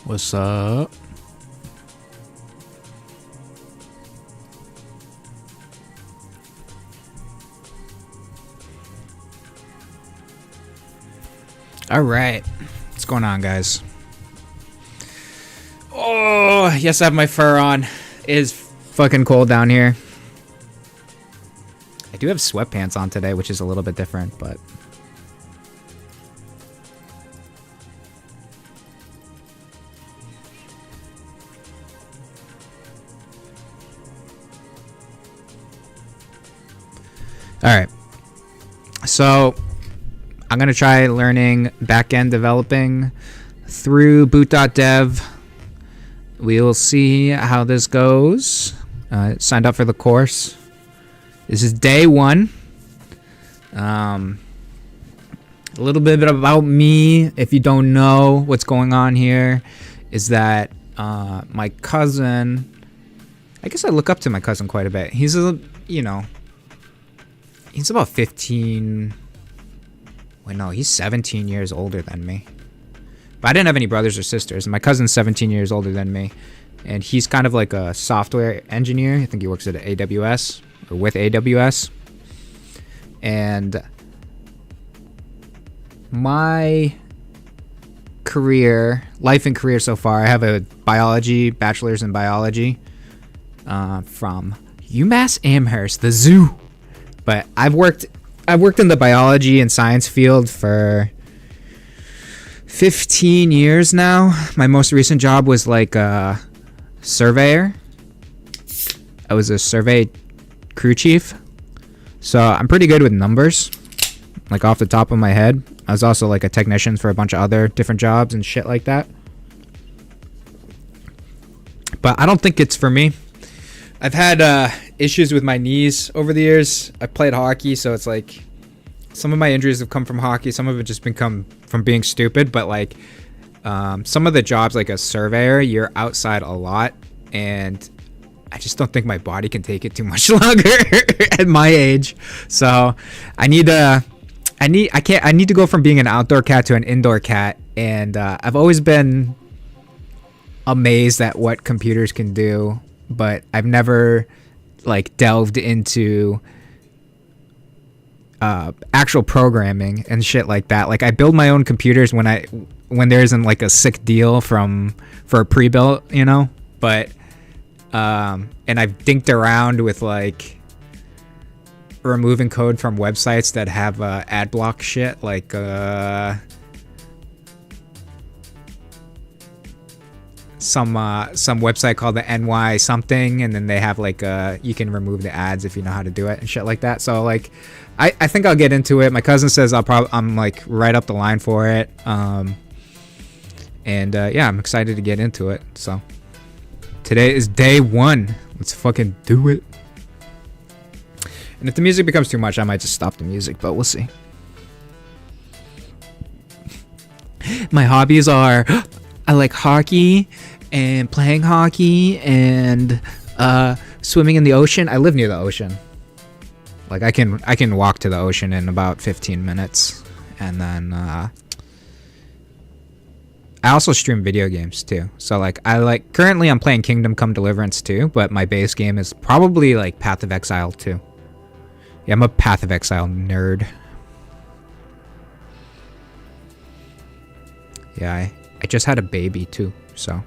What's up? All right. What's going on, guys? Oh, yes, I have my fur on. It is fucking cold down here. I do have sweatpants on today, which is a little bit different, but... Alright. So, I'm going to try learning back-end developing through Boot.dev. We'll see how this goes. Signed up for the course. This is day 1. A little bit about me, if you don't know what's going on here, is that my cousin... I guess I look up to my cousin quite a bit. He's a, he's about 15... Wait, no, he's 17 years older than me. But I didn't have any brothers or sisters. My cousin's 17 years older than me. And he's kind of like a software engineer. I think he works at AWS, or with AWS. And my career, life and career so far, I have a bachelor's in biology from UMass Amherst, the zoo. But I've worked in the biology and science field for 15 years now. My most recent job was like a surveyor. I was a survey crew chief. So I'm pretty good with numbers, like off the top of my head. I was also like a technician for a bunch of other different jobs and shit like that. But I don't think it's for me. I've had issues with my knees over the years. I played hockey, so it's like some of my injuries have come from hockey. Some of it just come from being stupid. But like some of the jobs, like a surveyor, you're outside a lot, and I just don't think my body can take it too much longer at my age. So I need to go from being an outdoor cat to an indoor cat. And I've always been amazed at what computers can do, but I've never like delved into actual programming and shit like that. Like I build my own computers when there isn't like a sick deal for a pre-built, but and I've dinked around with like removing code from websites that have ad block shit, like some website called the NY something, and then they have like you can remove the ads if you know how to do it and shit like that. So like I think I'll get into it. My cousin says I'm like right up the line for it. Yeah, I'm excited to get into it. So today is day 1. Let's fucking do it. And if the music becomes too much, I might just stop the music, but we'll see. My hobbies are I like hockey and playing hockey and swimming in the ocean. I live near the ocean. Like I can walk to the ocean in about 15 minutes. And then I also stream video games too. So like currently I'm playing Kingdom Come Deliverance 2, but my base game is probably like Path of Exile 2. Yeah, I'm a Path of Exile nerd. Yeah, I just had a baby too, so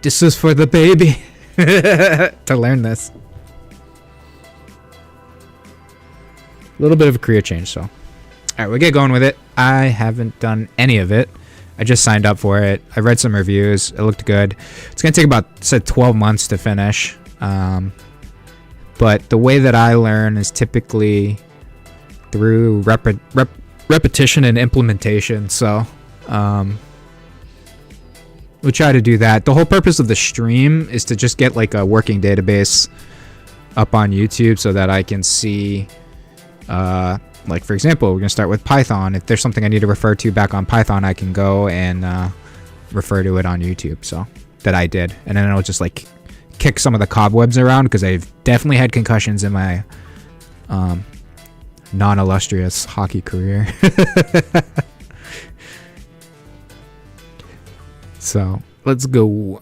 this is for the baby to learn this. A little bit of a career change, so. All right, we'll get going with it. I haven't done any of it. I just signed up for it. I read some reviews. It looked good. It's going to take about 12 months to finish. But the way that I learn is typically through repetition and implementation, so we'll try to do that. The whole purpose of the stream is to just get like a working database up on YouTube so that I can see like for example, we're gonna start with Python. If there's something I need to refer to back on Python, I can go and refer to it on YouTube. So that I did, and then it'll just like kick some of the cobwebs around because I've definitely had concussions in my non-illustrious hockey career. So let's go.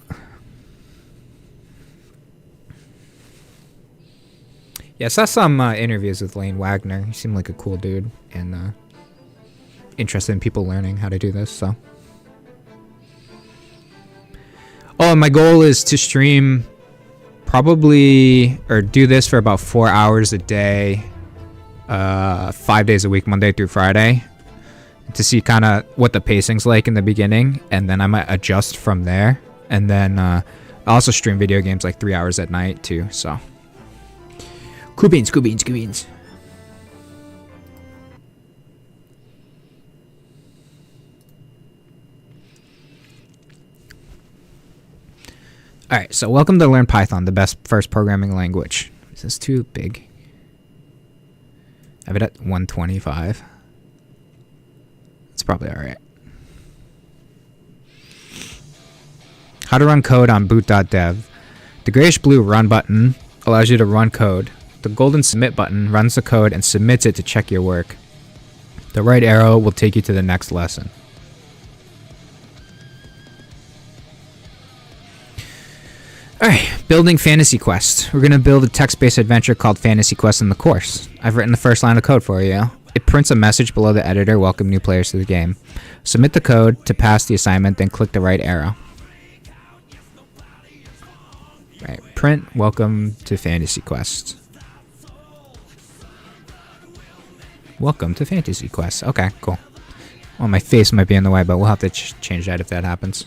Yeah, I saw some interviews with Lane Wagner. He seemed like a cool dude and interested in people learning how to do this. So, and my goal is to stream probably or do this for about 4 hours a day, 5 days a week, Monday through Friday, to see kind of what the pacing's like in the beginning, and then I might adjust from there. And then I also stream video games like 3 hours at night too. So. Cool beans. Alright, so welcome to Learn Python, the best first programming language. Is this too big? I have it at 125. It's probably alright. How to run code on Boot.dev. The grayish-blue run button allows you to run code. The golden submit button runs the code and submits it to check your work. The right arrow will take you to the next lesson. Alright, building Fantasy Quest. We're going to build a text-based adventure called Fantasy Quest in the course. I've written the first line of code for you. It prints a message below the editor, welcome new players to the game. Submit the code to pass the assignment, then click the right arrow. Right, print, welcome to Fantasy Quest. Welcome to Fantasy Quest. Okay, cool. Well, my face might be in the way, but we'll have to change that if that happens.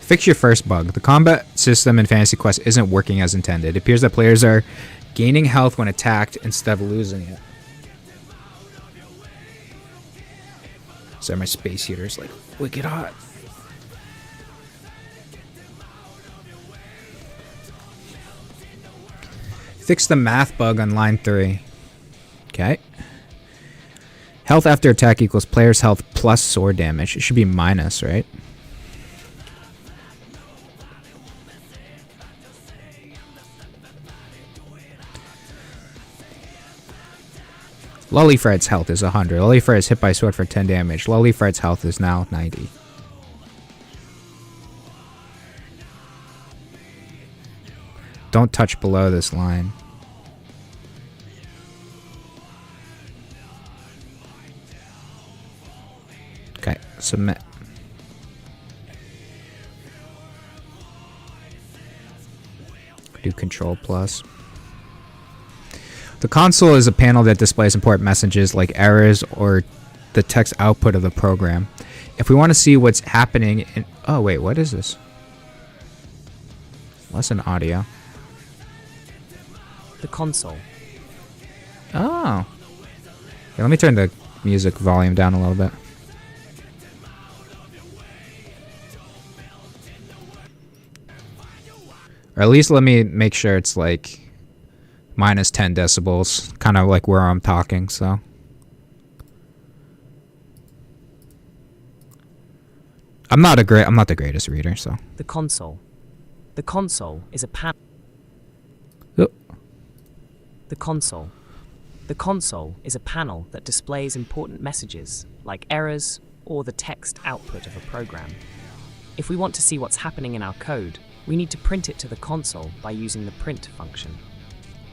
Fix your first bug. The combat system in Fantasy Quest isn't working as intended. It appears that players are gaining health when attacked instead of losing it. So my space heater's like wicked hot. Fix the math bug on line 3. Okay. Health after attack equals player's health plus sword damage. It should be minus, right? Lollyfred's health is 100. Lollyfred is hit by sword for 10 damage. Lollyfred's health is now 90. Don't touch below this line. Okay, submit. Do Control plus. The console is a panel that displays important messages like errors or the text output of the program. If we want to see what's happening in... Oh, wait, what is this? Lesson audio. The console. Oh. Okay, let me turn the music volume down a little bit. Or at least let me make sure it's like minus 10 decibels, kind of like where I'm talking, so. I'm not the greatest reader, so. The console. The console is a panel. Oh. The console. The console is a panel that displays important messages, like errors or the text output of a program. If we want to see what's happening in our code, we need to print it to the console by using the print function.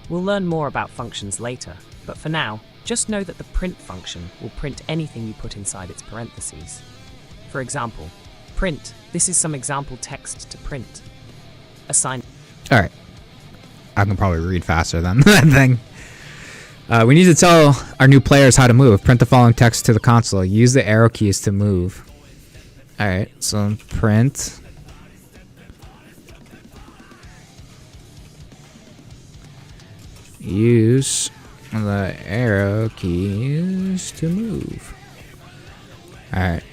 We'll learn more about functions later, but for now, just know that the print function will print anything you put inside its parentheses. For example, print, this is some example text to print. Assign. Alright. I can probably read faster than that thing. We need to tell our new players how to move. Print the following text to the console. Use the arrow keys to move. Alright, so print. Use the arrow keys to move. Alright.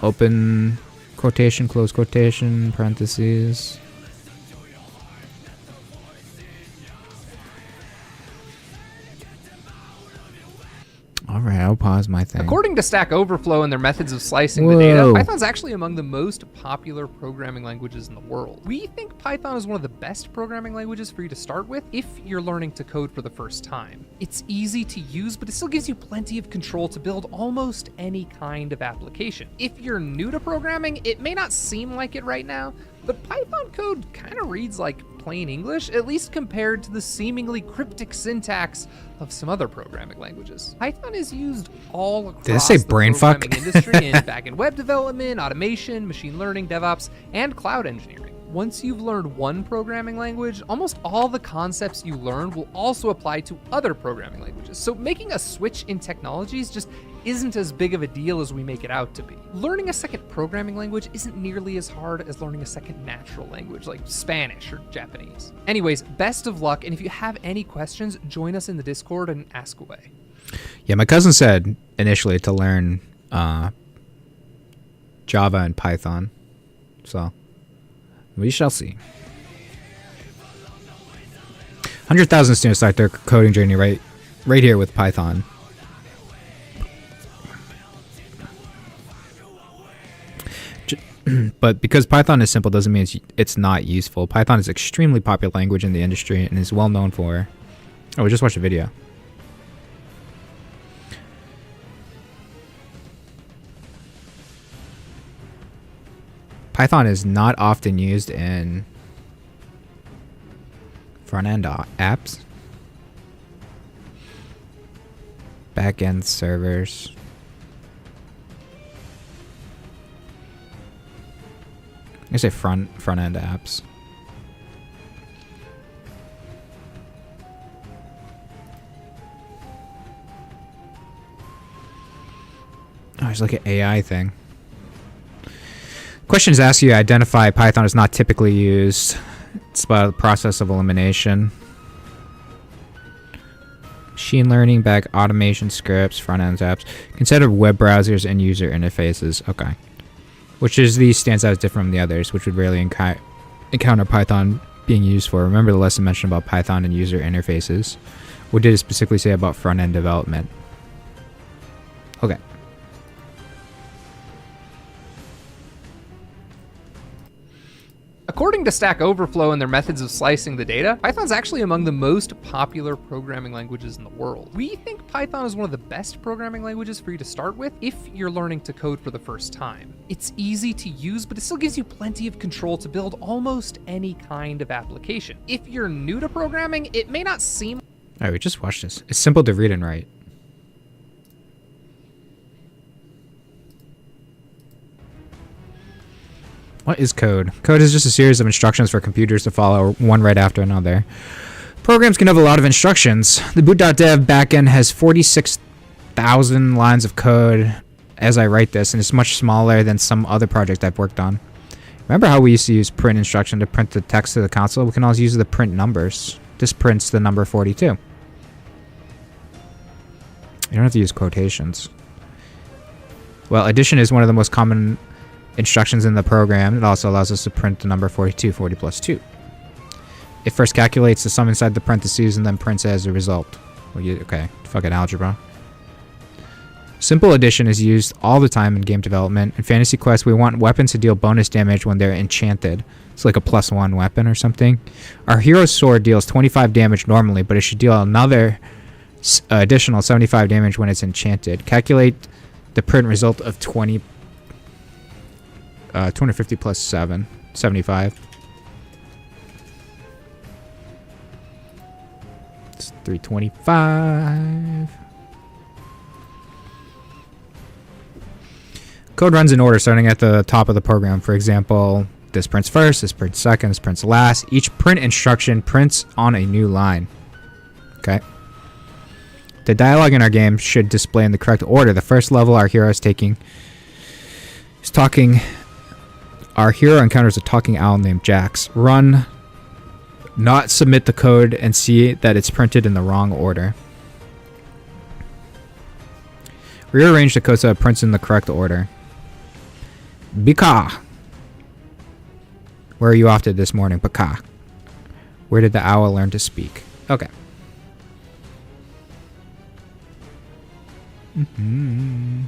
Open quotation, close quotation, parentheses. Alright, I'll pause Pause my thing. According to Stack Overflow and their methods of slicing the data, Python's actually among the most popular programming languages in the world. We think Python is one of the best programming languages for you to start with if you're learning to code for the first time. It's easy to use, but it still gives you plenty of control to build almost any kind of application. If you're new to programming, it may not seem like it right now, but Python code kind of reads like plain English, at least compared to the seemingly cryptic syntax of some other programming languages. Python is used all across Did it say the brain fuck? programming industry in back-end web development, automation, machine learning, DevOps, and cloud engineering. Once you've learned one programming language, almost all the concepts you learn will also apply to other programming languages. So making a switch in technologies just isn't as big of a deal as we make it out to be. Learning a second programming language isn't nearly as hard as learning a second natural language like Spanish or Japanese. Anyways, best of luck, and if you have any questions, join us in the Discord and ask away. Yeah, my cousin said initially to learn Java and Python. So we shall see. 100,000 students start their coding journey right here with Python. But because Python is simple doesn't mean it's not useful. Python is an extremely popular language in the industry and is well known for... Oh, we just watched a video. Python is not often used in front-end apps, back-end servers. I say front-end apps. Oh, there's like an AI thing. Questions ask you to identify Python is not typically used. It's about the process of elimination. Machine learning, back automation scripts, front-end apps. Consider web browsers and user interfaces. Okay. Which is these stands out as different from the others, which would rarely encounter Python being used for. Remember the lesson mentioned about Python and user interfaces. What did it specifically say about front-end development? Okay. According to Stack Overflow and their methods of slicing the data, Python's actually among the most popular programming languages in the world. We think Python is one of the best programming languages for you to start with if you're learning to code for the first time. It's easy to use, but it still gives you plenty of control to build almost any kind of application. If you're new to programming, it may not seem... Alright, we just watched this. It's simple to read and write. What is code? Code is just a series of instructions for computers to follow, one right after another. Programs can have a lot of instructions. The Boot.dev backend has 46,000 lines of code as I write this, and it's much smaller than some other project I've worked on. Remember how we used to use print instruction to print the text to the console? We can also use the print numbers. This prints the number 42. You don't have to use quotations. Well, addition is one of the most common instructions in the program. It also allows us to print the number 42, 40 plus 2. It first calculates the sum inside the parentheses and then prints it as a result. Okay, fucking algebra. Simple addition is used all the time in game development. In Fantasy Quest, we want weapons to deal bonus damage when they're enchanted. It's like a +1 weapon or something. Our hero's sword deals 25 damage normally, but it should deal another additional 75 damage when it's enchanted. Calculate the print result of 250 plus 7, 75. It's 325. Code runs in order, starting at the top of the program. For example, this prints first, this prints second, this prints last. Each print instruction prints on a new line. Okay. The dialogue in our game should display in the correct order. The first level our hero is talking. Our hero encounters a talking owl named Jax. Run, not submit the code, and see that it's printed in the wrong order. Rearrange the code so it prints in the correct order. Bika. Where are you off to this morning, Bika? Where did the owl learn to speak? Okay. Can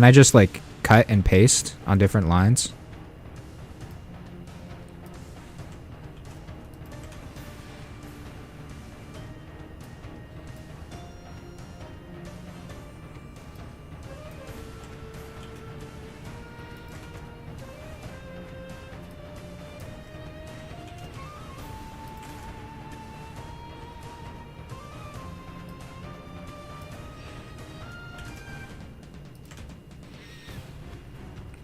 I just like cut and paste on different lines?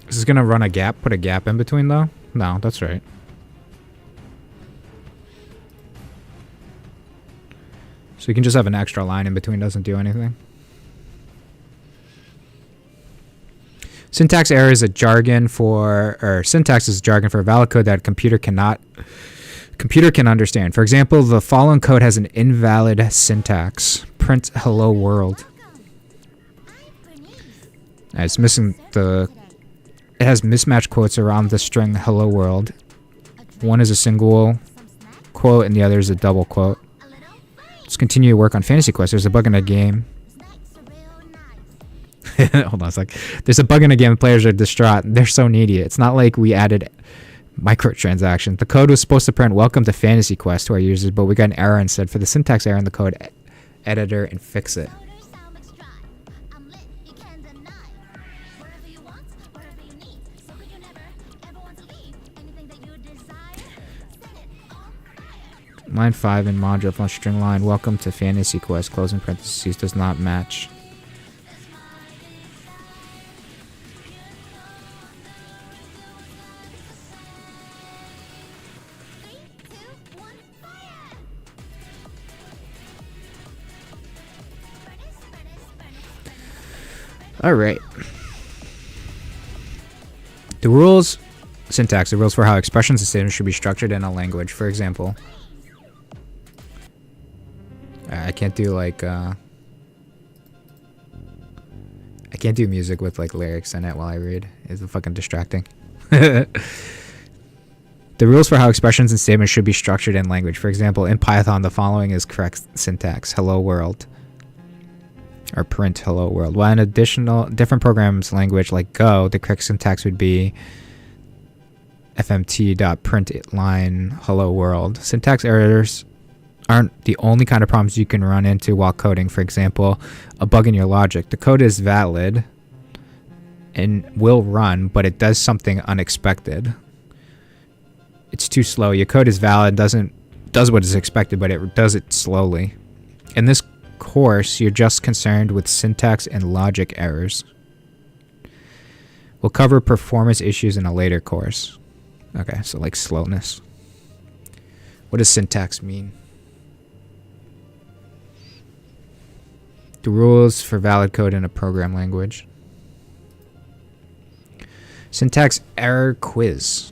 Is this gonna run a gap? Put a gap in between though? No, that's right. So you can just have an extra line in between, doesn't do anything. Syntax error is a jargon for, or syntax is jargon for valid code that a computer can understand. For example, the following code has an invalid syntax. Print hello world. It's missing the. It has mismatched quotes around the string hello world. One is a single quote and the other is a double quote. Let's continue to work on Fantasy Quest. There's a bug in a game. Hold on a sec. There's a bug in a game. Players are distraught. They're so needy. It's not like we added microtransactions. The code was supposed to print welcome to Fantasy Quest to our users, but we got an error instead. For the syntax error in the code editor and fix it. Line 5 in module plus string line. Welcome to Fantasy Quest. Closing parentheses does not match. All right. The rules, syntax, the rules for how expressions and statements should be structured in a language. For example, I can't do like I can't do music with like lyrics in it while I read. It's fucking distracting. The rules for how expressions and statements should be structured in language. For example, in Python, the following is correct syntax: hello world, or print hello world. While in different programs language like Go, the correct syntax would be fmt.print line hello world. Syntax errors aren't the only kind of problems you can run into while coding. For example, a bug in your logic. The code is valid and will run, but it does something unexpected. It's too slow. Your code is valid, does what is expected, but it does it slowly. In this course, you're just concerned with syntax and logic errors. We'll cover performance issues in a later course. Okay, so like slowness. What does syntax mean? The rules for valid code in a program language. Syntax error quiz.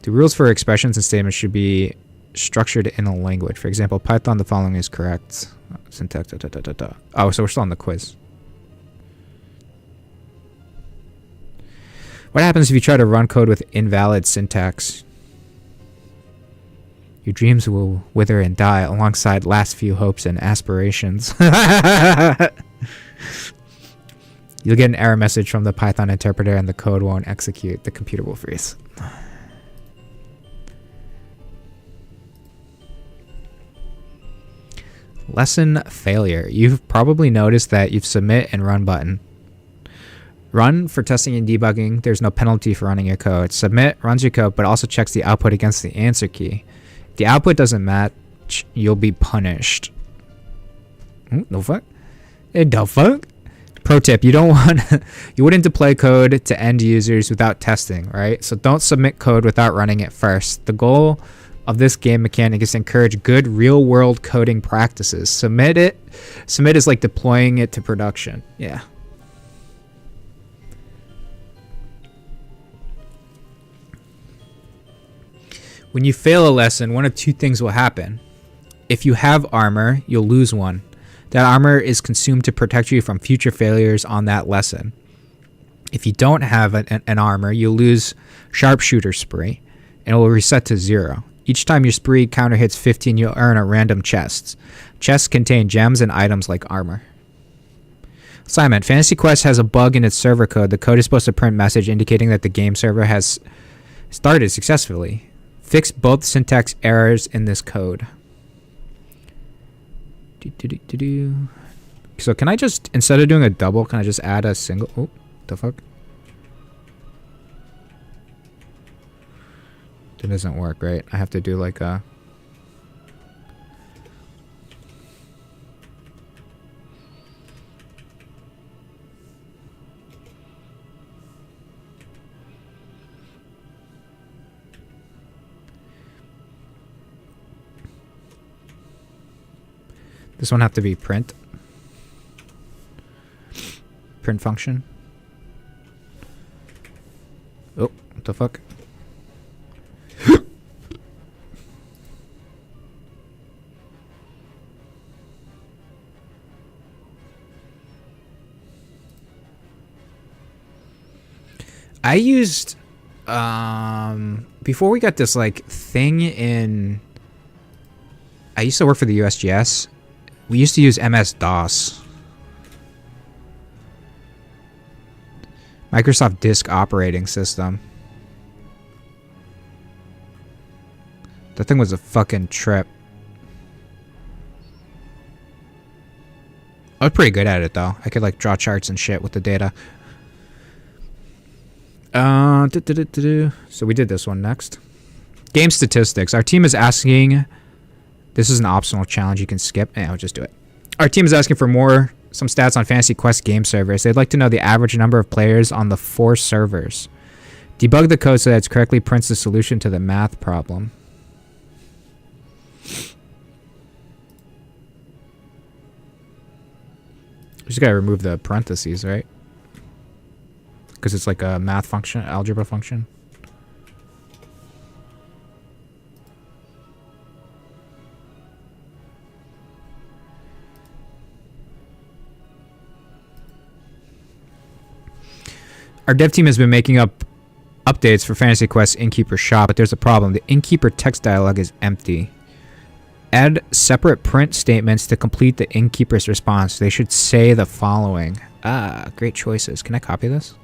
The rules for expressions and statements should be structured in a language. For example, Python, the following is correct. Syntax, Oh, so we're still on the quiz. What happens if you try to run code with invalid syntax? Your dreams will wither and die alongside last few hopes and aspirations. You'll get an error message from the Python interpreter and the code won't execute. The computer will freeze. Lesson failure. You've probably noticed that you've submit and run button. Run for testing and debugging. There's no penalty for running your code. Submit runs your code, but also checks the output against the answer key. If the output doesn't match, you'll be punished. No fuck. No fuck. Pro tip: you wouldn't deploy code to end users without testing, right? So don't submit code without running it first. The goal of this game mechanic is to encourage good real-world coding practices. Submit is like deploying it to production. Yeah. When you fail a lesson, one of two things will happen. If you have armor, you'll lose one. That armor is consumed to protect you from future failures on that lesson. If you don't have an armor, you'll lose sharpshooter spree, and it will reset to 0. Each time your spree counter hits 15, you'll earn a random chest. Chests contain gems and items like armor. Assignment. Fantasy Quest has a bug in its server code. The code is supposed to print message indicating that the game server has started successfully. Fix both syntax errors in this code. So can I just, instead of doing a double, can I just add a single? Oh, the fuck? That doesn't work, right? I have to do like a... This one have to be print. Print function. Oh, what the fuck? I used before we got this like thing in, I used to work for the USGS. We used to use MS-DOS. Microsoft Disk Operating System. That thing was a fucking trip. I was pretty good at it though. I could like draw charts and shit with the data. So we did this one next. Game statistics. Our team is asking... This is an optional challenge you can skip. I'll just do it. Our team is asking for some stats on Fantasy Quest game servers. They'd like to know the average number of players on the 4 servers. Debug the code so that it correctly prints the solution to the math problem. We just gotta remove the parentheses, right? Because it's like a math function, algebra function. Our dev team has been making up updates for Fantasy Quest Innkeeper Shop, but there's a problem. The Innkeeper text dialog is empty. Add separate print statements to complete the Innkeeper's response. They should say the following. Great choices. Can I copy this?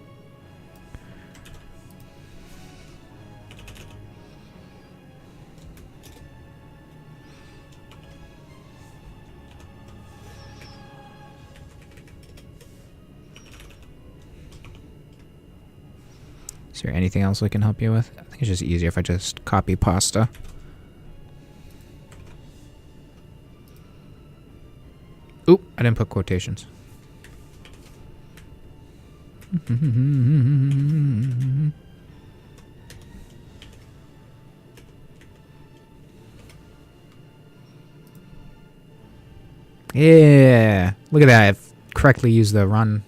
Is there anything else I can help you with? I think it's just easier if I just copy pasta. Oop, I didn't put quotations. Yeah, look at that. I've correctly used the run.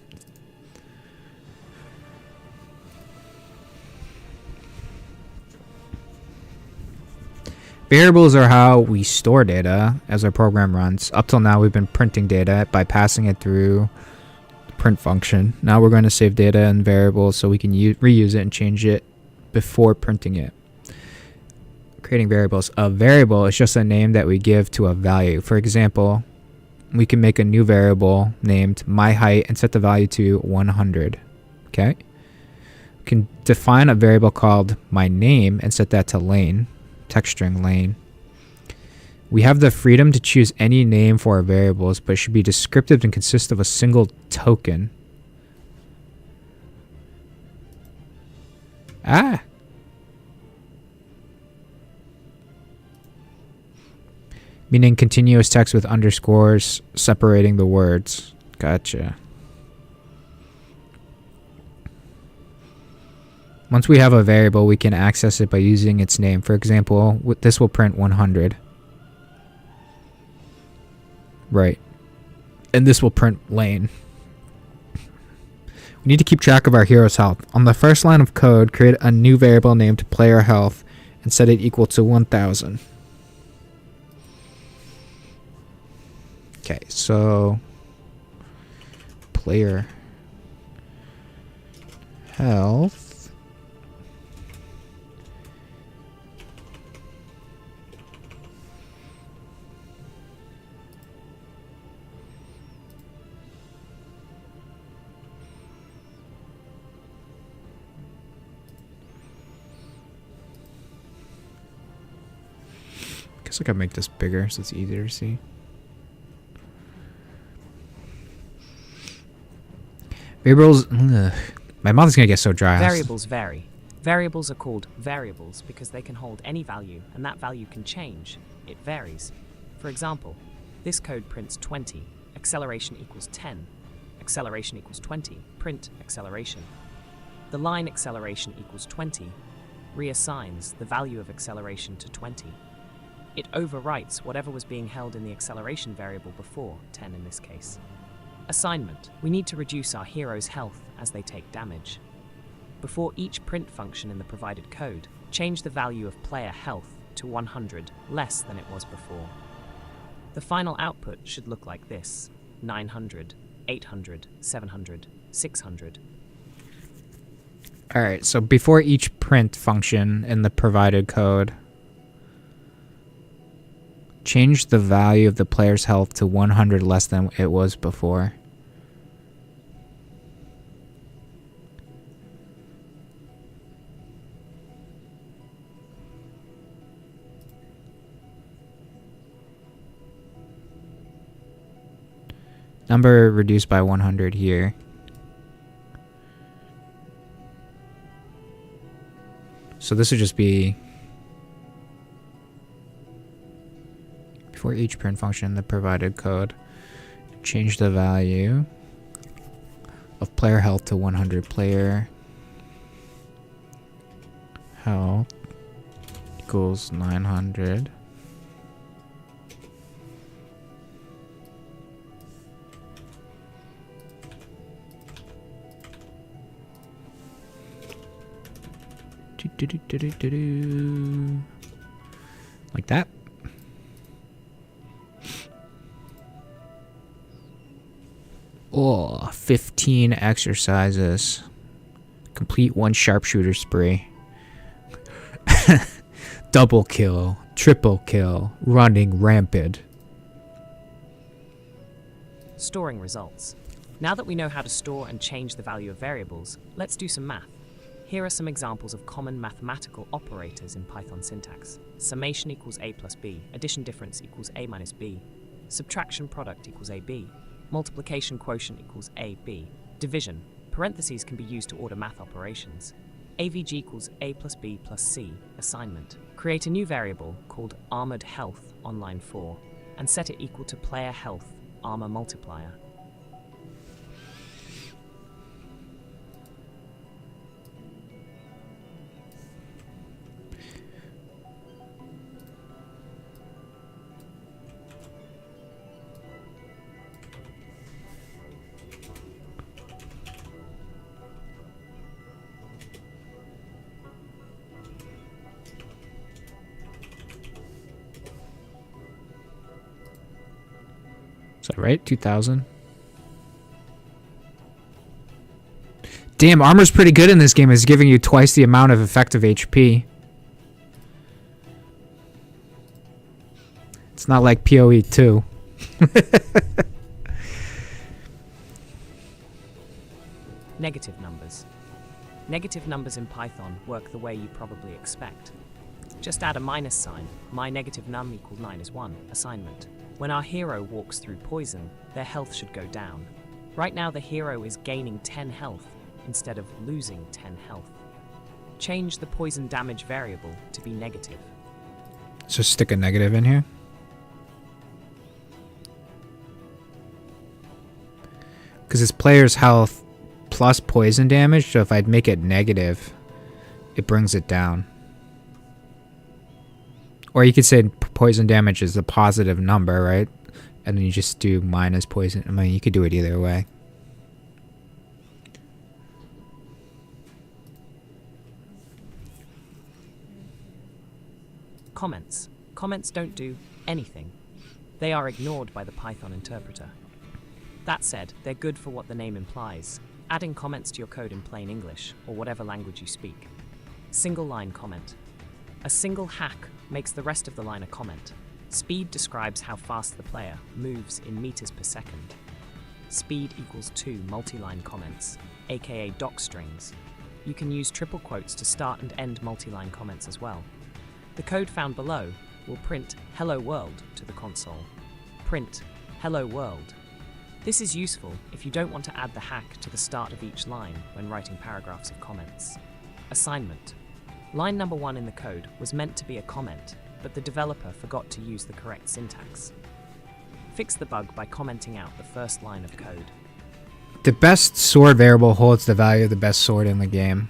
Variables are how we store data as our program runs. Up till now, we've been printing data by passing it through the print function. Now we're going to save data in variables so we can reuse it and change it before printing it. Creating variables. A variable is just a name that we give to a value. For example, we can make a new variable named my height and set the value to 100. Okay? We can define a variable called my name and set that to lane. Text string lane. We have the freedom to choose any name for our variables, but it should be descriptive and consist of a single token. Meaning continuous text with underscores separating the words. Gotcha. Once we have a variable, we can access it by using its name. For example, this will print 100. Right. And this will print lane. We need to keep track of our hero's health. On the first line of code, create a new variable named player health and set it equal to 1000. Okay, so player health guess I could make this bigger so it's easier to see. Variables. Ugh. My mouth is gonna get so dry. Variables vary. Variables are called variables because they can hold any value, and that value can change. It varies. For example, this code prints 20, acceleration equals 10, acceleration equals 20, print acceleration. The line acceleration equals 20 reassigns the value of acceleration to 20. It overwrites whatever was being held in the acceleration variable before, 10 in this case. Assignment. We need to reduce our hero's health as they take damage. Before each print function in the provided code, change the value of player health to 100, less than it was before. The final output should look like this: 900, 800, 700, 600. Alright, so before each print function in the provided code, change the value of the player's health to 100 less than it was before. Number reduced by 100 here. So this would just be before each print function in the provided code, change the value of player health to 100. Player health equals 900. Like that. Oh, 15 exercises. Complete 1 sharpshooter spree. Double kill, triple kill, running rampant. Storing results. Now that we know how to store and change the value of variables, let's do some math. Here are some examples of common mathematical operators in Python syntax. Summation equals a plus b, addition difference equals a minus b, subtraction product equals ab, multiplication quotient equals ab, division, parentheses can be used to order math operations, avg equals a plus b plus c, assignment. Create a new variable called armored health on line 4 and set it equal to player health armor multiplier. Is that right? 2000? Damn, armor's pretty good in this game. It's giving you twice the amount of effective HP. It's not like PoE 2. Negative numbers. Negative numbers in Python work the way you probably expect. Just add a minus sign. My negative num equals 9 is 1. Assignment. When our hero walks through poison, their health should go down. Right now the hero is gaining 10 health instead of losing 10 health. Change the poison damage variable to be negative. So stick a negative in here. Because it's player's health plus poison damage, so if I'd make it negative, it brings it down. Or you could say poison damage is a positive number, right? And then you just do minus poison. I mean, you could do it either way. Comments. Comments don't do anything. They are ignored by the Python interpreter. That said, they're good for what the name implies, adding comments to your code in plain English, or whatever language you speak. Single line comment. A single hack makes the rest of the line a comment. Speed describes how fast the player moves in meters per second. Speed equals 2 multi-line comments, aka doc strings. You can use triple quotes to start and end multi-line comments as well. The code found below will print "Hello World" to the console. Print "Hello World." This is useful if you don't want to add the hack to the start of each line when writing paragraphs of comments. Assignment. Line number 1 in the code was meant to be a comment, but the developer forgot to use the correct syntax. Fix the bug by commenting out the first line of code. The best sword variable holds the value of the best sword in the game.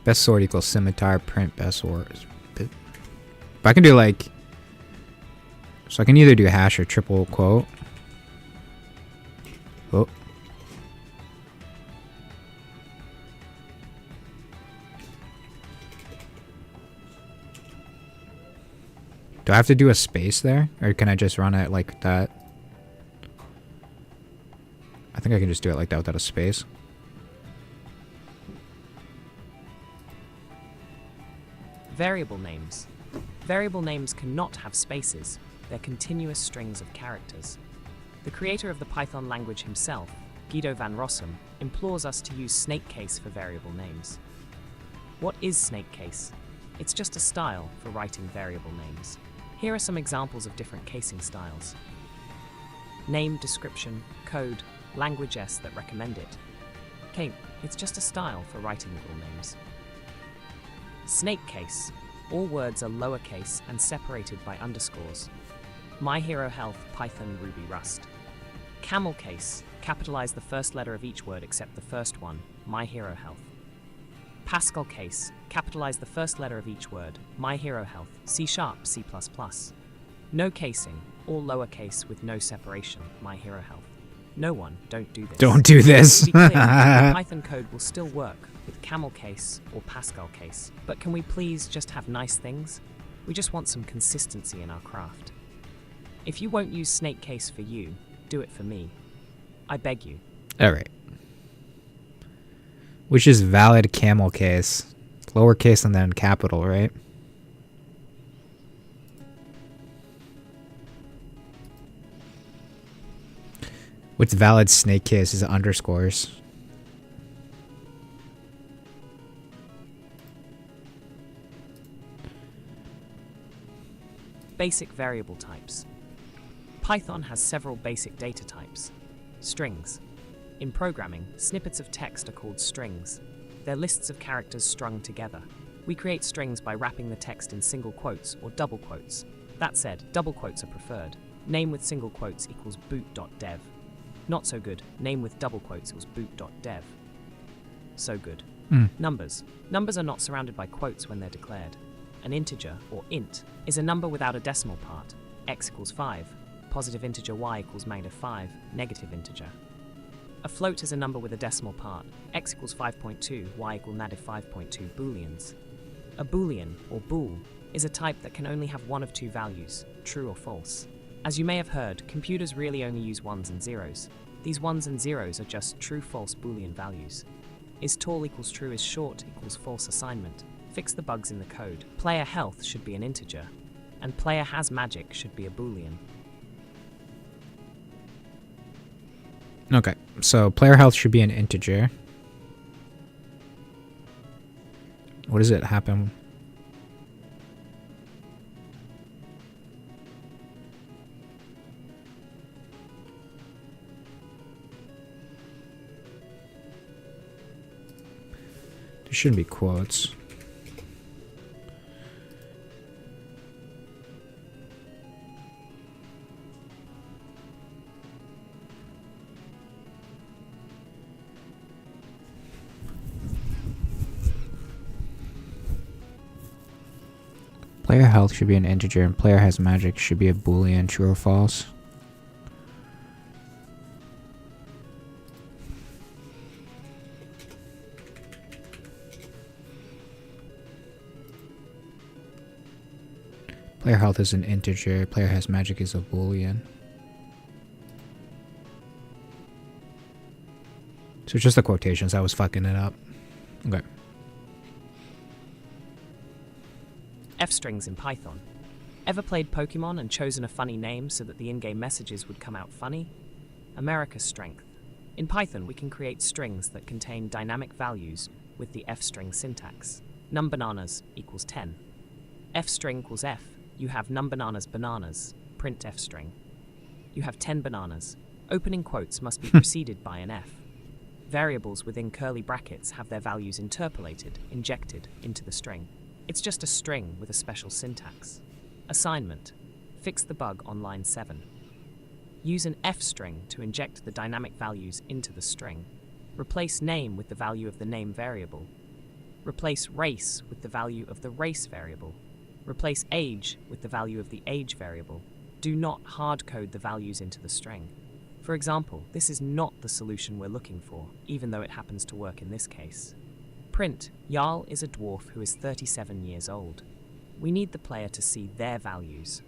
Best sword equals scimitar, print best sword. But I can do like... So I can either do hash or triple quote. Oh. Do I have to do a space there? Or can I just run it like that? I think I can just do it like that without a space. Variable names. Variable names cannot have spaces. They're continuous strings of characters. The creator of the Python language himself, Guido van Rossum, implores us to use snake case for variable names. What is snake case? It's just a style for writing variable names. Here are some examples of different casing styles. Name, description, code, language S that recommend it. Okay, it's just a style for writing little names. Snake case. All words are lowercase and separated by underscores. My Hero Health, Python, Ruby, Rust. Camel case. Capitalize the first letter of each word except the first one, My Hero Health. Pascal case. Capitalize the first letter of each word, My Hero Health, C#, C++. No casing, all lowercase with no separation, My Hero Health. No one, don't do this. Don't do this. To be clear, the Python code will still work with camel case or Pascal case, but can we please just have nice things? We just want some consistency in our craft. If you won't use snake case for you, do it for me. I beg you. Alright. Which is valid camel case. Lowercase and then capital, right? What's valid snake case is underscores. Basic variable types. Python has several basic data types. Strings. In programming, snippets of text are called strings. They're lists of characters strung together. We create strings by wrapping the text in single quotes or double quotes. That said, double quotes are preferred. Name with single quotes equals Boot.dev. Not so good. Name with double quotes equals Boot.dev. So good. Numbers. Numbers are not surrounded by quotes when they're declared. An integer, or int, is a number without a decimal part. X equals 5. Positive integer y equals -5. Negative integer. A float is a number with a decimal part. X equals 5.2, y equals -5.2 booleans. A boolean, or bool, is a type that can only have one of two values, true or false. As you may have heard, computers really only use ones and zeros. These ones and zeros are just true-false boolean values. Is tall equals true is short equals false assignment. Fix the bugs in the code. Player health should be an integer, and player has magic should be a boolean. Okay, so player health should be an integer. What does it happen? There shouldn't be quotes. Player health should be an integer and player has magic should be a boolean, true or false. Player health is an integer, player has magic is a boolean. So it's just the quotations, I was fucking it up. Okay. F-strings in Python. Ever played Pokemon and chosen a funny name so that the in-game messages would come out funny? America's strength. In Python, we can create strings that contain dynamic values with the F-string syntax. Num bananas equals 10. F string equals F. You have num bananas bananas. Print F string. You have 10 bananas. Opening quotes must be preceded by an F. Variables within curly brackets have their values interpolated, injected into the string. It's just a string with a special syntax. Assignment. Fix the bug on line 7. Use an F string to inject the dynamic values into the string. Replace name with the value of the name variable. Replace race with the value of the race variable. Replace age with the value of the age variable. Do not hard-code the values into the string. For example, this is not the solution we're looking for, even though it happens to work in this case. Print, Jarl is a dwarf who is 37 years old. We need the player to see their values.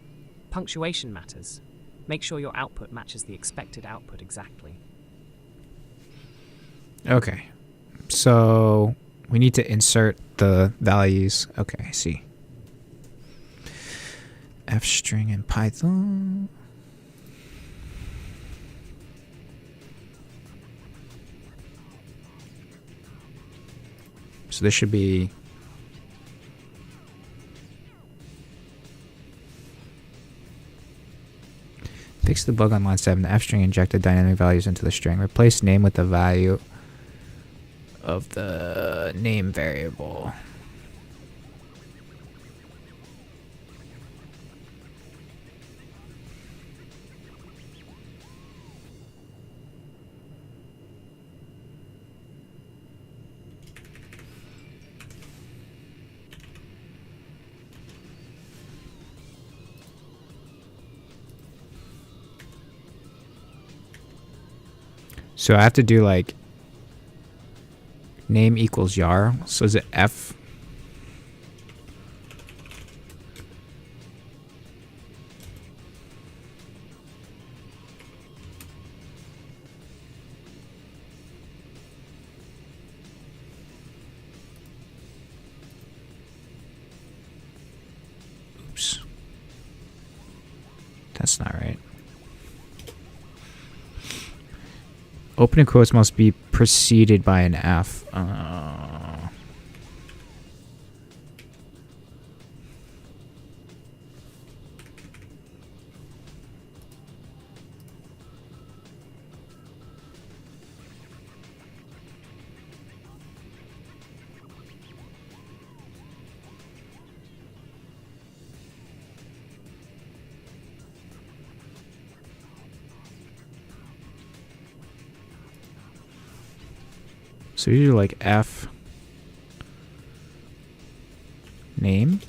Punctuation matters. Make sure your output matches the expected output exactly. Okay. So we need to insert the values. Okay, I see. F string in Python. So this should be fix the bug on line 7. The F string injected dynamic values into the string. Replace name with the value of the name variable. So I have to do like name equals Jarl. So is it F? Oops. That's not right. Opening quotes must be preceded by an F. So you do like F name.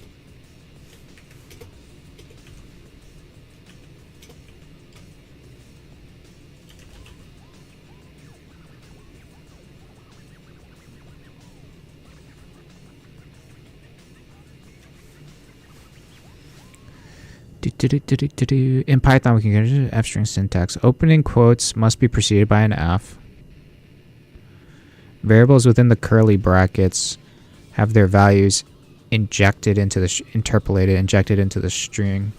In Python, we can get F string syntax. Opening quotes must be preceded by an F. Variables within the curly brackets have their values injected into the injected into the string.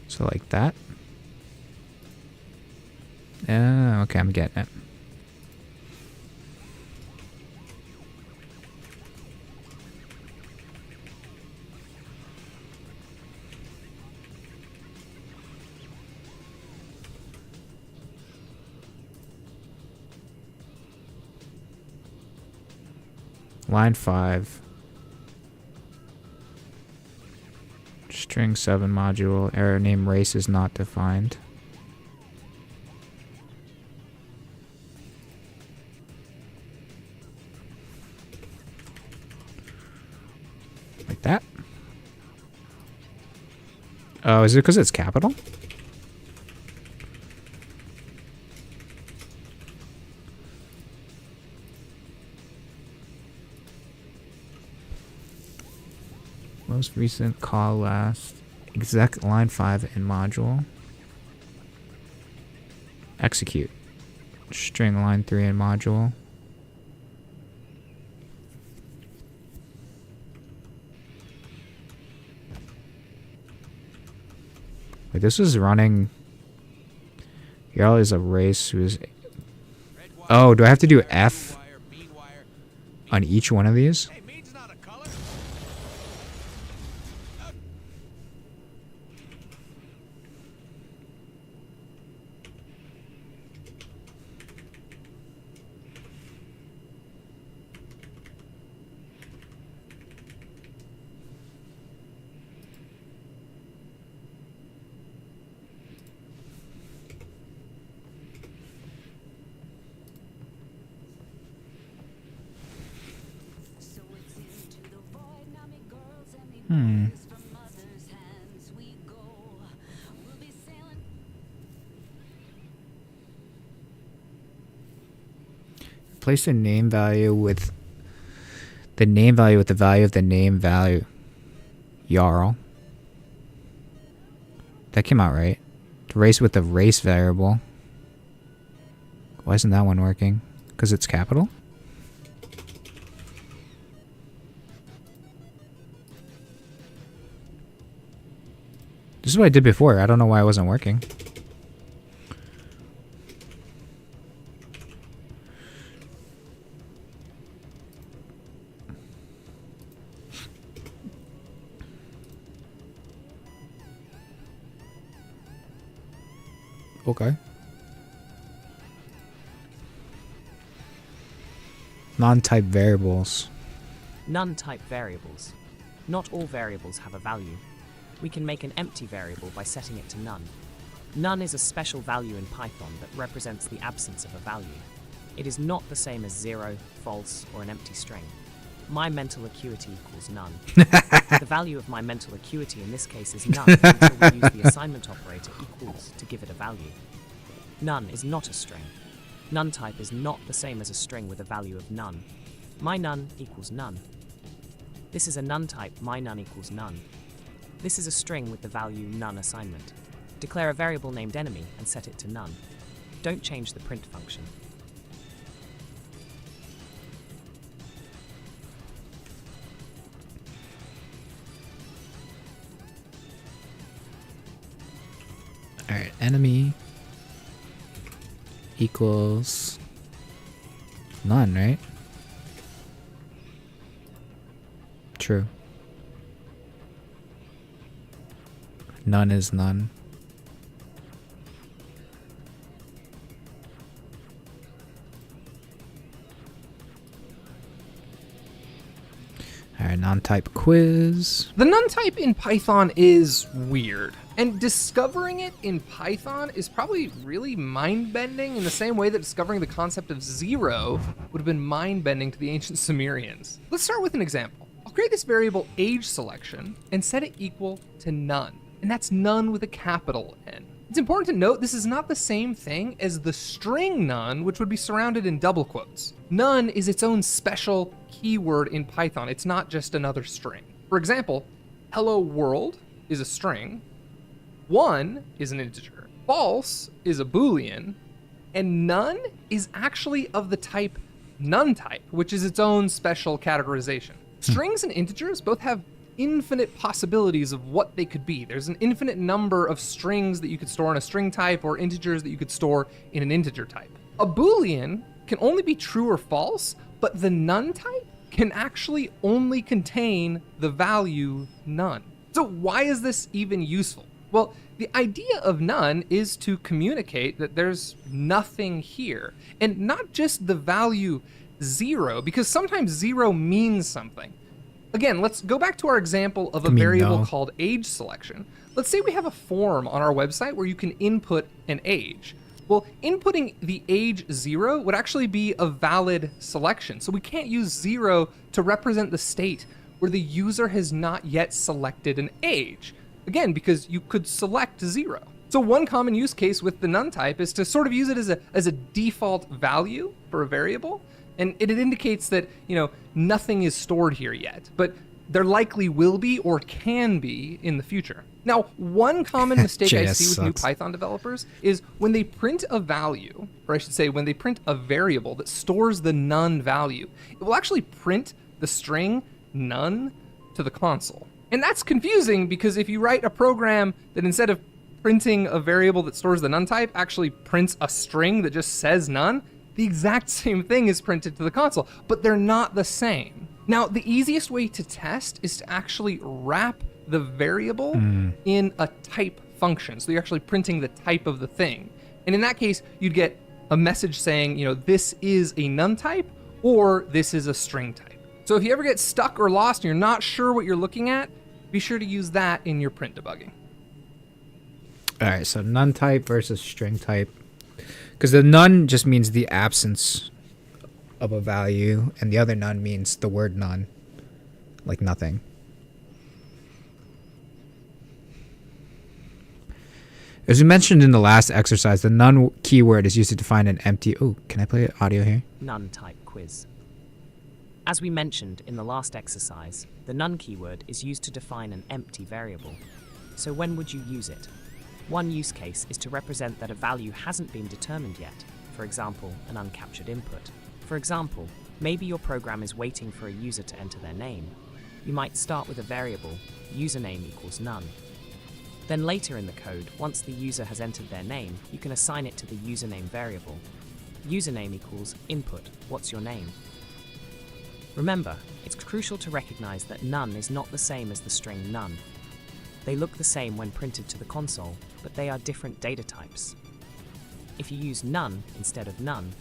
So like that. Oh, okay, I'm getting it. Line 5. String 7 module. Error name race is not defined. Like that. Oh, is it because it's capital? Most recent call last. Exec line 5 in module. Execute. String line 3 in module. Wait, this is running. Yarl is a race who's. Oh, do I have to do F on each one of these? Place the name value with the value of the name value. Yarl. That came out right. To race with the race variable. Why isn't that one working? Because it's capital? This is what I did before. I don't know why it wasn't working. Okay. Non-type variables. None-type variables. Not all variables have a value. We can make an empty variable by setting it to none. None is a special value in Python that represents the absence of a value. It is not the same as 0, false, or an empty string. My mental acuity equals none. The value of my mental acuity in this case is none until we use the assignment operator equals to give it a value. None is not a string. None type is not the same as a string with a value of none. My none equals none. This is a none type, my none equals none. This is a string with the value none assignment. Declare a variable named enemy and set it to none. Don't change the print function. Alright, enemy equals none, right? True. None is none. Alright, non-type quiz. The none type in Python is weird, and discovering it in Python is probably really mind-bending in the same way that discovering the concept of 0 would have been mind-bending to the ancient Sumerians. Let's start with an example. I'll create this variable age selection and set it equal to none, and that's none with a capital N. It's important to note this is not the same thing as the string none, which would be surrounded in double quotes. None is its own special keyword in Python. It's not just another string. For example, hello world is a string, 1 is an integer, false is a boolean, and none is actually of the type none type, which is its own special categorization. Strings and integers both have infinite possibilities of what they could be. There's an infinite number of strings that you could store in a string type or integers that you could store in an integer type. A boolean can only be true or false, but the none type can actually only contain the value none. So why is this even useful? Well, the idea of none is to communicate that there's nothing here, and not just the value 0, because sometimes 0 means something. Again, let's go back to our example of a variable called age selection. Let's say we have a form on our website where you can input an age. Well, inputting the age 0 would actually be a valid selection. So we can't use 0 to represent the state where the user has not yet selected an age. Again, because you could select 0. So one common use case with the none type is to sort of use it as a default value for a variable. And it indicates that, nothing is stored here yet, but there likely will be or can be in the future. Now, one common mistake I see with new Python developers is when they print a value, or I should say when they print a variable that stores the none value, it will actually print the string none to the console. And that's confusing because if you write a program that instead of printing a variable that stores the none type actually prints a string that just says none, the exact same thing is printed to the console, but they're not the same. Now, the easiest way to test is to actually wrap the variable in a type function. So you're actually printing the type of the thing. And in that case, you'd get a message saying, this is a none type or this is a string type. So if you ever get stuck or lost and you're not sure what you're looking at, be sure to use that in your print debugging. All right, so none type versus string type. Because the none just means the absence of a value, and the other none means the word none, like nothing. As we mentioned in the last exercise, the none keyword is used to define an empty... Oh, can I play audio here? None type quiz. As we mentioned in the last exercise, the none keyword is used to define an empty variable. So when would you use it? One use case is to represent that a value hasn't been determined yet, for example, an uncaptured input. For example, maybe your program is waiting for a user to enter their name. You might start with a variable, username equals none. Then later in the code, once the user has entered their name, you can assign it to the username variable. Username equals input, what's your name? Remember, it's crucial to recognize that none is not the same as the string none. They look the same when printed to the console, but they are different data types. If you use none instead of none,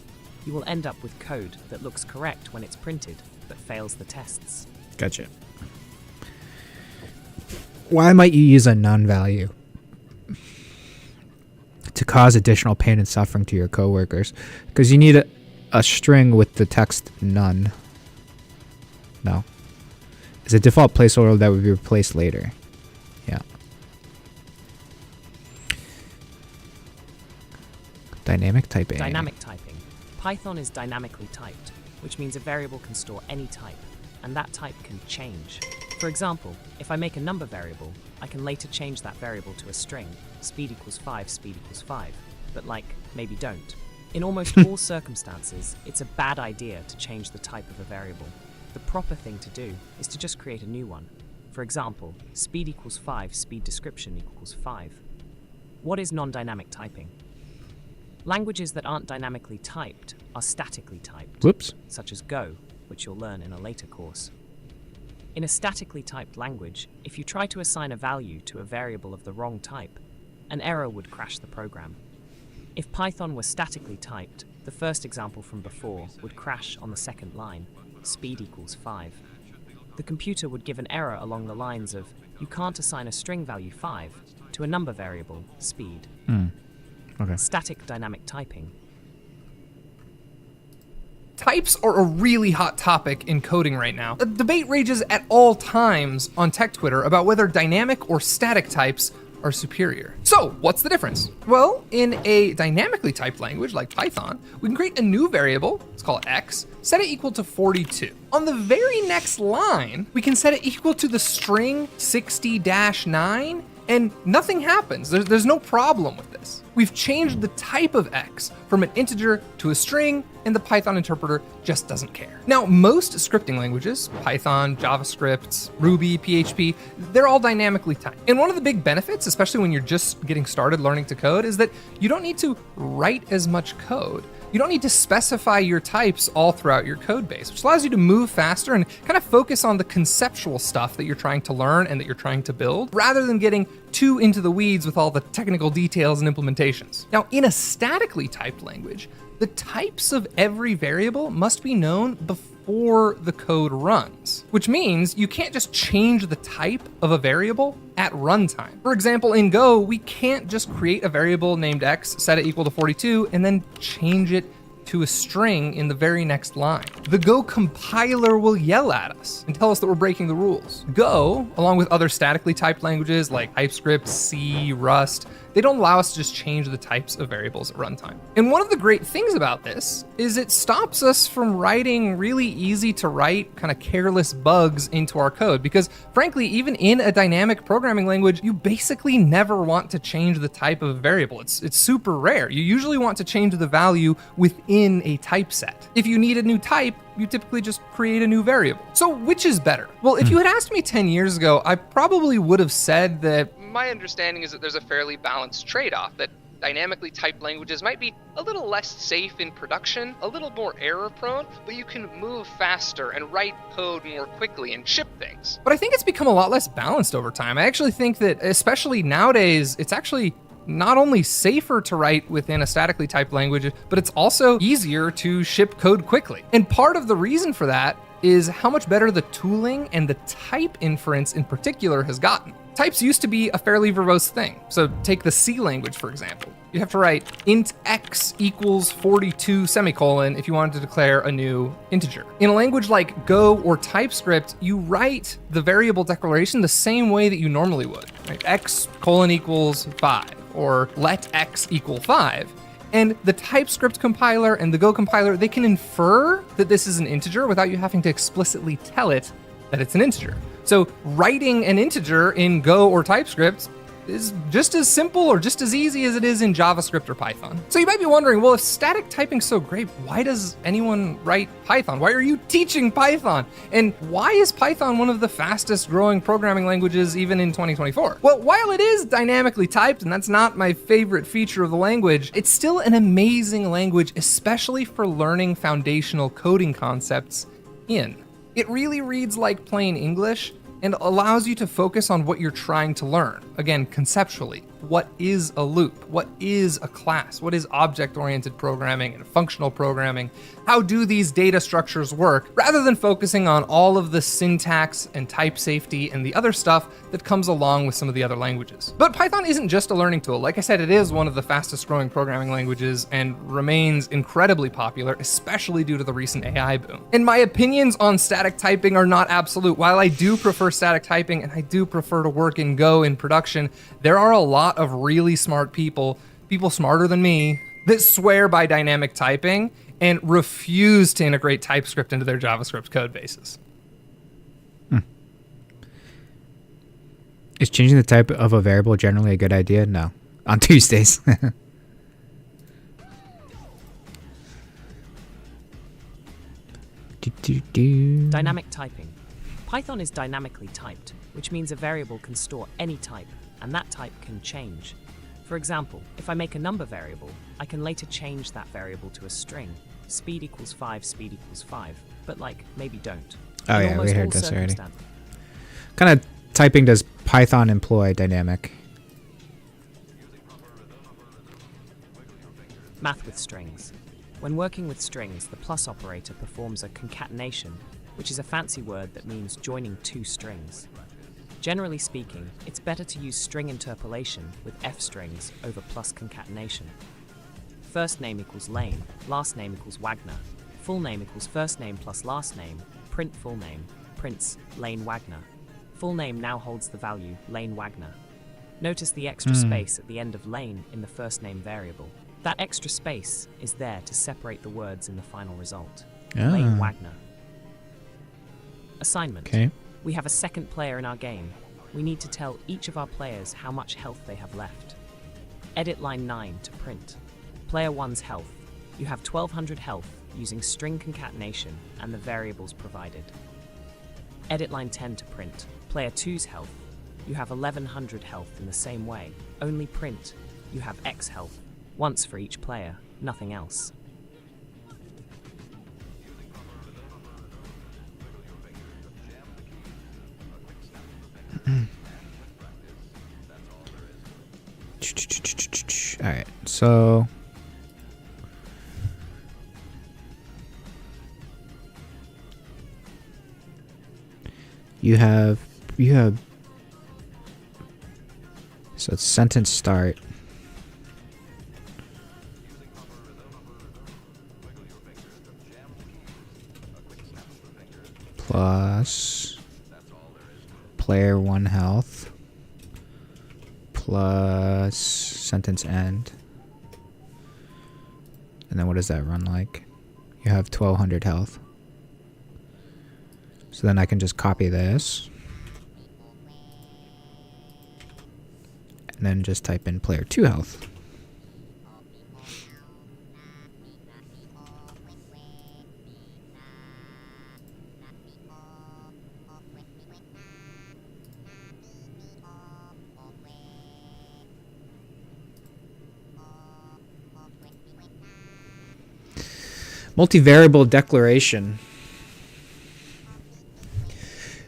you will end up with code that looks correct when it's printed, but fails the tests. Gotcha. Why might you use a none value? To cause additional pain and suffering to your coworkers. Because you need a string with the text none. No. It's a default placeholder that would be replaced later. Yeah. Dynamic typing. Dynamic typing. Python is dynamically typed, which means a variable can store any type, and that type can change. For example, if I make a number variable, I can later change that variable to a string, speed equals 5, speed equals 5, but maybe don't. In almost all circumstances, it's a bad idea to change the type of a variable. The proper thing to do is to just create a new one. For example, speed equals 5, speed description equals 5. What is non-dynamic typing? Languages that aren't dynamically typed are statically typed, such as Go, which you'll learn in a later course. In a statically typed language, if you try to assign a value to a variable of the wrong type, an error would crash the program. If Python was statically typed, the first example from before would crash on the second line, speed equals 5. The computer would give an error along the lines of, you can't assign a string value 5 to a number variable, speed. Okay. Static dynamic typing. Types are a really hot topic in coding right now. The debate rages at all times on tech Twitter about whether dynamic or static types are superior. So, what's the difference? Well, in a dynamically typed language like Python, we can create a new variable, let's call it x, set it equal to 42. On the very next line, we can set it equal to the string 60-9, and nothing happens. There's no problem with this. We've changed the type of x from an integer to a string, and the Python interpreter just doesn't care. Now, most scripting languages, Python, JavaScript, Ruby, PHP, they're all dynamically typed. And one of the big benefits, especially when you're just getting started learning to code, is that you don't need to write as much code. You don't need to specify your types all throughout your code base, which allows you to move faster and kind of focus on the conceptual stuff that you're trying to learn and that you're trying to build, rather than getting too into the weeds with all the technical details and implementations. Now, in a statically typed language, the types of every variable must be known before the code runs, which means you can't just change the type of a variable at runtime. For example, in Go, we can't just create a variable named x, set it equal to 42, and then change it to a string in the very next line. The Go compiler will yell at us and tell us that we're breaking the rules. Go, along with other statically typed languages like TypeScript, C, Rust, they don't allow us to just change the types of variables at runtime. And one of the great things about this is it stops us from writing really easy to write, kind of careless bugs into our code, because frankly, even in a dynamic programming language, you basically never want to change the type of a variable. It's super rare. You usually want to change the value within a type set. If you need a new type, you typically just create a new variable. So which is better? Well, if you had asked me 10 years ago, I probably would have said that my understanding is that there's a fairly balanced trade-off, that dynamically typed languages might be a little less safe in production, a little more error-prone, but you can move faster and write code more quickly and ship things. But I think it's become a lot less balanced over time. I actually think that, especially nowadays, it's actually not only safer to write within a statically typed language, but it's also easier to ship code quickly. And part of the reason for that is how much better the tooling and the type inference in particular has gotten. Types used to be a fairly verbose thing. So take the C language, for example. You have to write int x equals 42 semicolon if you wanted to declare a new integer. In a language like Go or TypeScript, you write the variable declaration the same way that you normally would, right? X colon equals 5, or let x equal 5. And the TypeScript compiler and the Go compiler, they can infer that this is an integer without you having to explicitly tell it that it's an integer. So writing an integer in Go or TypeScript is just as simple or just as easy as it is in JavaScript or Python. So you might be wondering, well, if static typing's so great, why does anyone write Python? Why are you teaching Python? And why is Python one of the fastest growing programming languages even in 2024? Well, while it is dynamically typed, and that's not my favorite feature of the language, it's still an amazing language, especially for learning foundational coding concepts in. It really reads like plain English and allows you to focus on what you're trying to learn. Again, conceptually, what is a loop? What is a class? What is object-oriented programming and functional programming? How do these data structures work? Rather than focusing on all of the syntax and type safety and the other stuff that comes along with some of the other languages. But Python isn't just a learning tool. Like I said, it is one of the fastest growing programming languages and remains incredibly popular, especially due to the recent AI boom. And my opinions on static typing are not absolute. While I do prefer static typing and I do prefer to work in Go in production, there are a lot of really smart people smarter than me, that swear by dynamic typing and refuse to integrate TypeScript into their JavaScript code bases. Is changing the type of a variable generally a good idea? No. On Tuesdays. Dynamic typing. Python is dynamically typed, which means a variable can store any type, and that type can change. For example, if I make a number variable, I can later change that variable to a string. Speed equals 5, speed equals 5, but maybe don't. Oh yeah, we heard this already. Kind of typing does Python employ dynamic? Math with strings. When working with strings, the plus operator performs a concatenation, which is a fancy word that means joining two strings. Generally speaking, it's better to use string interpolation with F strings over plus concatenation. First name equals Lane, last name equals Wagner, full name equals first name plus last name, print full name, prints Lane Wagner. Full name now holds the value Lane Wagner. Notice the extra space at the end of Lane in the first name variable. That extra space is there to separate the words in the final result. Lane Wagner. Assignment. Okay. We have a second player in our game. We need to tell each of our players how much health they have left. Edit line 9 to print. Player 1's health. You have 1200 health using string concatenation and the variables provided. Edit line 10 to print. Player 2's health. You have 1100 health in the same way. Only print. You have X health. Once for each player, nothing else. All right, so you have so it's sentence start plus player 1 health plus sentence end. And then what does that run like? You have 1200 health. So then I can just copy this. And then just type in player 2 health. Multivariable declaration.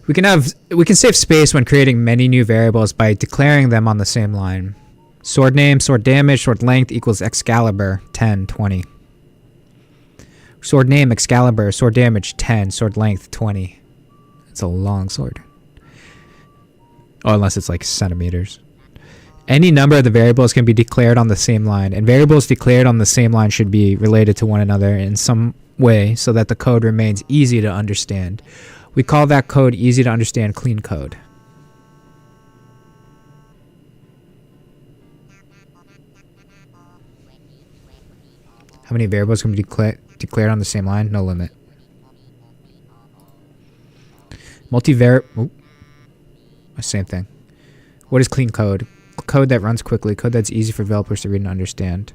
We can save space when creating many new variables by declaring them on the same line. Sword name, sword damage, sword length equals Excalibur 10, 20. Sword name, Excalibur, sword damage 10, sword length 20. It's a long sword. Oh, unless it's like centimeters. Any number of the variables can be declared on the same line, and variables declared on the same line should be related to one another in some way so that the code remains easy to understand. We call that code easy to understand clean code. How many variables can be declared on the same line? No limit. Same thing. What is clean code? Code that runs quickly. Code that's easy for developers to read and understand.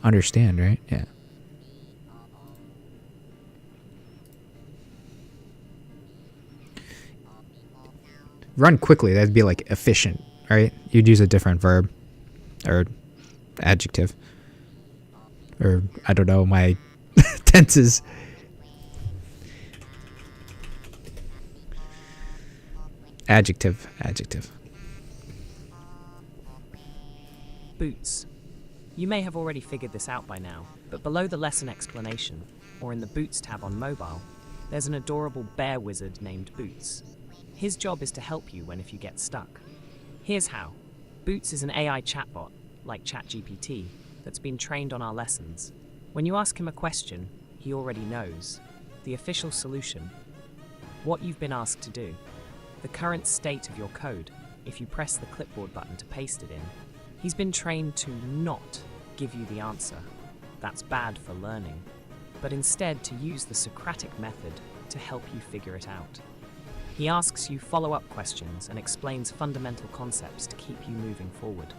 Understand, right? Yeah. Run quickly. That'd be like efficient, right? You'd use a different verb or adjective. Or, I don't know, my tenses. Adjective. Boots. You may have already figured this out by now, but below the lesson explanation, or in the Boots tab on mobile, there's an adorable bear wizard named Boots. His job is to help you if you get stuck. Here's how. Boots is an AI chatbot, like ChatGPT, that's been trained on our lessons. When you ask him a question, he already knows. The official solution. What you've been asked to do. The current state of your code, if you press the clipboard button to paste it in. He's been trained to not give you the answer. That's bad for learning. But instead to use the Socratic method to help you figure it out. He asks you follow-up questions and explains fundamental concepts to keep you moving forward.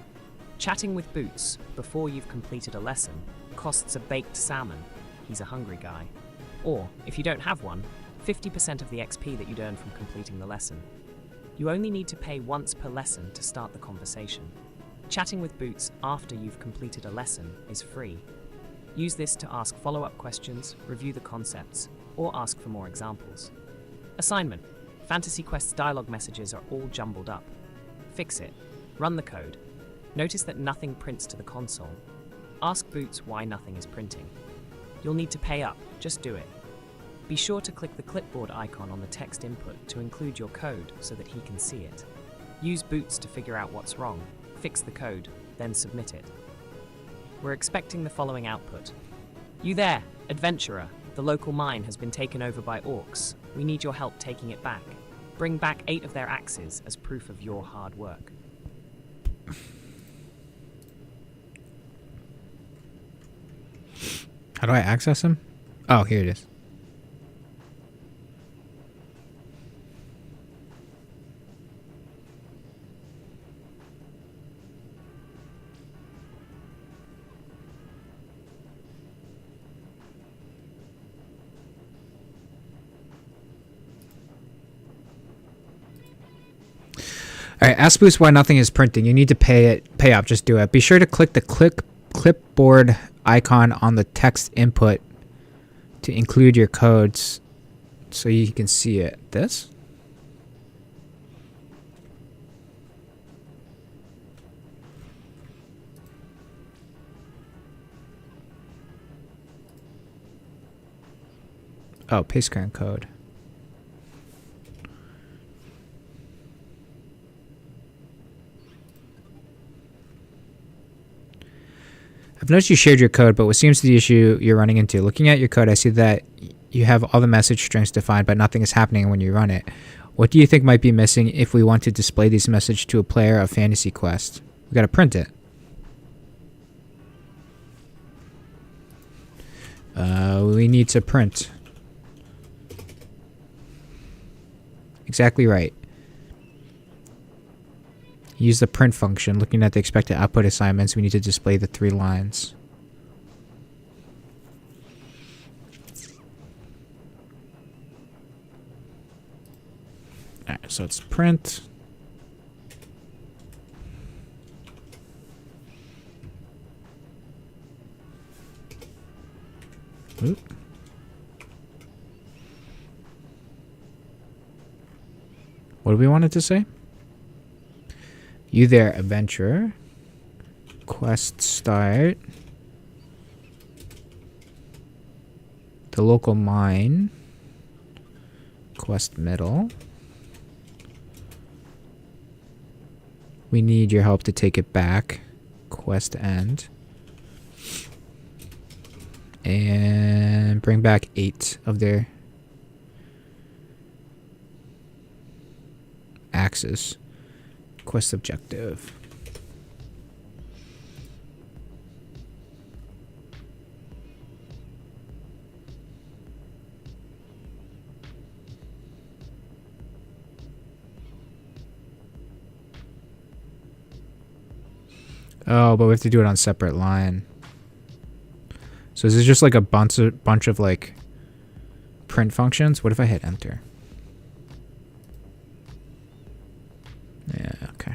Chatting with Boots before you've completed a lesson costs a baked salmon. He's a hungry guy. Or, if you don't have one, 50% of the XP that you'd earn from completing the lesson. You only need to pay once per lesson to start the conversation. Chatting with Boots after you've completed a lesson is free. Use this to ask follow-up questions, review the concepts, or ask for more examples. Assignment. Fantasy Quest's dialogue messages are all jumbled up. Fix it. Run the code. Notice that nothing prints to the console. Ask Boots why nothing is printing. You'll need to pay up, just do it. Be sure to click the clipboard icon on the text input to include your code so that he can see it. Use Boots to figure out what's wrong, fix the code, then submit it. We're expecting the following output. You there, adventurer. The local mine has been taken over by orcs. We need your help taking it back. Bring back 8 of their axes as proof of your hard work. How do I access them? Oh, here it is. Alright, ask Boost why nothing is printing. You need to pay up, just do it. Be sure to click the clipboard icon on the text input to include your codes so you can see it. This? Oh, paste current code. I've noticed you shared your code, but what seems to be the issue you're running into? Looking at your code, I see that you have all the message strings defined, but nothing is happening when you run it. What do you think might be missing if we want to display these messages to a player of Fantasy Quest? We gotta print it. We need to print. Exactly right. Use the print function. Looking at the expected output assignments, we need to display the 3 lines. Alright, so it's print. Oop. What do we want it to say? You there, adventurer. Quest start. The local mine. Quest middle. We need your help to take it back. Quest end. And bring back 8 of their axes. Quest objective. Oh, but we have to do it on separate line. So is this just like a bunch of like print functions? What if I hit enter? Yeah, okay.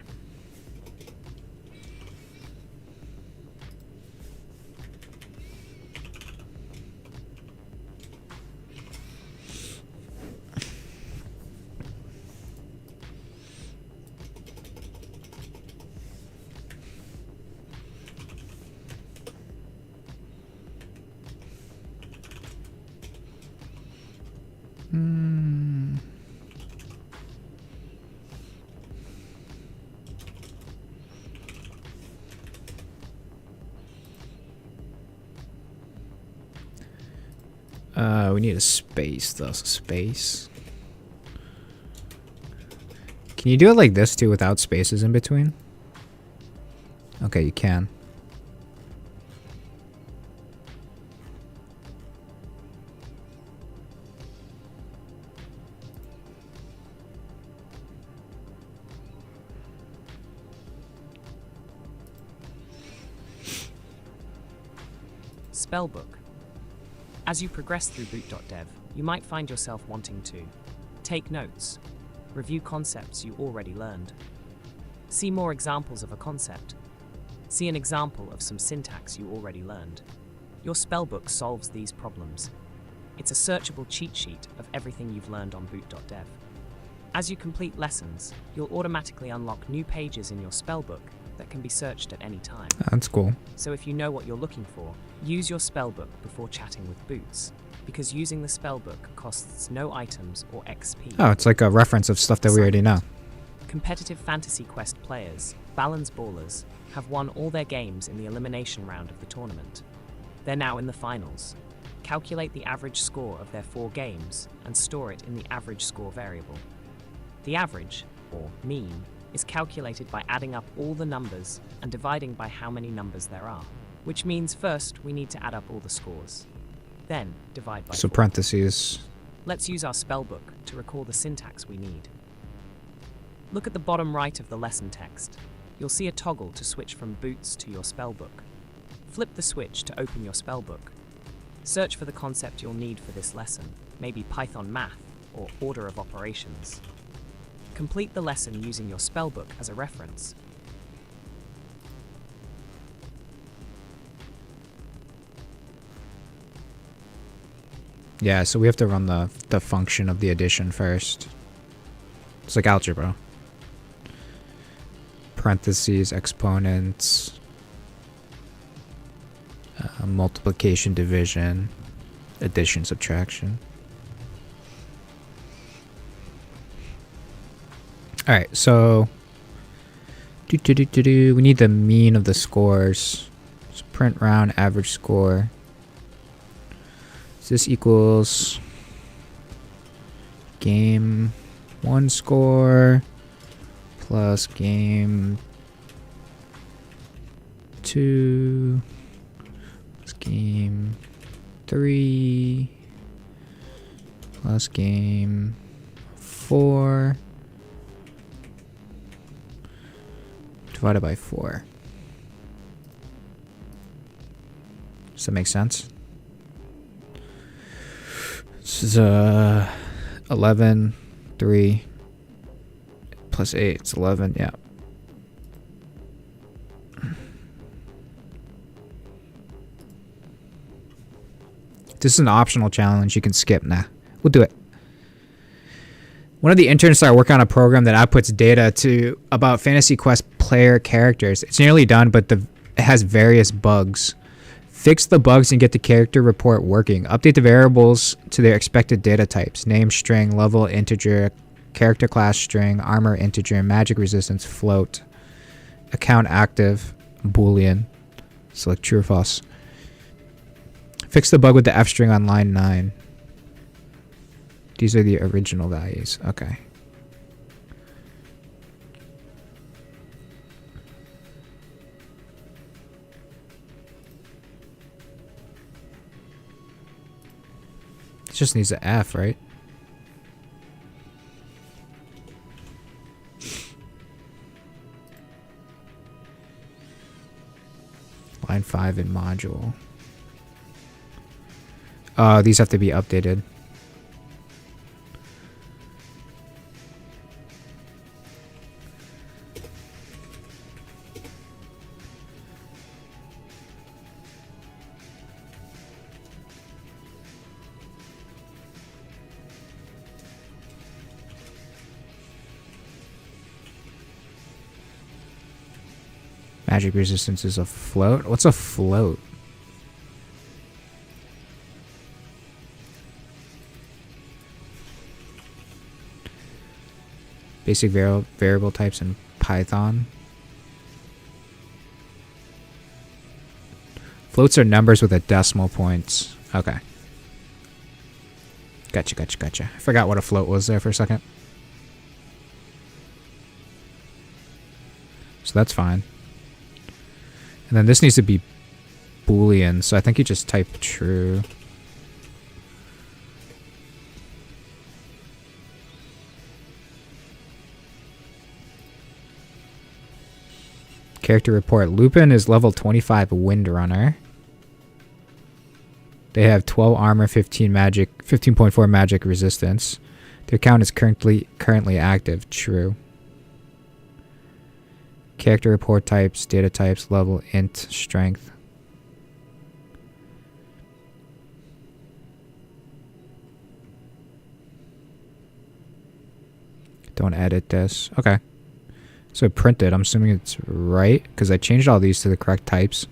We need a space, though. So space. Can you do it like this, too, without spaces in between? Okay, you can. Spellbook. As you progress through Boot.dev, you might find yourself wanting to take notes, review concepts you already learned, see more examples of a concept, see an example of some syntax you already learned. Your spellbook solves these problems. It's a searchable cheat sheet of everything you've learned on Boot.dev. As you complete lessons, you'll automatically unlock new pages in your spellbook that can be searched at any time. That's cool. So if you know what you're looking for, use your spellbook before chatting with Boots, because using the spellbook costs no items or XP. Oh, it's like a reference of stuff that we already know. Competitive Fantasy Quest players, Balance Ballers, have won all their games in the elimination round of the tournament. They're now in the finals. Calculate the average score of their 4 games and store it in the average score variable. The average, or mean, is calculated by adding up all the numbers and dividing by how many numbers there are, which means first we need to add up all the scores. Then divide by 4. Parentheses. Let's use our spellbook to recall the syntax we need. Look at the bottom right of the lesson text. You'll see a toggle to switch from Boots to your spellbook. Flip the switch to open your spellbook. Search for the concept you'll need for this lesson, maybe Python math or order of operations. Complete the lesson using your spellbook as a reference. Yeah, so we have to run the function of the addition first. It's like algebra. Parentheses, exponents, multiplication, division, addition, subtraction. Alright, so we need the mean of the scores. So print round average score. So this equals game 1 score plus game 2 plus game 3 plus game 4 divided by 4. Does that make sense? This is 11, 3 plus 8. It's 11, yeah. This is an optional challenge. You can skip. Nah, we'll do it. One of the interns started working on a program that outputs data to about Fantasy Quest player characters. It's nearly done, but it has various bugs. Fix the bugs and get the character report working. Update the variables to their expected data types. Name string, level integer, character class string, armor integer, magic resistance float, account active, boolean. Select true or false. Fix the bug with the F string on line 9. These are the original values. Okay. It just needs an F, right? Line 5 in module. These have to be updated. Magic resistance is a float. What's a float? Basic variable types in Python. Floats are numbers with a decimal points. Okay. Gotcha. I forgot what a float was there for a second. So that's fine. And then this needs to be Boolean, so I think you just type true. Character report. Lupin is level 25 Windrunner. They have 12 armor, 15.4 magic resistance. Their account is currently active. True. Character report types, data types, level, int, strength. Don't edit this. Okay. So print it. I'm assuming it's right because I changed all these to the correct types.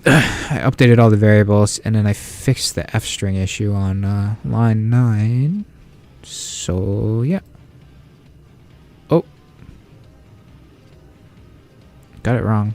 I updated all the variables and then I fixed the F string issue on line 9. So, yeah. Oh. Got it wrong.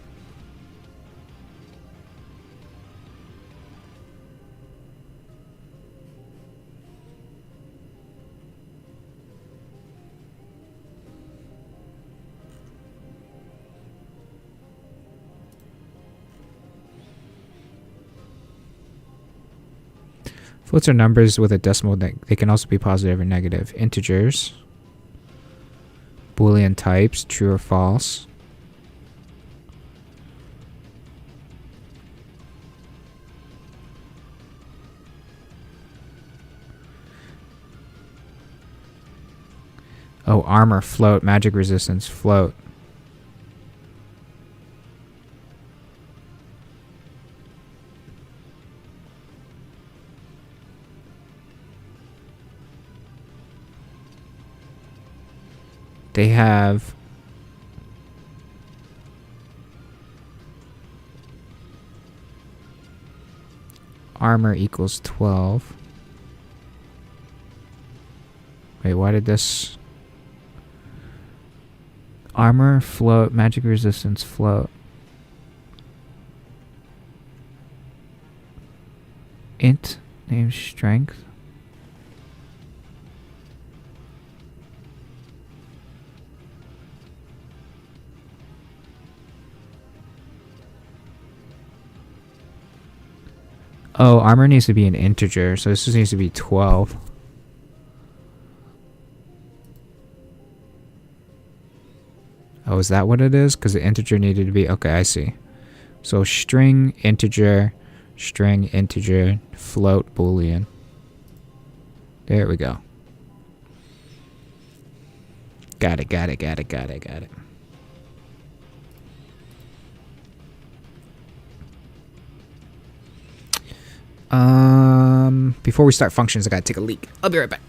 Floats are numbers with a decimal. They can also be positive or negative. Integers. Boolean types, true or false. Oh, armor, float, magic resistance, float. They have armor equals 12. Wait, why did this... Armor, float, magic resistance, float. Int, name strength. Oh, armor needs to be an integer, so this just needs to be 12. Oh, is that what it is? Because the integer needed to be... Okay, I see. So string, integer, float, boolean. There we go. Got it. Before we start functions, I gotta take a leak. I'll be right back.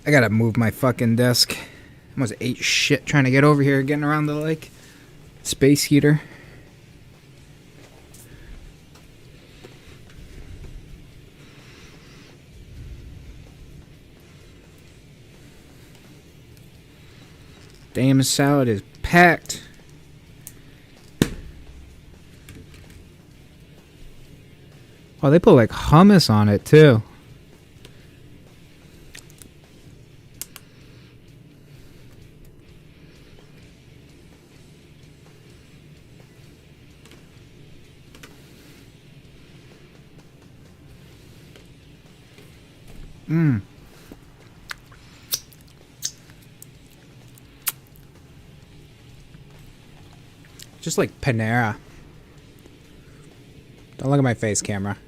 I gotta move my fucking desk. I almost ate shit trying to get over here, getting around the, like, space heater. Damn, salad is packed. Oh, they put, like, hummus on it, too. Mmm. Just like Panera. Don't look at my face, camera.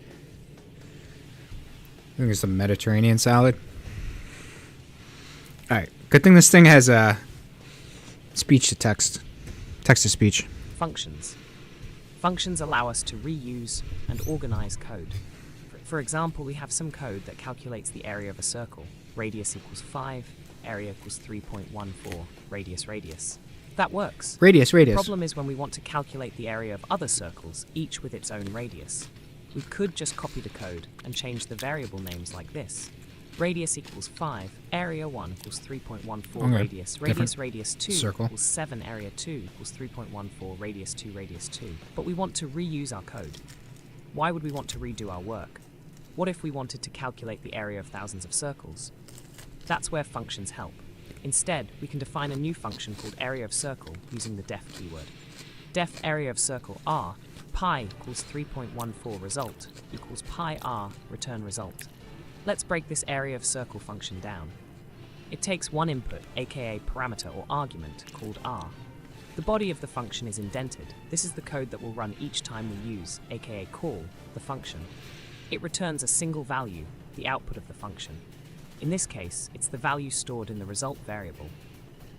I think it's some Mediterranean salad. Alright. Good thing this thing has speech to text. Text to speech. Functions. Functions allow us to reuse and organize code. For example, we have some code that calculates the area of a circle. Radius equals 5, area equals 3.14, radius. That works. Radius. The problem is when we want to calculate the area of other circles, each with its own radius. We could just copy the code and change the variable names like this. Radius equals 5, area 1 equals 3.14 Okay. radius, radius 2 circle. equals 7, area 2 equals 3.14 radius 2. But we want to reuse our code. Why would we want to redo our work? What if we wanted to calculate the area of thousands of circles? That's where functions help. Instead, we can define a new function called area of circle using the def keyword. def area of circle r, pi equals 3.14 result equals pi r return result. Let's break this area of circle function down. It takes one input, aka parameter or argument, called r. The body of the function is indented. This is the code that will run each time we use, aka call, the function. It returns a single value, the output of the function. In this case, it's the value stored in the result variable.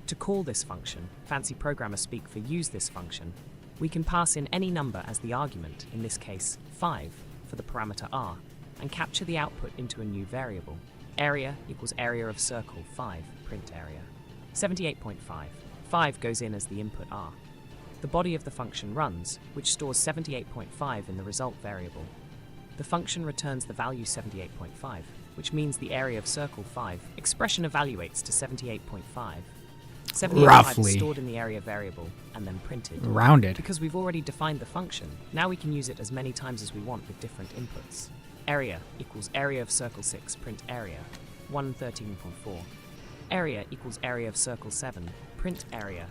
To call this function, fancy programmers speak for use this function, we can pass in any number as the argument, in this case 5, for the parameter r, and capture the output into a new variable. Area equals area of circle 5, print area. 78.5. 5 goes in as the input r. The body of the function runs, which stores 78.5 in the result variable. The function returns the value 78.5, which means the area of circle 5 expression evaluates to 78.5. 78.5 Roughly. is stored in the area variable and then printed. Rounded. Because we've already defined the function, now we can use it as many times as we want with different inputs. Area equals area of circle 6, print area, 113.4. Area equals area of circle 7, print area,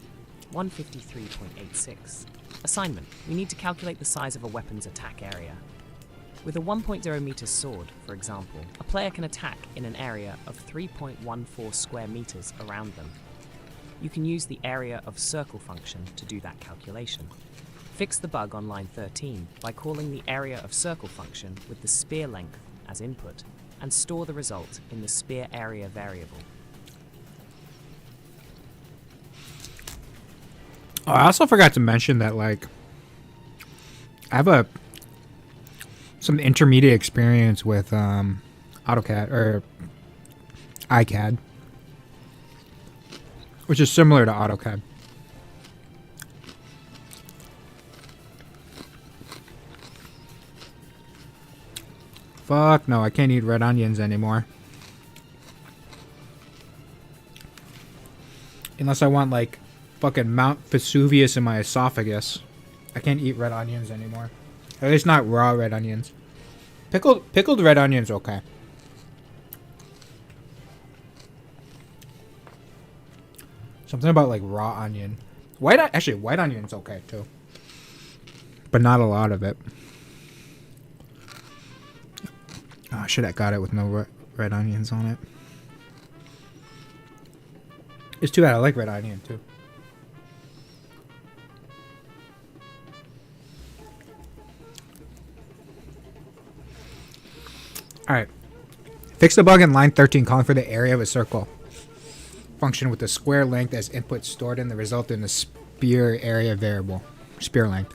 153.86. Assignment. We need to calculate the size of a weapon's attack area. With a 1.0 meters sword, for example, a player can attack in an area of 3.14 square meters around them. You can use the area of circle function to do that calculation. Fix the bug on line 13 by calling the area of circle function with the spear length as input, and store the result in the spear area variable. Oh, I also forgot to mention that, like, I have some intermediate experience with AutoCAD or iCAD, which is similar to AutoCAD. Fuck no, I can't eat red onions anymore. Unless I want, like, fucking Mount Vesuvius in my esophagus. I can't eat red onions anymore. At least not raw red onions. Pickled red onions, okay. Something about, like, raw onion. Actually, white onion's okay, too. But not a lot of it. Oh, I should have got it with no red onions on it. It's too bad. I like red onion, too. Alright. Fix the bug in line 13 calling for the area of a circle function with the square length as input stored in the result in the spear area variable. Spear length.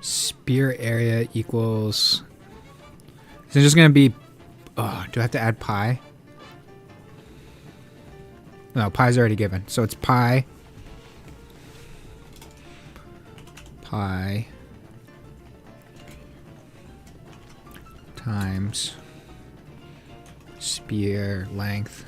Spear area equals... Is it just going to be... Oh, do I have to add pi? No, pi's already given. So it's pi. Pi. Times. Spear length.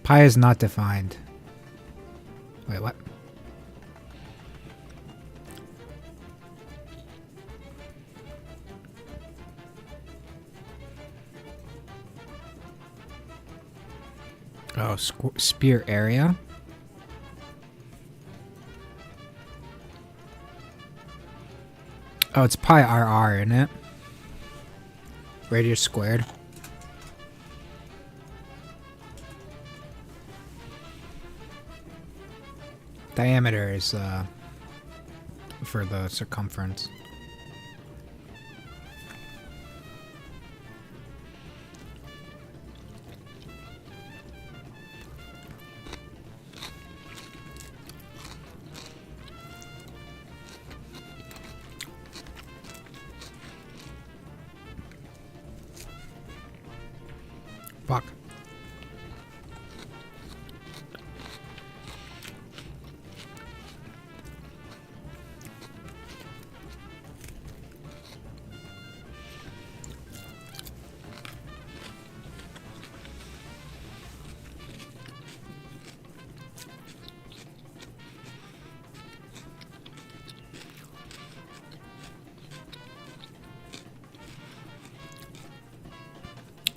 Pi is not defined. Wait, what? Oh, spear area? Oh, it's pi RR, isn't it? Radius squared. Diameter is for the circumference. Fuck.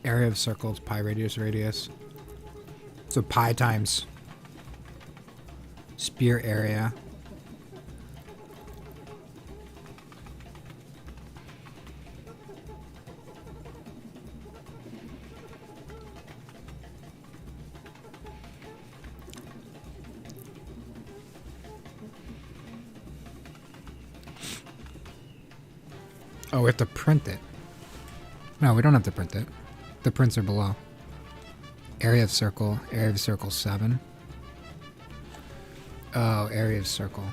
Area of circle is pi radius. So pi times sphere area. Oh, we have to print it. No, we don't have to print it. The prints are below. Area of circle 7. Oh, area of circle.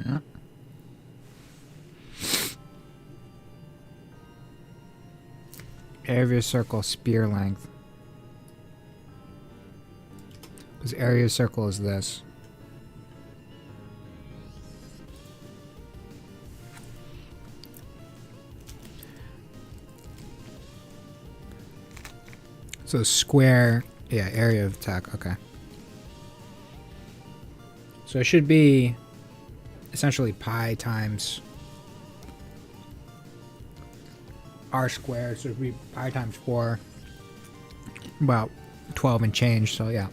Yeah. Area of circle sphere length. Because area of circle is this. So square, yeah, area of attack, okay. So it should be essentially pi times r squared, so it would be pi times 4, about 12 and change, so yeah.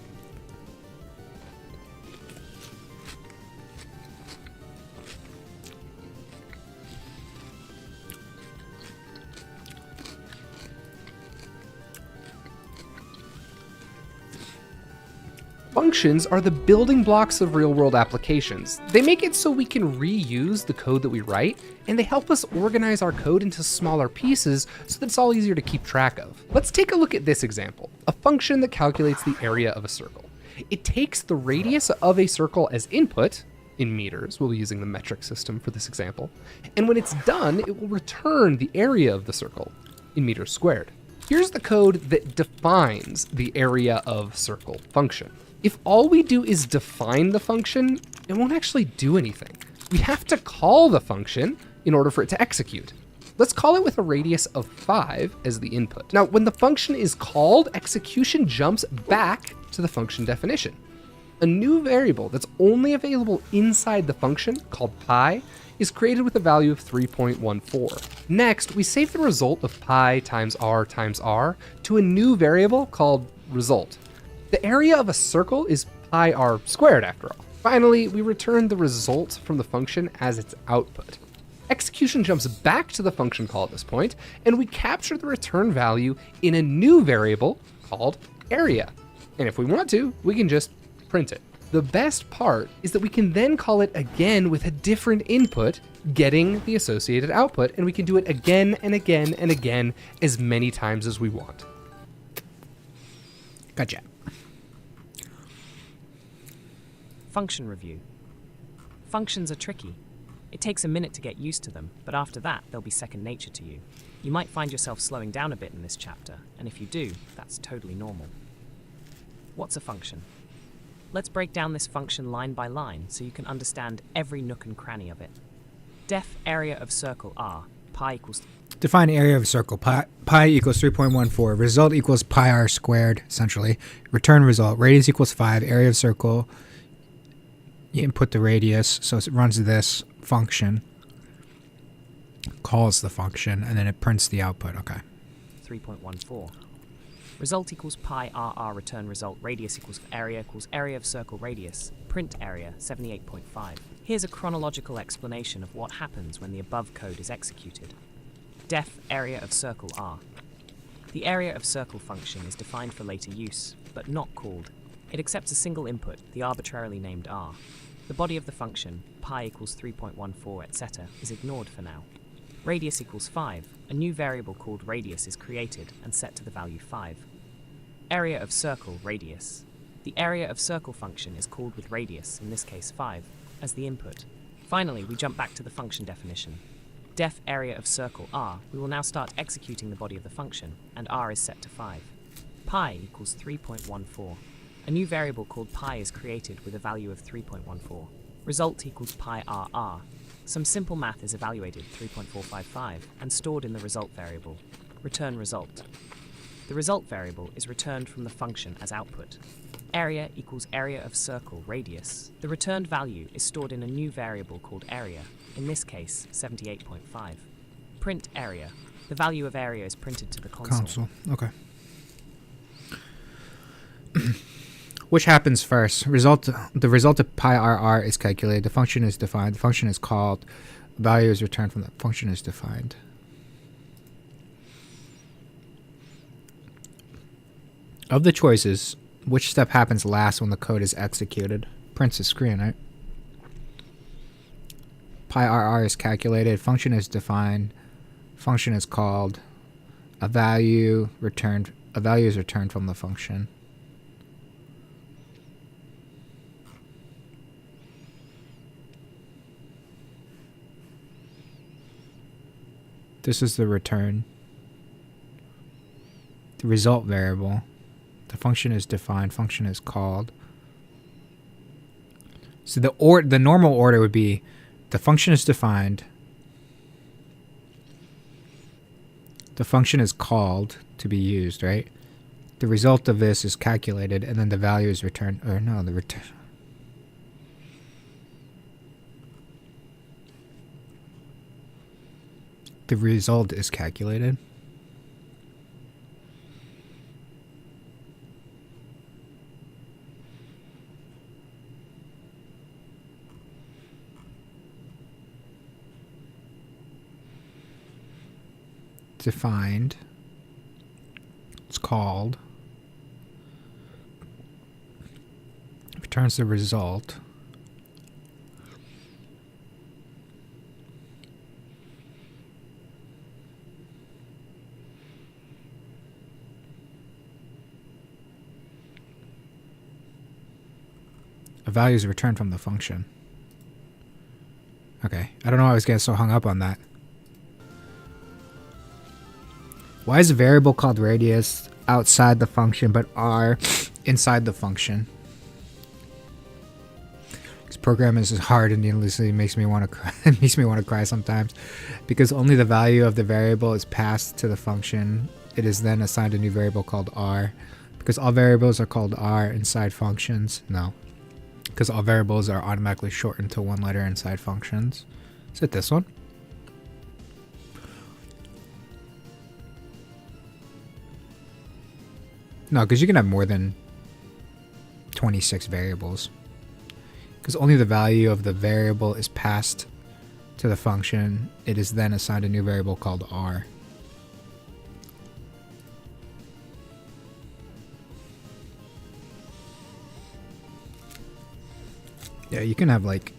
Functions are the building blocks of real-world applications. They make it so we can reuse the code that we write, and they help us organize our code into smaller pieces so that it's all easier to keep track of. Let's take a look at this example, a function that calculates the area of a circle. It takes the radius of a circle as input, in meters, we'll be using the metric system for this example, and when it's done, it will return the area of the circle, in meters squared. Here's the code that defines the area of circle function. If all we do is define the function, it won't actually do anything. We have to call the function in order for it to execute. Let's call it with a radius of 5 as the input. Now, when the function is called, execution jumps back to the function definition. A new variable that's only available inside the function, called pi, is created with a value of 3.14. Next, we save the result of pi times r to a new variable called result. The area of a circle is pi r squared after all. Finally, we return the result from the function as its output. Execution jumps back to the function call at this point, and we capture the return value in a new variable called area. And if we want to, we can just print it. The best part is that we can then call it again with a different input, getting the associated output, and we can do it again and again and again as many times as we want. Gotcha. Function review. Functions are tricky. It takes a minute to get used to them, but after that, they'll be second nature to you. You might find yourself slowing down a bit in this chapter, and if you do, that's totally normal. What's a function? Let's break down this function line by line so you can understand every nook and cranny of it. Def area of circle r, pi equals... Define area of circle, pi equals 3.14, result equals pi r squared, essentially. Return result, radius equals 5, area of circle, you input the radius, so it runs this function, calls the function, and then it prints the output, okay. 3.14. Result equals pi rr, return result, radius equals area of circle radius, print area 78.5. Here's a chronological explanation of what happens when the above code is executed. Def area of circle r. The area of circle function is defined for later use, but not called. It accepts a single input, the arbitrarily named r. The body of the function, pi equals 3.14, etc., is ignored for now. Radius equals 5. A new variable called radius is created and set to the value 5. Area of circle, radius. The area of circle function is called with radius, in this case 5, as the input. Finally, we jump back to the function definition. Def area of circle r, we will now start executing the body of the function, and r is set to 5. Pi equals 3.14. A new variable called pi is created with a value of 3.14. Result equals pi rr. Some simple math is evaluated, 3.455, and stored in the result variable. Return result. The result variable is returned from the function as output. Area equals area of circle radius. The returned value is stored in a new variable called area, in this case 78.5. Print area. The value of area is printed to the console. Okay. Which happens first? The result of pi rr is calculated. The function is defined. The function is called. The value is returned from the function is defined. Of the choices, which step happens last when the code is executed? Prints the screen, right? Pi rr is calculated. Function is defined. Function is called. A value is returned from the function. This is the return. The result variable. The function is defined. Function is called. So the normal order would be the function is defined. The function is called to be used, right? The result of this is calculated, and then the value is returned. Or no, the return. The result is calculated. Defined. It's called. Returns the result. A value is returned from the function. Okay, I don't know why I was getting so hung up on that. Why is a variable called radius outside the function but r inside the function? This program is hard and needlessly makes me want to cry. It makes me want to cry sometimes, because only the value of the variable is passed to the function. It is then assigned a new variable called r. Because all variables are called r inside functions. No, because all variables are automatically shortened to one letter inside functions. Is it this one? No, because you can have more than 26 variables. Because only the value of the variable is passed to the function. It is then assigned a new variable called r. Yeah, you can have like...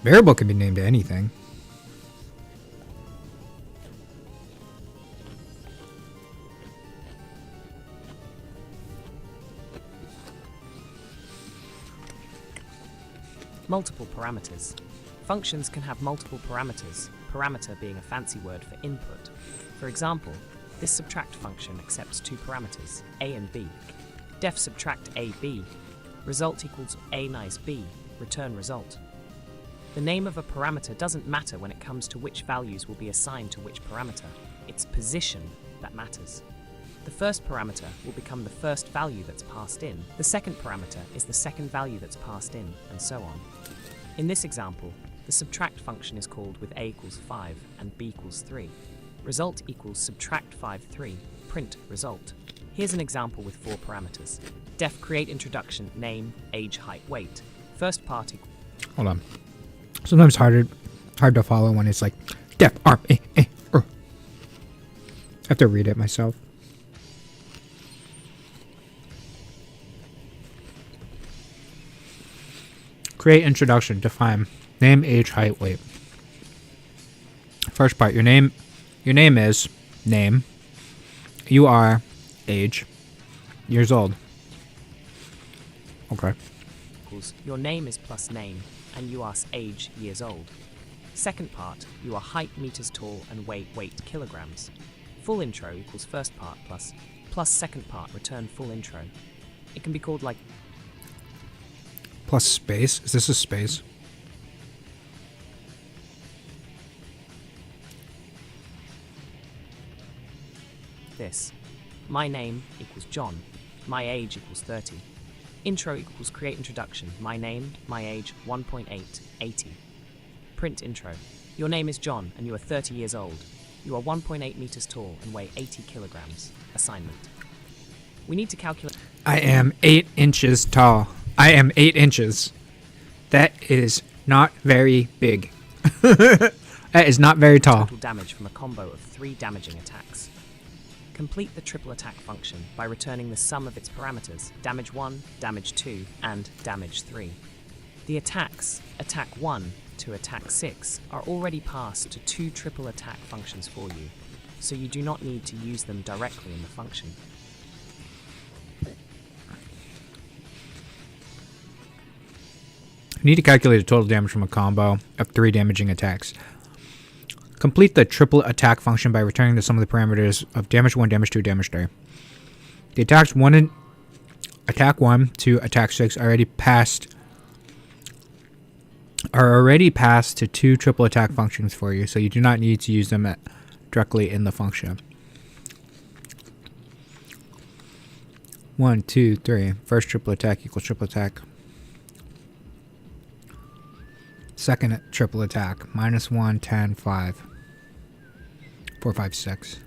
Variable can be named to anything. Multiple parameters. Functions can have multiple parameters, parameter being a fancy word for input. For example, this subtract function accepts two parameters, a and b. Def subtract ab. Result equals a nice b, return result. The name of a parameter doesn't matter when it comes to which values will be assigned to which parameter. It's position that matters. The first parameter will become the first value that's passed in. The second parameter is the second value that's passed in, and so on. In this example, the subtract function is called with a equals 5 and b equals 3. Result equals subtract 5, 3, print result. Here's an example with 4 parameters. Def create introduction, name, age, height, weight. First part equals... Hold on. Sometimes hard to follow when it's like def arm I have to read it myself. Create introduction. Define name, age, height, weight. First part. Your name is name. You are age. Years old. Okay. Your name is plus name, and you are age years old. Second part. You are height meters tall and weight kilograms. Full intro equals first part plus second part return full intro. It can be called like plus space. Is this a space? this. My name equals John. My age equals 30. Intro equals create introduction. My name, my age, 1.8, 80. Print intro. Your name is John and you are 30 years old. You are 1.8 meters tall and weigh 80 kilograms. Assignment. We need to calculate... I am 8 inches tall. I am 8 inches. That is not very big. That is not very tall. Total damage from a combo of 3 damaging attacks. Complete the triple attack function by returning the sum of its parameters, damage 1, damage 2, and damage 3. The attacks, attack 1 to attack 6, are already passed to 2 triple attack functions for you, so you do not need to use them directly in the function. You need to calculate the total damage from a combo of 3 damaging attacks. Complete the triple attack function by returning the sum of the parameters of damage 1, damage 2, damage 3. The attacks 1 and attack 1 to attack 6 are already passed to 2 triple attack functions for you, so you do not need to use them directly in the function. 1, 2, 3. First triple attack equals triple attack. Second triple attack, -1, 10, 5. 4, 5, 6.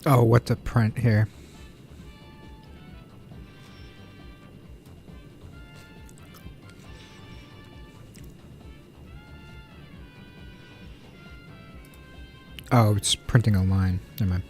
Oh, what to print here? Oh, it's printing a line. Never mind.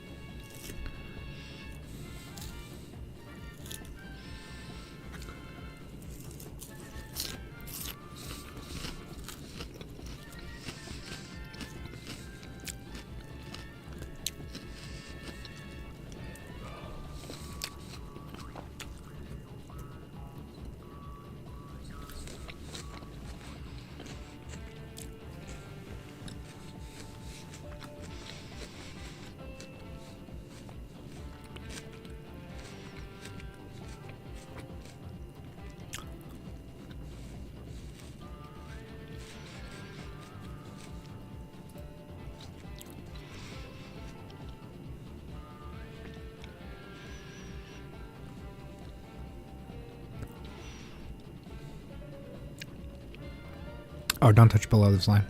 Oh, don't touch below this line.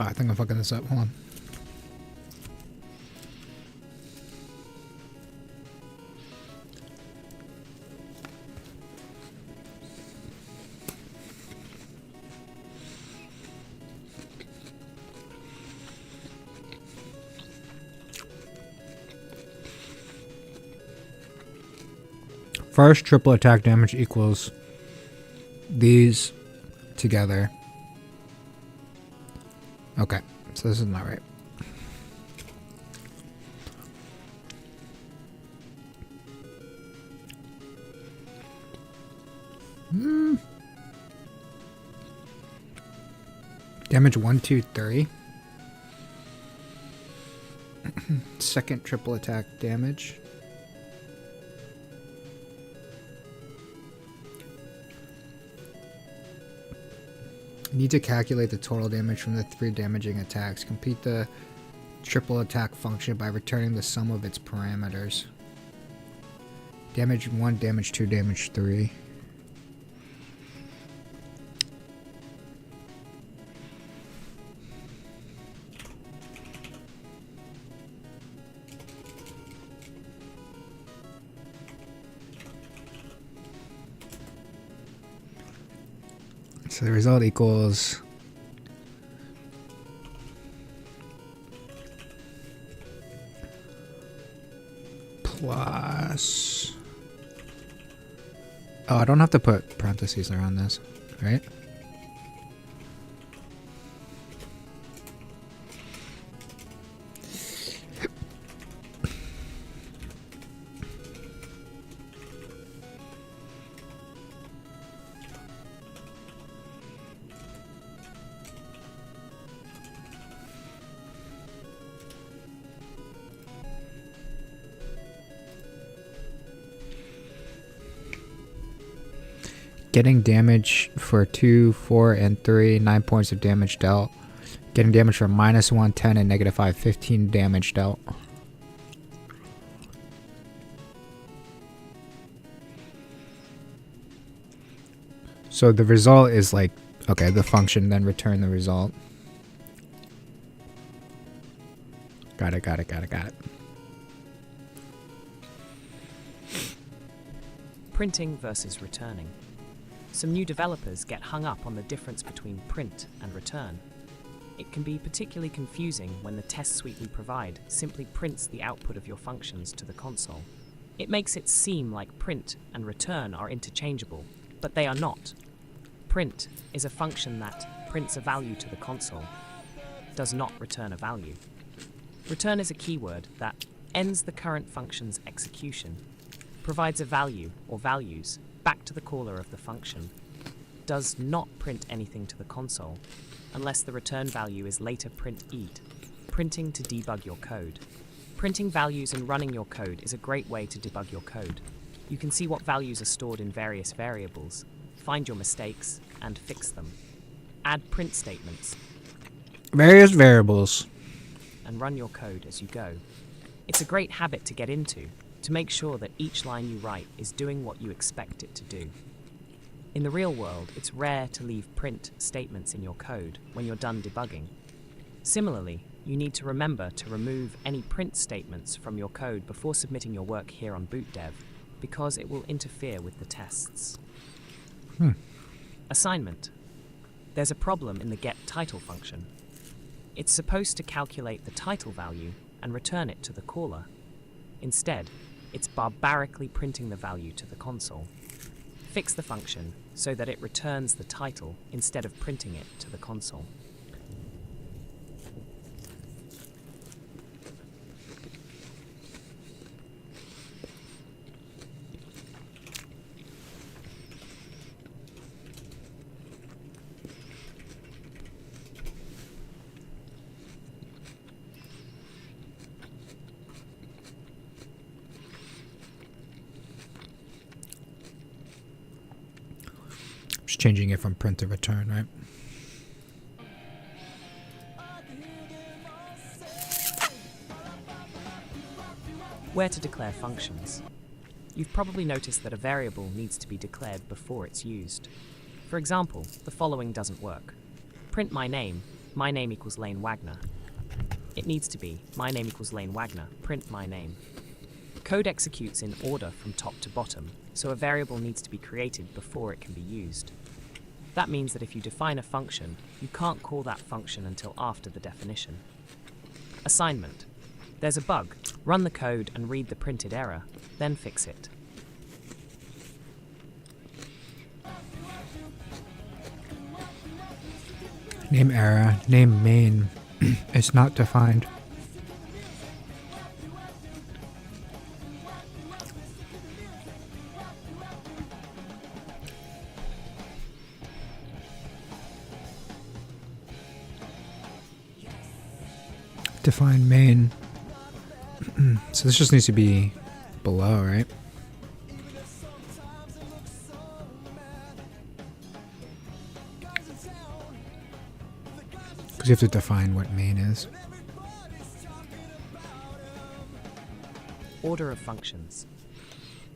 Oh, I think I'm fucking this up. Hold on. First triple attack damage equals these together. Okay, so this is not right. Damage 1, 2, 3. Second triple attack damage. Need to calculate the total damage from the 3 damaging attacks. Complete the triple attack function by returning the sum of its parameters. Damage 1, damage 2, damage 3. So the result equals plus. Oh, I don't have to put parentheses around this, right? Getting damage for 2, 4, and 3, 9 points of damage dealt. Getting damage for -1, 10, and -5, 15 damage dealt. So the result is like, okay, the function, then return the result. Got it. Printing versus returning. Some new developers get hung up on the difference between print and return. It can be particularly confusing when the test suite we provide simply prints the output of your functions to the console. It makes it seem like print and return are interchangeable, but they are not. Print is a function that prints a value to the console, does not return a value. Return is a keyword that ends the current function's execution, provides a value or values back to the caller of the function, does not print anything to the console unless the return value is later print-ed, printing to debug your code. Printing values and running your code is a great way to debug your code. You can see what values are stored in various variables, find your mistakes, and fix them. Add print statements. Various variables. And run your code as you go. It's a great habit to get into, to make sure that each line you write is doing what you expect it to do. In the real world, it's rare to leave print statements in your code when you're done debugging. Similarly, you need to remember to remove any print statements from your code before submitting your work here on Boot.dev, because it will interfere with the tests. Assignment. There's a problem in the getTitle function. It's supposed to calculate the title value and return it to the caller. Instead, it's barbarically printing the value to the console. Fix the function so that it returns the title instead of printing it to the console. Just changing it from print to return, right? Where to declare functions. You've probably noticed that a variable needs to be declared before it's used. For example, the following doesn't work. Print my name equals Lane Wagner. It needs to be my name equals Lane Wagner, print my name. Code executes in order from top to bottom, so a variable needs to be created before it can be used. That means that if you define a function, you can't call that function until after the definition. Assignment. There's a bug. Run the code and read the printed error, then fix it. Name error, name main. It's not defined. Define main. So this just needs to be below, right? Because you have to define what main is. Order of functions.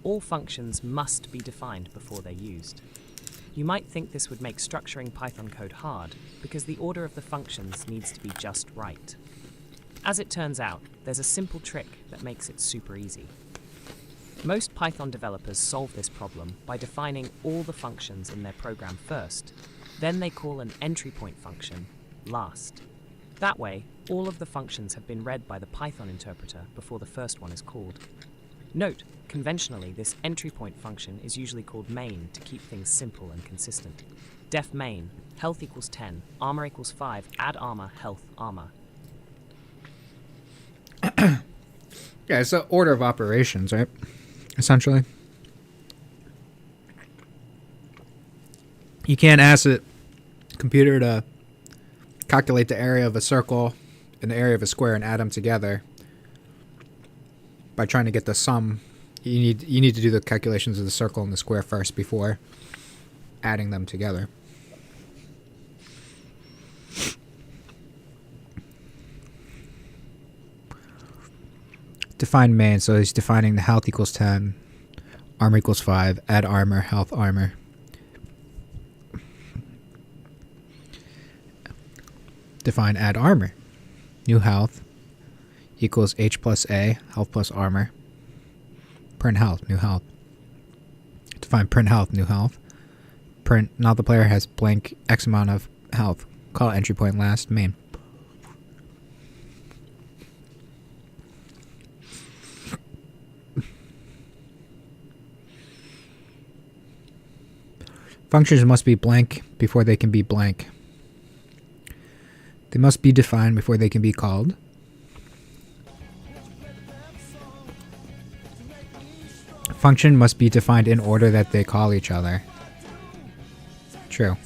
All functions must be defined before they're used. You might think this would make structuring Python code hard, because the order of the functions needs to be just right. As it turns out, there's a simple trick that makes it super easy. Most Python developers solve this problem by defining all the functions in their program first. Then they call an entry point function last. That way, all of the functions have been read by the Python interpreter before the first one is called. Note, conventionally, this entry point function is usually called main to keep things simple and consistent. Def main, health equals 10, armor equals 5, add armor, health, armor. Yeah, it's the order of operations, right? Essentially. You can't ask a computer to calculate the area of a circle and the area of a square and add them together by trying to get the sum. You need to do the calculations of the circle and the square first before adding them together. Define main, so he's defining the health equals 10, armor equals 5, add armor, health, armor. Define add armor. New health equals H plus A, health plus armor. Print health, new health. Define print health, new health. Print, now the player has blank X amount of health. Call entry point last, main. Functions must be blank before they can be blank. They must be defined before they can be called. Function must be defined in order that they call each other. True.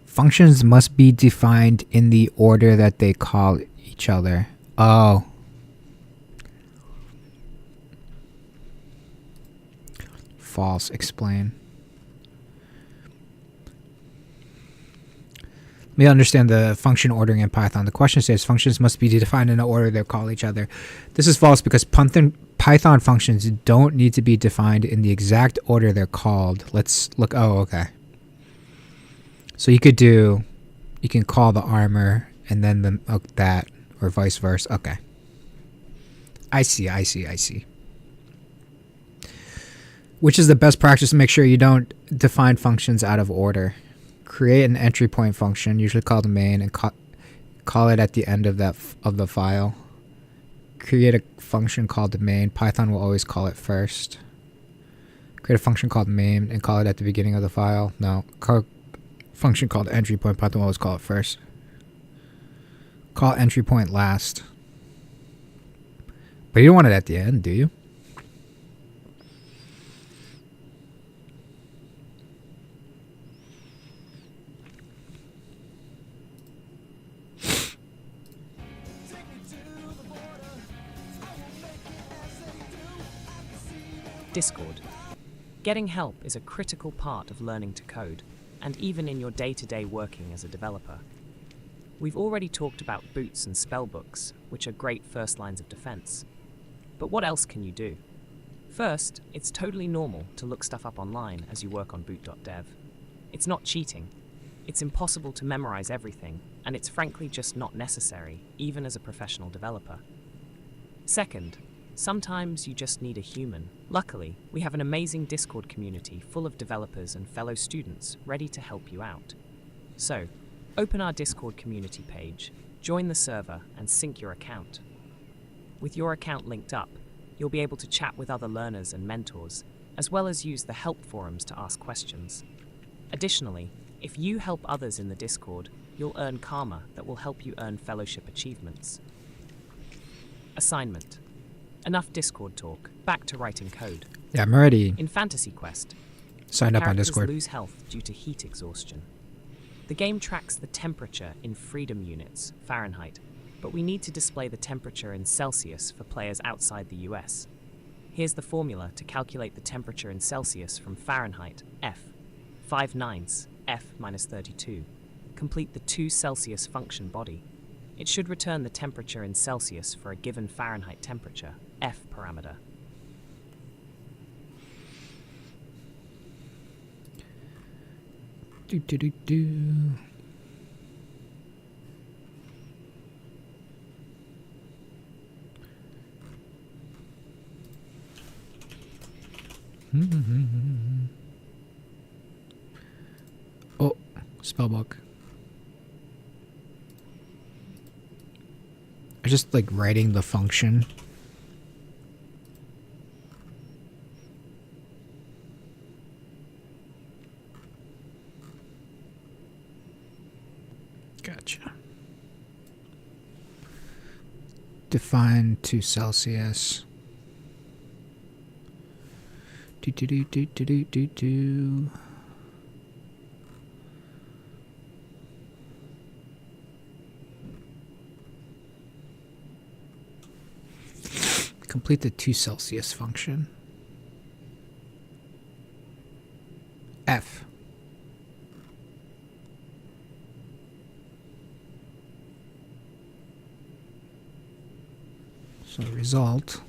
Functions must be defined in the order that they call each other. Oh. False. Explain. Let me understand the function ordering in Python. The question says functions must be defined in the order they call each other. This is false because Python functions don't need to be defined in the exact order they're called. Let's look. Oh, okay. So you can call the armor and then that, or vice versa. Okay. I see. Which is the best practice to make sure you don't define functions out of order. Create an entry point function, usually called the main, and call it at the end of the file. Create a function called the main. Python will always call it first. Create a function called main and call it at the beginning of the file. No, function called entry point. Python will always call it first. Call entry point last. But you don't want it at the end, do you? Discord. Getting help is a critical part of learning to code, and even in your day-to-day working as a developer. We've already talked about boots and spellbooks, which are great first lines of defense. But what else can you do? First, it's totally normal to look stuff up online as you work on Boot.dev. It's not cheating. It's impossible to memorize everything, and it's frankly just not necessary, even as a professional developer. Second, sometimes you just need a human. Luckily, we have an amazing Discord community full of developers and fellow students ready to help you out. So, open our Discord community page, join the server, and sync your account. With your account linked up, you'll be able to chat with other learners and mentors, as well as use the help forums to ask questions. Additionally, if you help others in the Discord, you'll earn karma that will help you earn fellowship achievements. Assignment. Enough Discord talk. Back to writing code. Yeah, I'm already In Fantasy Quest, signed up on characters Discord. lose health due to heat exhaustion. The game tracks the temperature in freedom units, Fahrenheit, but we need to display the temperature in Celsius for players outside the US. Here's the formula to calculate the temperature in Celsius from Fahrenheit, F, 5/9, F minus 32. Complete the 2 Celsius function body. It should return the temperature in Celsius for a given Fahrenheit temperature, F parameter. Do, do, do, do. Oh, spellbook. I'm just like writing the function. Gotcha. Define to Celsius. Do do do do do do do do. Complete the 2 Celsius function. F. So result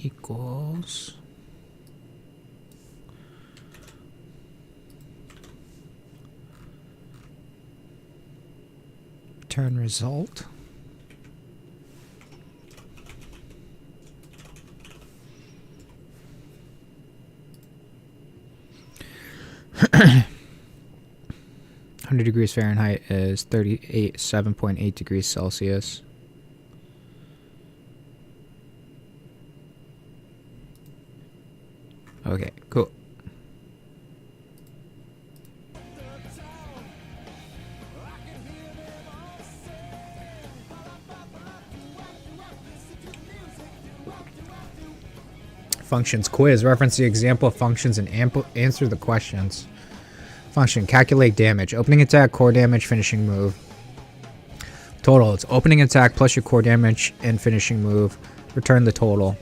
equals return result degrees Fahrenheit is 7.8 degrees Celsius. Okay, cool. Functions quiz. Reference the example of functions and answer the questions. Function, calculate damage. Opening attack, core damage, finishing move. Total, it's opening attack plus your core damage and finishing move. Return the total.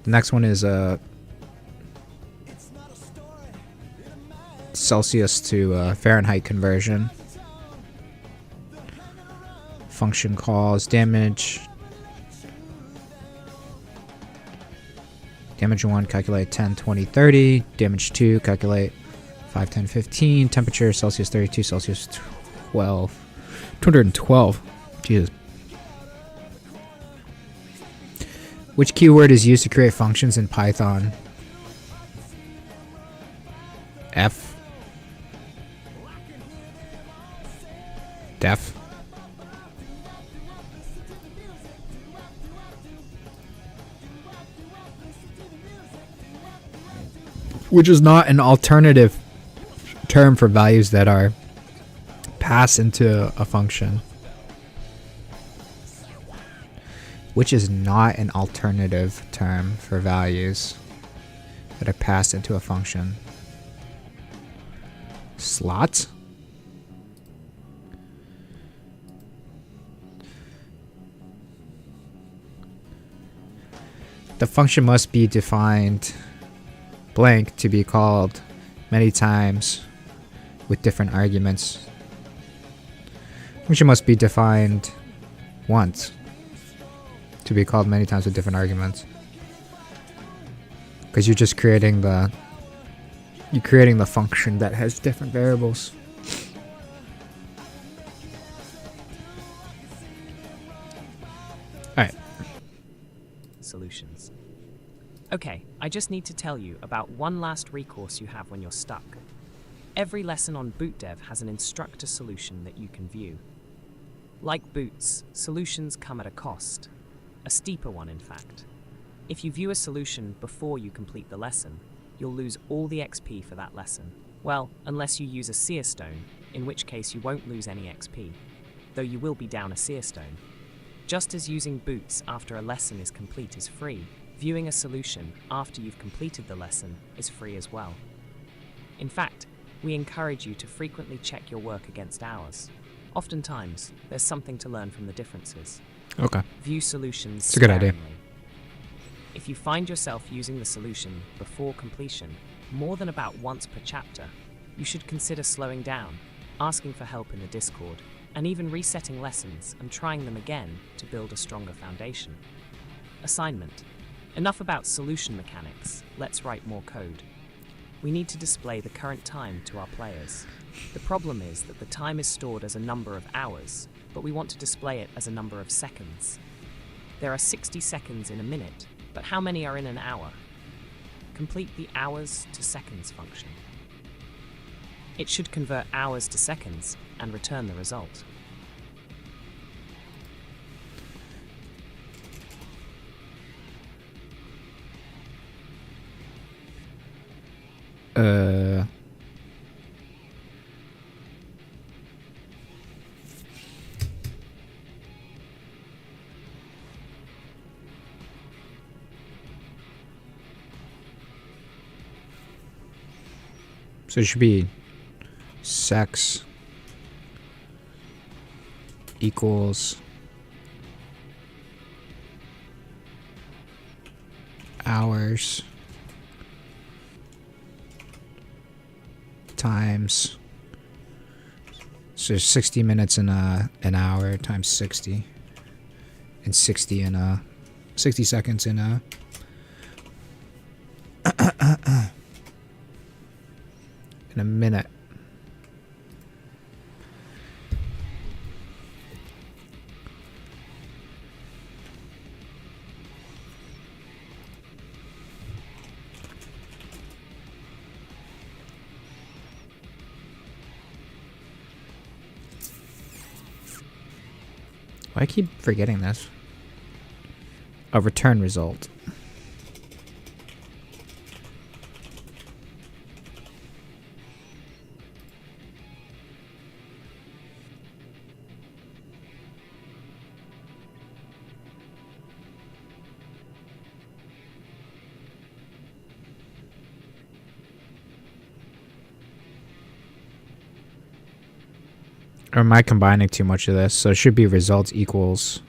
The next one is Celsius to Fahrenheit conversion. Function calls damage. Damage 1, calculate 10, 20, 30. Damage 2, calculate 5, 10, 15. Temperature, Celsius 32, Celsius 12. 212. Jesus. Which keyword is used to create functions in Python? F. Def. Which is not an alternative term for values that are passed into a function. Which is not an alternative term for values that are passed into a function. Slots? The function must be defined blank to be called many times with different arguments. Function must be defined once to be called many times with different arguments. Because you're just creating the function that has different variables. Alright. Solutions. Okay, I just need to tell you about one last recourse you have when you're stuck. Every lesson on Boot.dev has an instructor solution that you can view. Like Boots, solutions come at a cost. A steeper one, in fact. If you view a solution before you complete the lesson, you'll lose all the XP for that lesson. Well, unless you use a seer stone, in which case you won't lose any XP, though you will be down a seer stone. Just as using Boots after a lesson is complete is free, viewing a solution after you've completed the lesson is free as well. In fact, We encourage you to frequently check your work against ours. Oftentimes, there's something to learn from the differences. Okay. View solutions It's a good idea. sparingly. If you find yourself using the solution before completion more than about once per chapter, you should consider slowing down, asking for help in the Discord, and even resetting lessons and trying them again to build a stronger foundation. Assignment. Enough about solution mechanics, let's write more code. We need to display the current time to our players. The problem is that the time is stored as a number of hours, but we want to display it as a number of seconds. There are 60 seconds in a minute, but how many are in an hour? Complete the hours to seconds function. It should convert hours to seconds and return the result. So it should be sex equals hours times, so 60 minutes in an hour times 60, and 60 in 60 seconds in in a minute. I keep forgetting this. A return result. Or am I combining too much of this? So it should be results equals.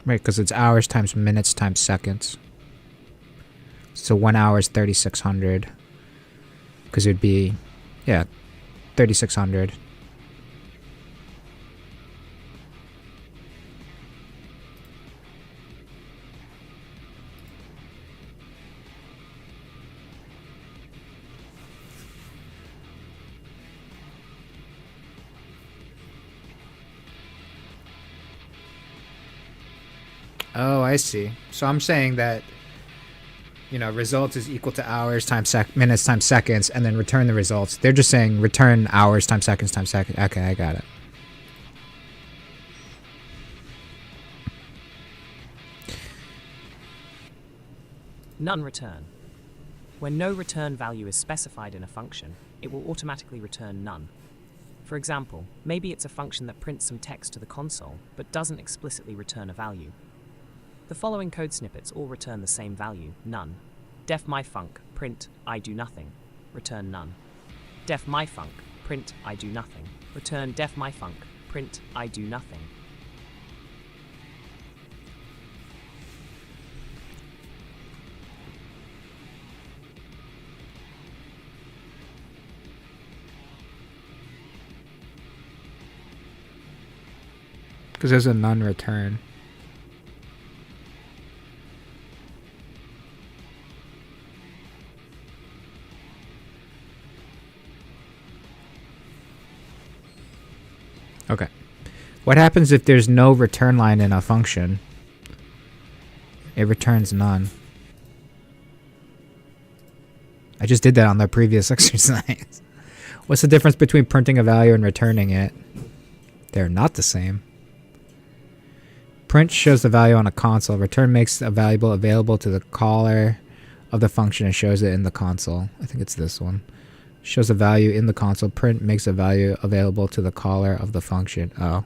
Right, because it's hours times minutes times seconds. So 1 hour is 3,600. Because it would be, yeah, 3,600. Oh, I see. So I'm saying that, you know, results is equal to hours times minutes times seconds, and then return the results. They're just saying return hours times seconds times second. Okay, I got it. None return. When no return value is specified in a function, it will automatically return none. For example, maybe it's a function that prints some text to the console, but doesn't explicitly return a value. The following code snippets all return the same value, none. Def myfunc, print I do nothing, return none. Def myfunc, print I do nothing, return def myfunc, print I do nothing. Because there's a none return. Okay. What happens if there's no return line in a function? It returns none. I just did that on the previous exercise. What's the difference between printing a value and returning it? They're not the same. Print shows the value on a console. Return makes a variable available to the caller of the function and shows it in the console. I think it's this one. shows a value in the console. Print makes a value available to the caller of the function. Oh.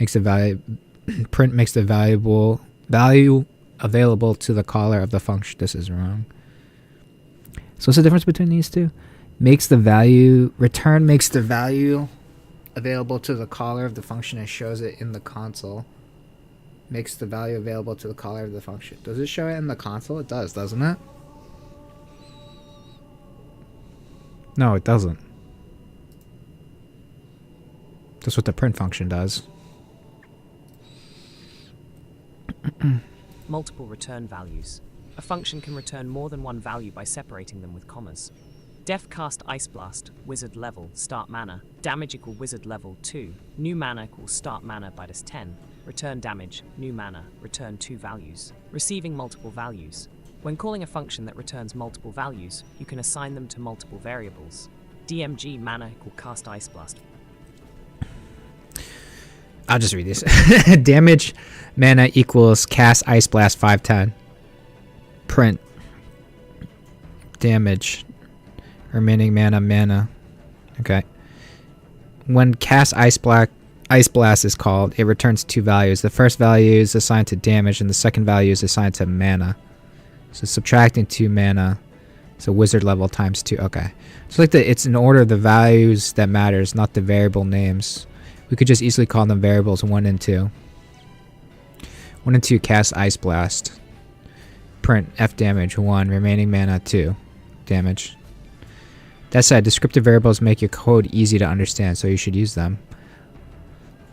Makes a value. Print makes the value available to the caller of the function. This is wrong. So what's the difference between these two? Makes the value. Return makes the value available to the caller of the function and shows it in the console. Makes the value available to the caller of the function. Does it show it in the console? It does, doesn't it? No, it doesn't. That's what the print function does. Multiple return values. A function can return more than one value by separating them with commas. Def cast Ice Blast, wizard level, start mana, damage equal wizard level 2, new mana equals start mana minus 10, return damage, new mana, return 2 values. Receiving multiple values. When calling a function that returns multiple values, you can assign them to multiple variables. DMG mana equal cast Ice Blast. I'll just read this. Damage mana equals cast Ice Blast 510. Print. Damage. Remaining mana. Okay. When cast Ice Blast is called, it returns 2 values. The first value is assigned to damage, and the second value is assigned to mana. So subtracting 2 mana, so wizard level times 2. Okay, so like it's in order of the values that matters, not the variable names. We could just easily call them variables 1 and 2. 1 and 2 cast Ice Blast. Print F damage 1, remaining mana 2 damage. That said, descriptive variables make your code easy to understand, so you should use them.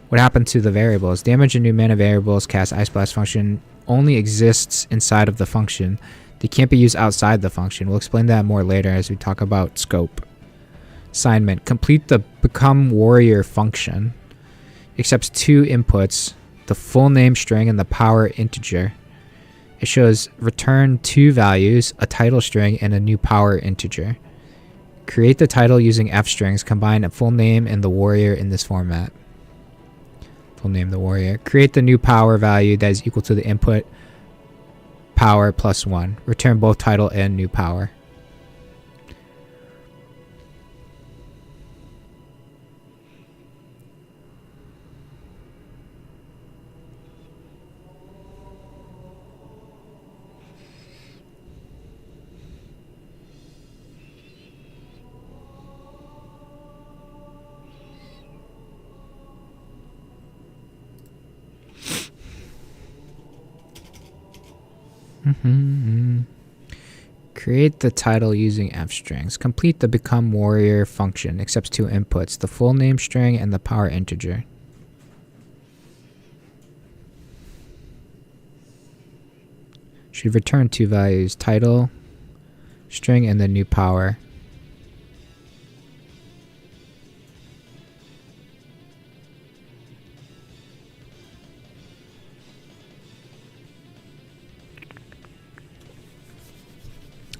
What happened to the variables? Damage and new mana variables cast Ice Blast function only exists inside of the function. They can't be used outside the function. We'll explain that more later as we talk about scope. Assignment. Complete the Become Warrior function. Accepts 2 inputs, the full name string and the power integer. It shows return 2 values, a title string and a new power integer. Create the title using F strings. Combine a full name and the warrior in this format. Full name the warrior. Create the new power value that is equal to the input power plus 1. Return both title and new power. Create the title using F strings. Complete the Become Warrior function. Accepts 2 inputs, the full name string and the power integer. Should return 2 values, title string and the new power.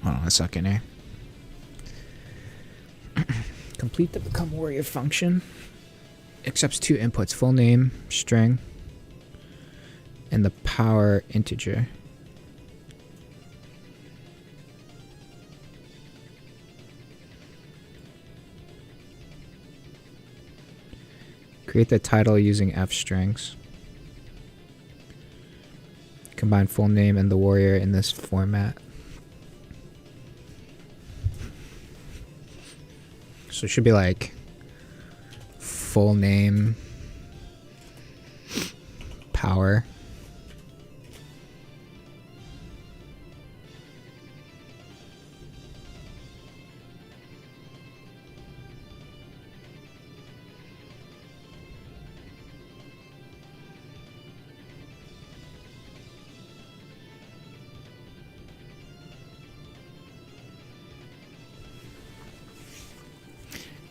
Hold on a second here. Complete the Become Warrior function. Accepts 2 inputs, full name, string, and the power integer. Create the title using F strings. Combine full name and the warrior in this format. So it should be like full name, power.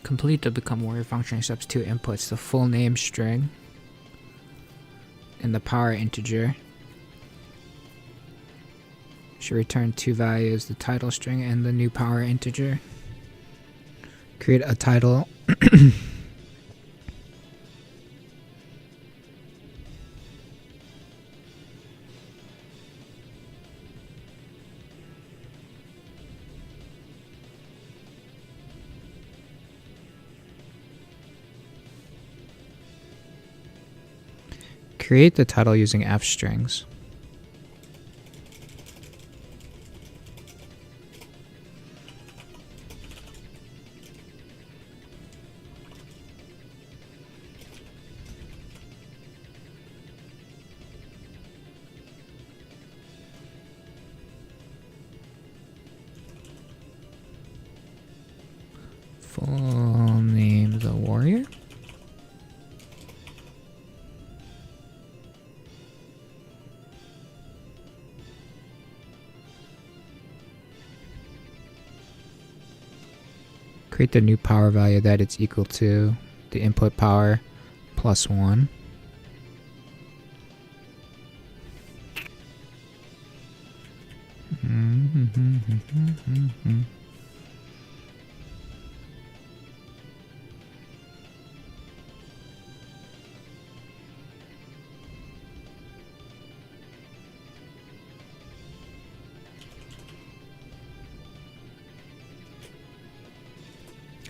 Complete the Become Warrior function accepts 2 inputs, the full name string and the power integer. Should return 2 values, the title string and the new power integer. Create a title. Create the title using F strings. Full name the warrior. Create the new power value that it's equal to the input power plus 1.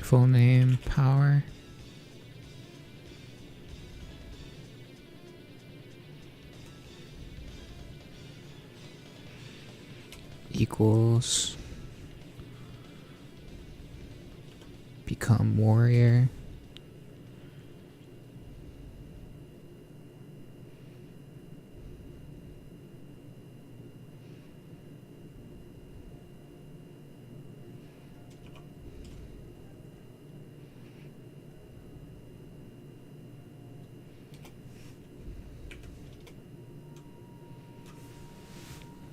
Full name, power. Equals. Become warrior.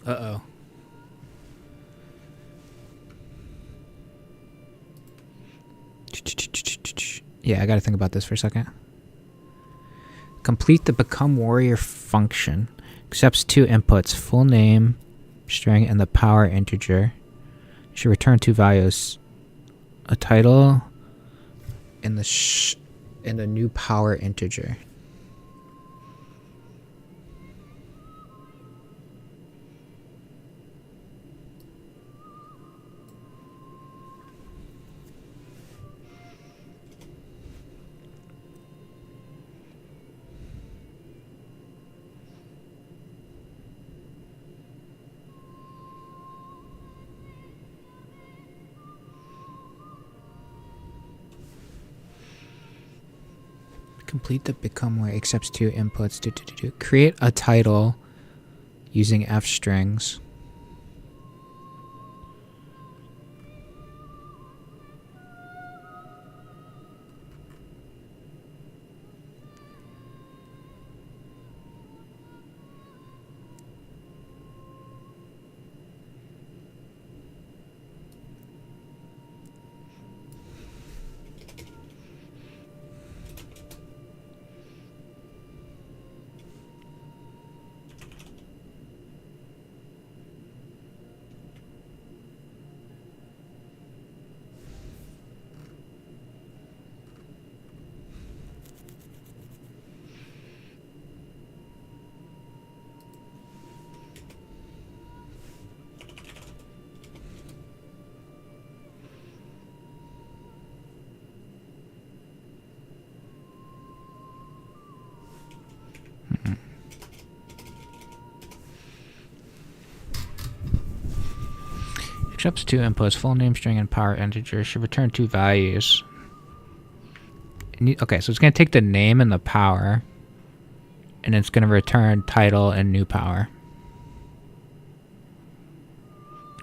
Uh-oh. Yeah, I gotta think about this for a second. Complete the become warrior function. Accepts 2 inputs, full name, string, and the power integer. Should return 2 values. A title and the new power integer. Complete the become warrior. Accepts 2 inputs. Create a title using F strings. Accepts 2 inputs, full name, string, and power integer. Should return 2 values. Okay, so it's going to take the name and the power, and it's going to return title and new power.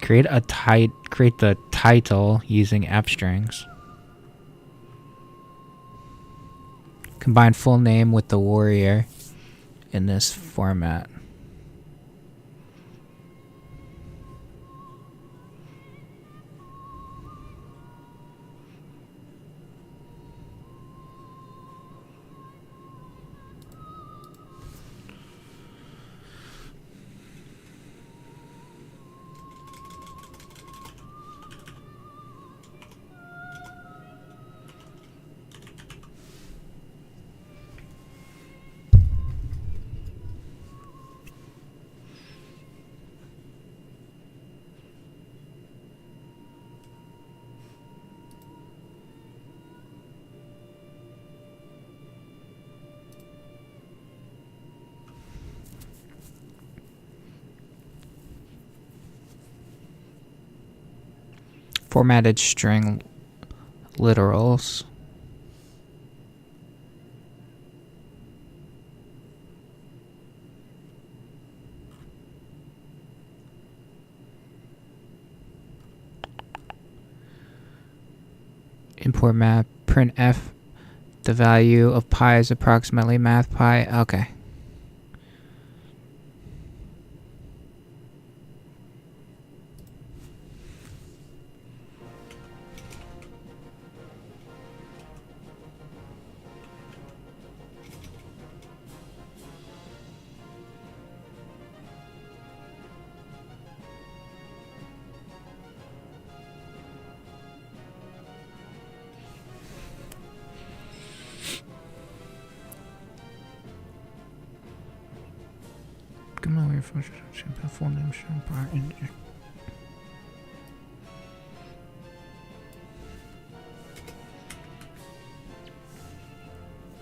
Create the title using F strings. Combine full name with the warrior in this format. Formatted string literals. Import map, print f, the value of pi is approximately math pi. Okay.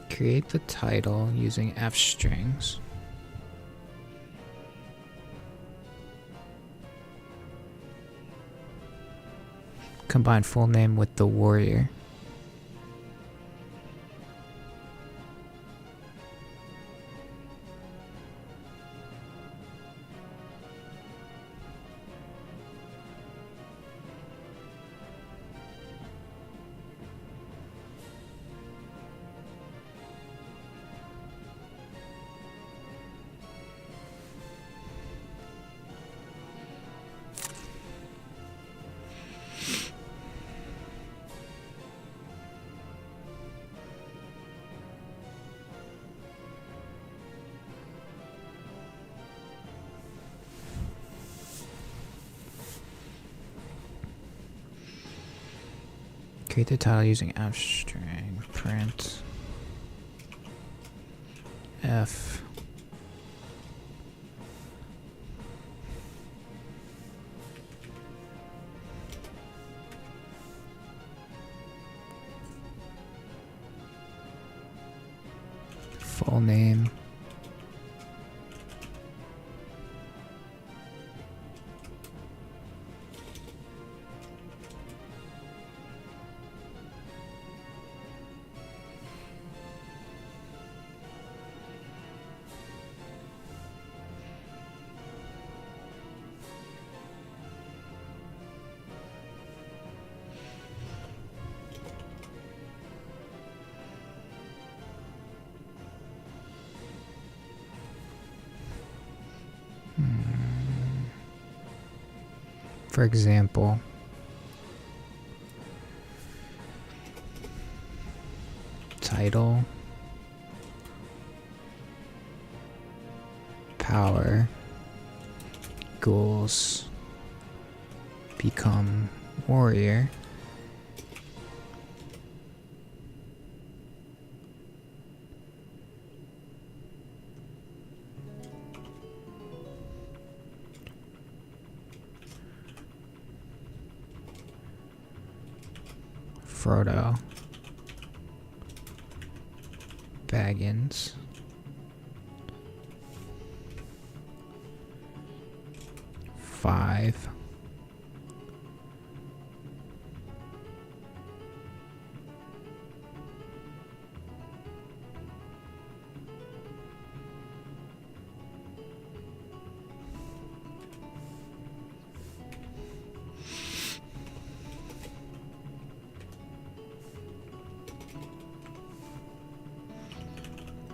Create the title using f strings. Combine full name with the warrior. Create the title using f string. Print f. Full name. For example, title, power, goals, become warrior. Frodo, Baggins, five,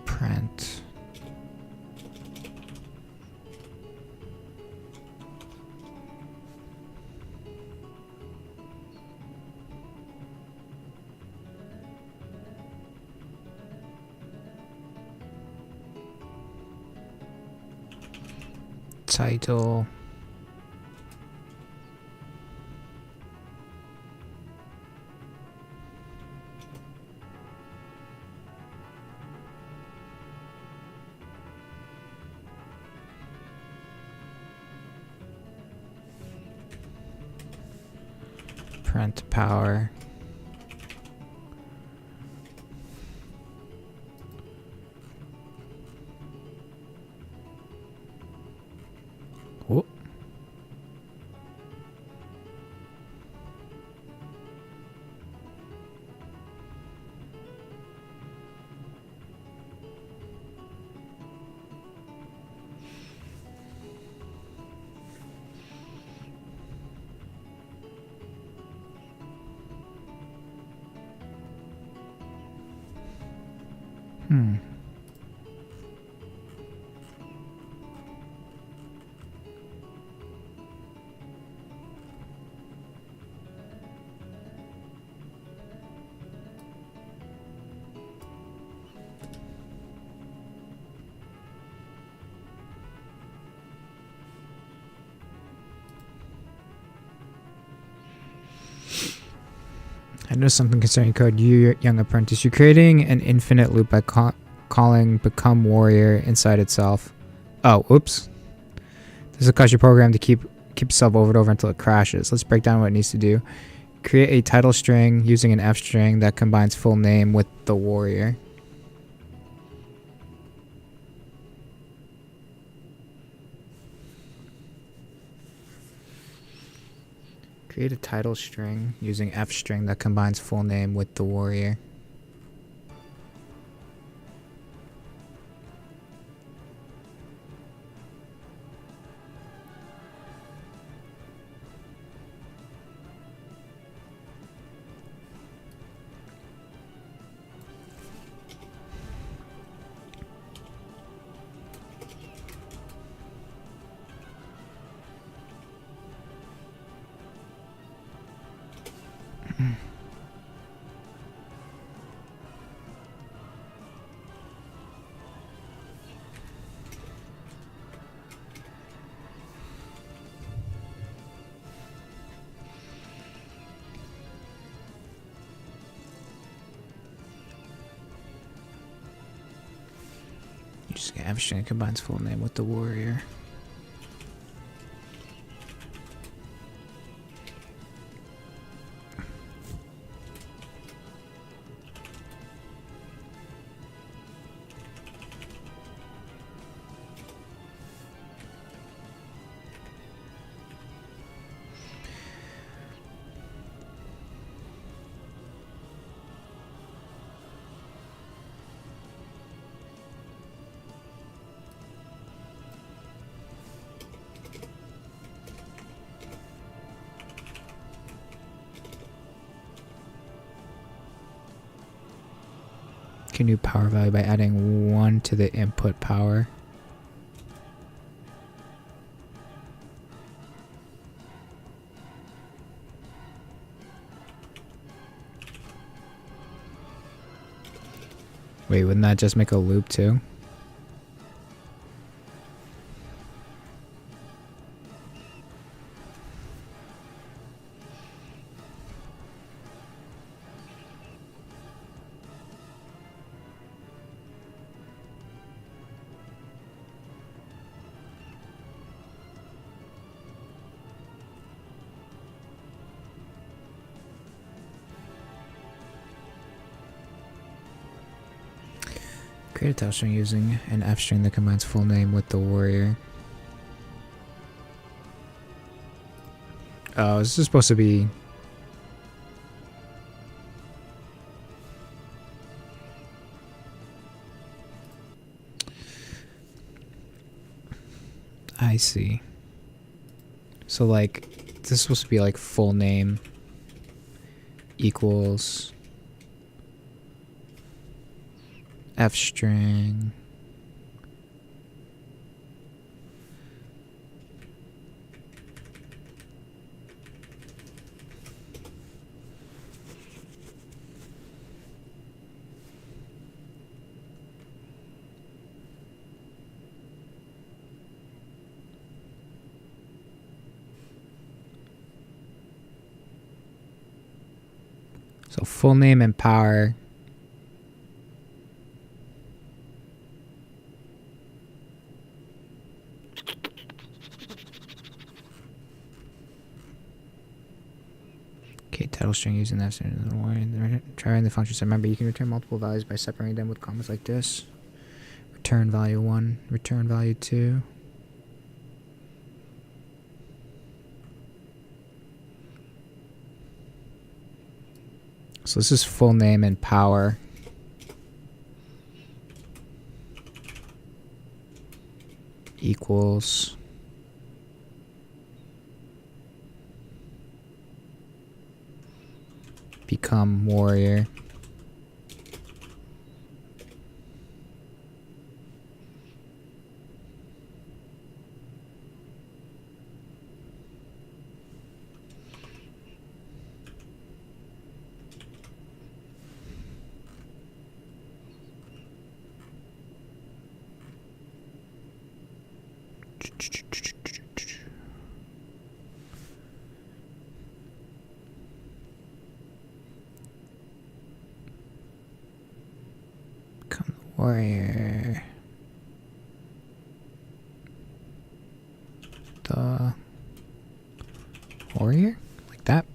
print title, print power, whoop, I know something concerning code. You, young apprentice, you're creating an infinite loop by calling become warrior inside itself. Oh, oops. This will cause your program to keep itself over and over until it crashes. Let's break down what it needs to do. Create a title string using an F string that combines full name with the warrior. Create a title string using F string that combines full name with the warrior. You just get F string that combines full name with the warrior. Can do power value by adding 1 to the input power. Wait, wouldn't that just make a loop too? Create a title string using an F string that combines full name with the warrior. Oh, this is supposed to be... I see. So like, this is supposed to be like full name equals F string so full name and power. Okay, title string using that. Try the functions. Remember, you can return multiple values by separating them with comments like this. Return value 1, return value 2. So this is full name and power. Equals become warrior. Warrior. The warrior? Like that?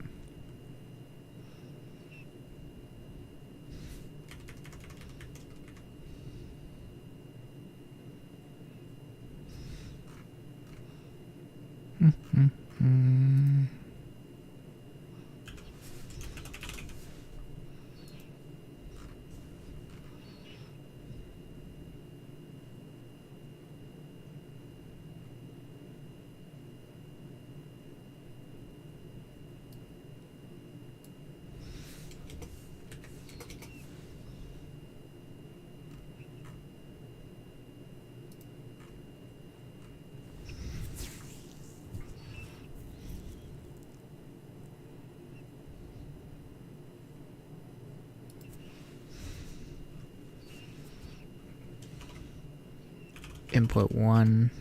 Input 1,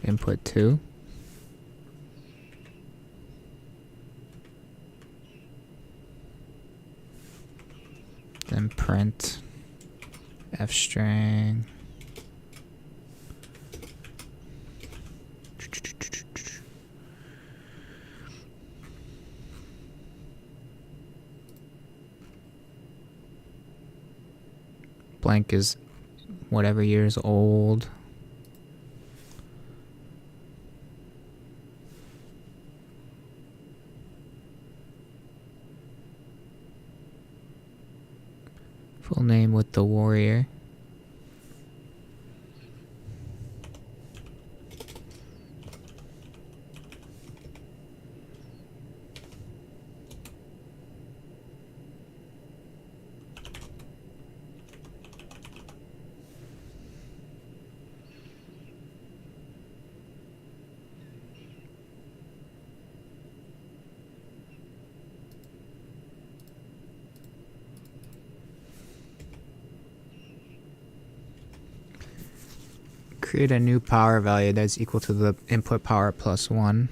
input 2. Then print f string. Blank is whatever years old. Full name with the warrior. Create a new power value that's equal to the input power plus 1.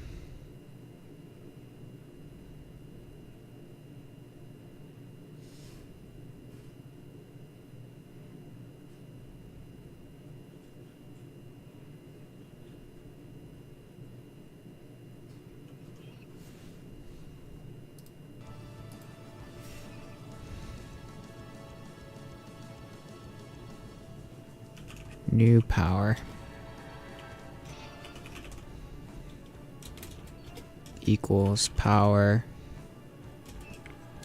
New power equals power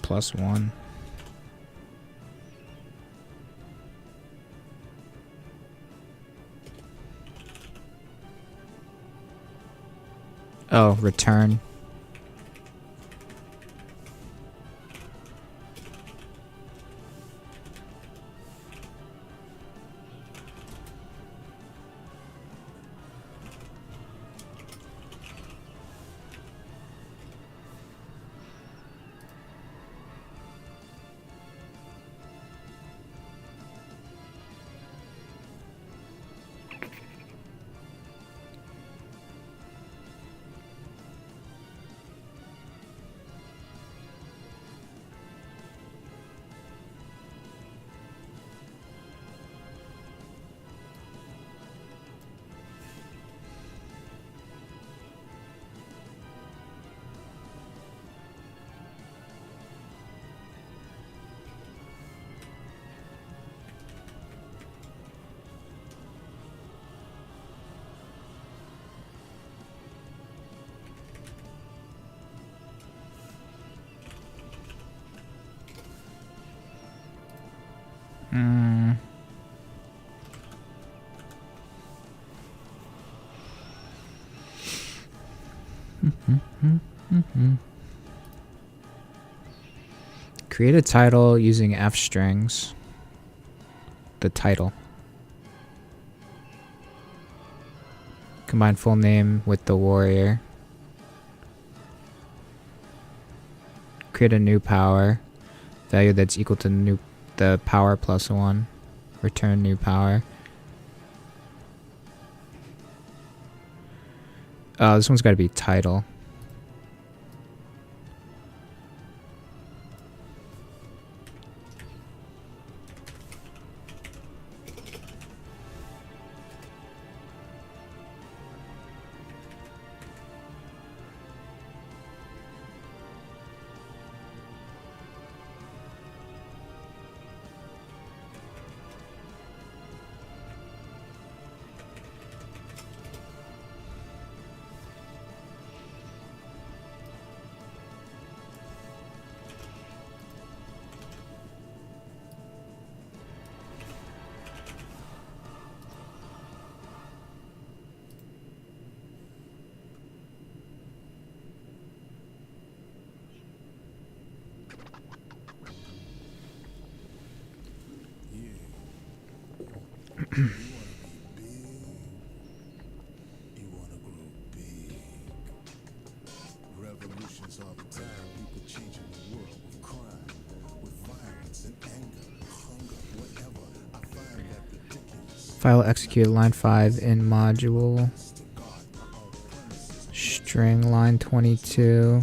plus 1. Oh, return. Create a title using f strings. The title. Combine full name with the warrior. Create a new power value that's equal to the power plus 1. Return new power. This one's got to be title. File execute line 5 in module. String line 22.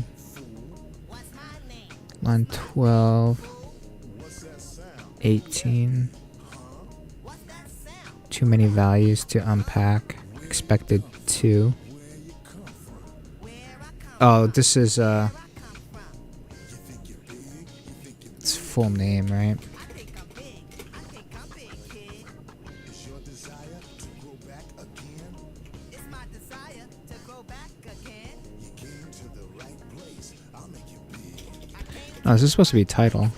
Line 12. 18. Too many values to unpack. Expected 2. Oh, this is it's full name, right? Oh, this is supposed to be title.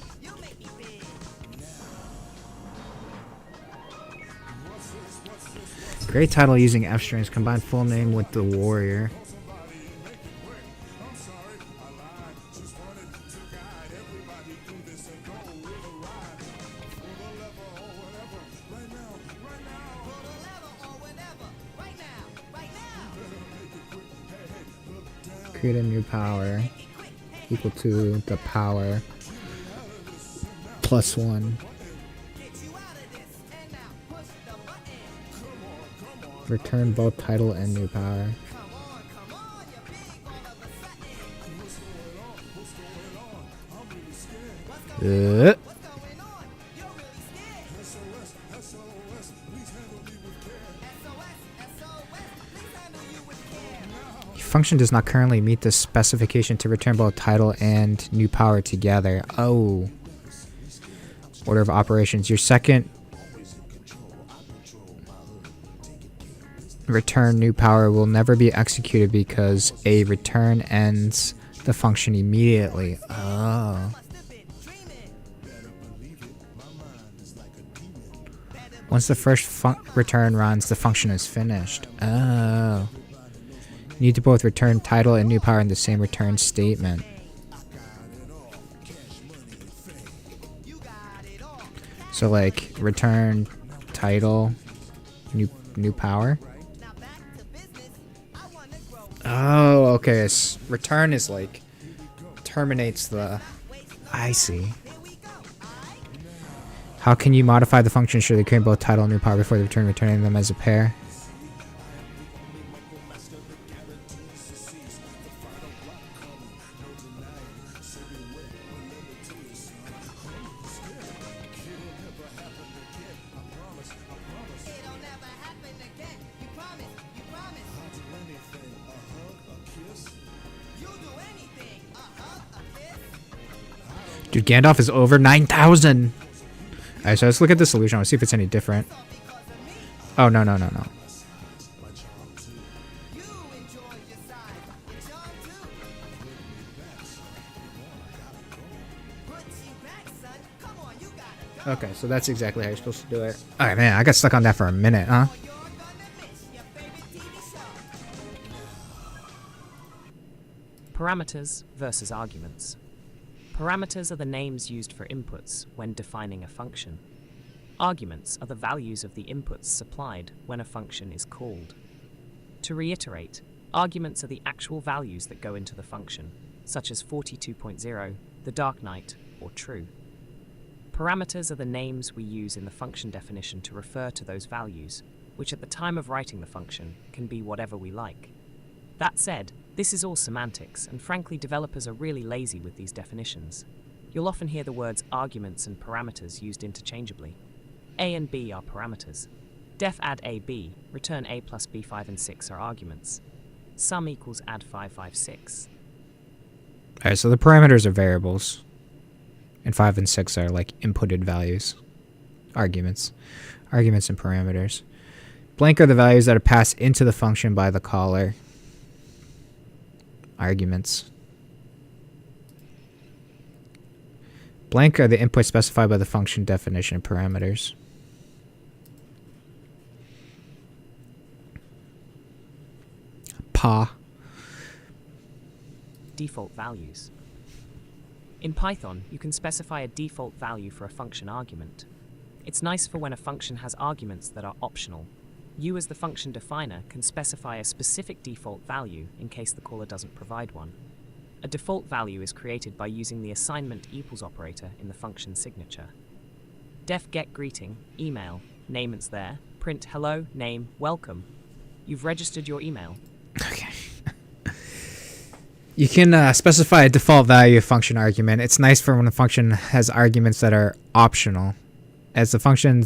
Great title using F strings. Combine full name with the warrior. Create a new power equal to the power plus 1. Return both title and new power. Function does not currently meet the specification to return both title and new power together. Oh. Order of operations. Your second return new power will never be executed because a return ends the function immediately. Oh. Once the first return runs, the function is finished. Oh. You need to both return title and new power in the same return statement. So like return title, new power. Oh, okay. Return is like terminates the. I see. How can you modify the function should they create both title and new power before the returning them as a pair? Dude, Gandalf is over 9,000. Alright, so let's look at the solution. Let's see if it's any different. Oh, no. Okay, so that's exactly how you're supposed to do it. Alright, man, I got stuck on that for a minute, huh? Parameters versus arguments. Parameters are the names used for inputs when defining a function. Arguments are the values of the inputs supplied when a function is called. To reiterate, arguments are the actual values that go into the function, such as 42.0, the Dark Knight, or true. Parameters are the names we use in the function definition to refer to those values, which at the time of writing the function can be whatever we like. That said, this is all semantics, and frankly developers are really lazy with these definitions. You'll often hear the words arguments and parameters used interchangeably. A and B are parameters. Def add A, B, return A plus B 5 and 6 are arguments. Sum equals add 5, 5, 6. Alright, so the parameters are variables. And 5 and 6 are like inputted values. Arguments. Arguments and parameters. Blank are the values that are passed into the function by the caller. Arguments. Blank are the inputs specified by the function definition parameters. Pa. Default values. In Python, you can specify a default value for a function argument. It's nice for when a function has arguments that are optional. You as the function definer can specify a specific default value in case the caller doesn't provide one. A default value is created by using the assignment equals operator in the function signature. Def get greeting, email, name it's there, print hello, name, welcome. You've registered your email. Okay. You can specify a default value function argument. It's nice for when a function has arguments that are optional, as the function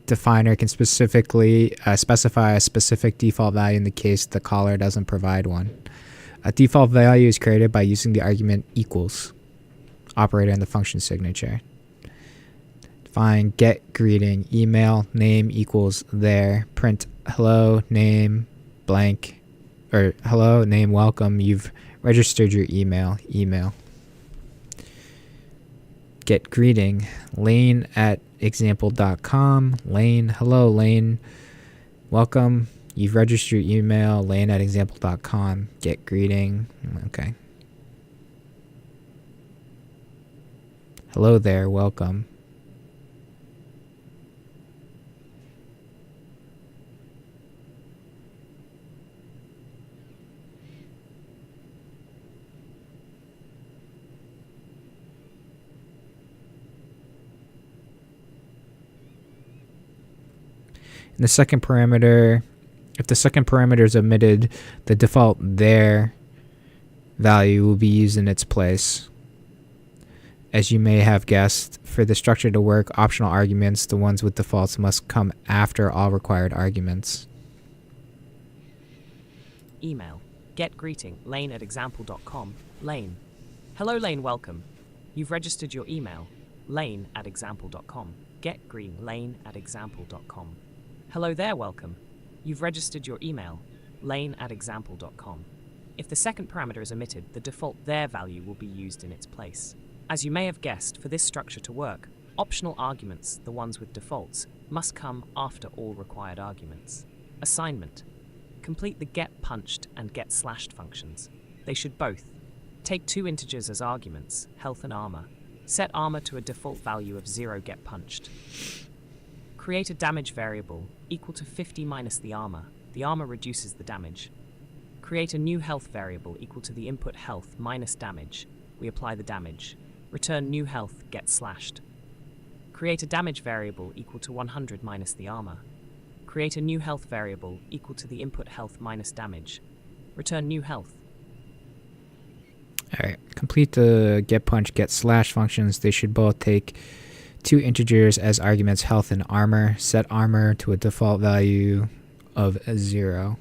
definer can specifically specify a specific default value in the case the caller doesn't provide one. A default value is created by using the argument equals operator in the function signature. Define get greeting, email, name equals there, print hello, name, blank, or hello, name, welcome, you've registered your email, email. Get greeting, Lane at example.com, Lane, hello Lane, welcome, you've registered your email, Lane at example.com, get greeting, okay. Hello there, welcome. In the second parameter, if the second parameter is omitted, the default there value will be used in its place. As you may have guessed, for the structure to work, optional arguments, the ones with defaults, must come after all required arguments. Email. Get greeting, Lane at example.com, Lane. Hello Lane, welcome. You've registered your email, Lane at example.com. Get green, Lane at example.com. Hello there, welcome. You've registered your email, Lane at example.com. If the second parameter is omitted, the default there value will be used in its place. As you may have guessed, for this structure to work, optional arguments, the ones with defaults, must come after all required arguments. Assignment. Complete the getPunched and getSlashed functions. They should both take two integers as arguments, health and armor. Set armor to a default value of 0 getPunched. Create a damage variable equal to 50 minus the armor. The armor reduces the damage. Create a new health variable equal to the input health minus damage. We apply the damage. Return new health getSlashed. Create a damage variable equal to 100 minus the armor. Create a new health variable equal to the input health minus damage. Return new health. Alright, complete the getPunch, getSlash functions. They should both take two integers as arguments, health and armor. Set armor to a default value of 0.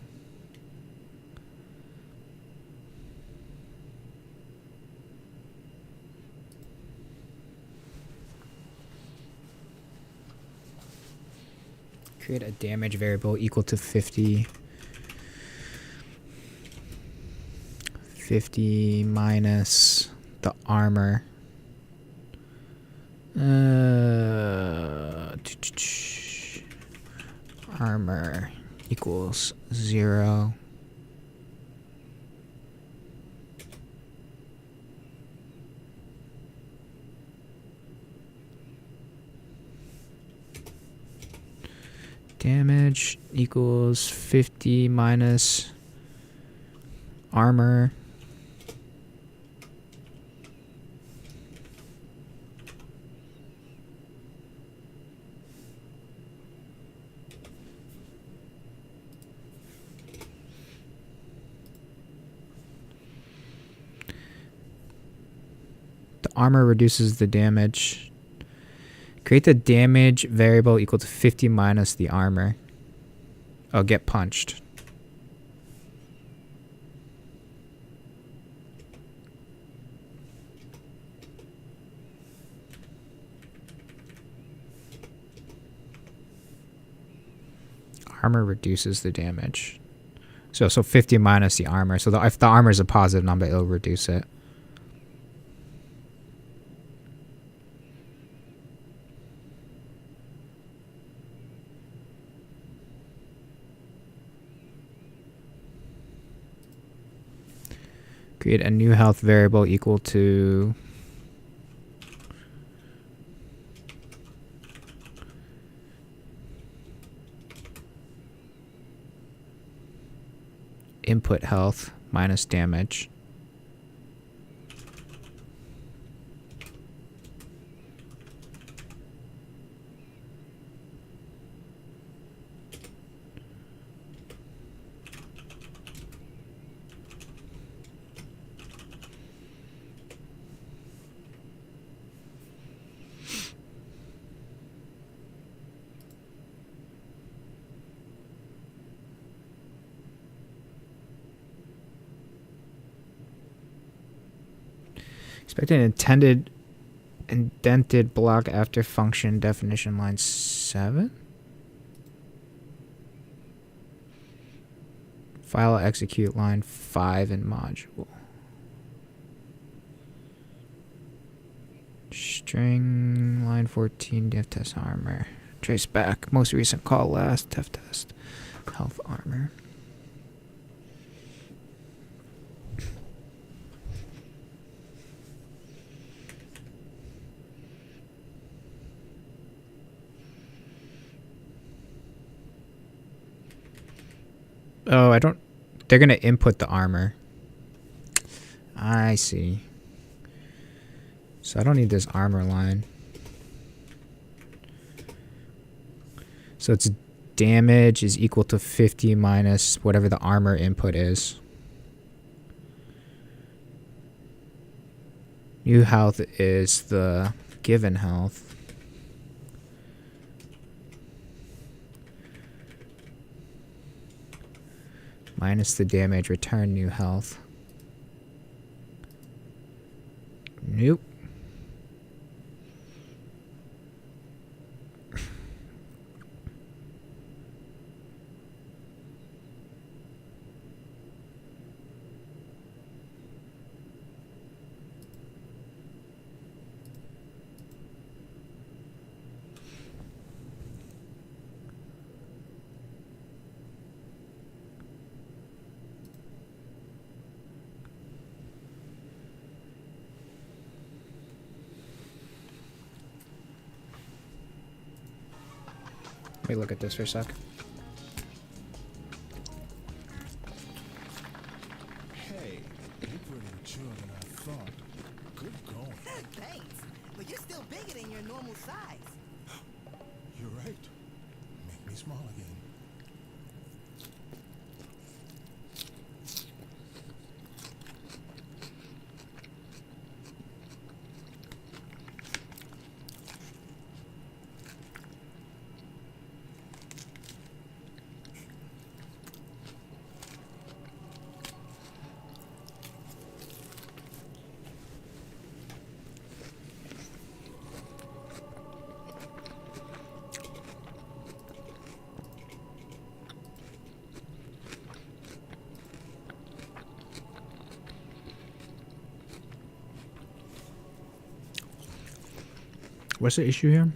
Create a damage variable equal to 50. 50 minus the armor. Armor equals 0. Damage equals 50 minus armor. The armor reduces the damage. Create the damage variable equal to 50 minus the armor. Oh, get punched. Armor reduces the damage. So 50 minus the armor. So if the armor is a positive number, it'll reduce it. Create a new health variable equal to input health minus damage. Expect an intended indented block after function definition line 7. File execute line 5 in module. String line 14 dev test armor. Trace back most recent call last dev test health armor. Oh, I don't... They're going to input the armor. I see. So I don't need this armor line. So it's damage is equal to 50 minus whatever the armor input is. New health is the given health. Minus the damage, return new health. Nope. Let me look at this for a sec. Hey, you're pretty mature than I thought. Good going. Thanks, but you're still bigger than your normal size. You're right. Make me small again. What's the issue here?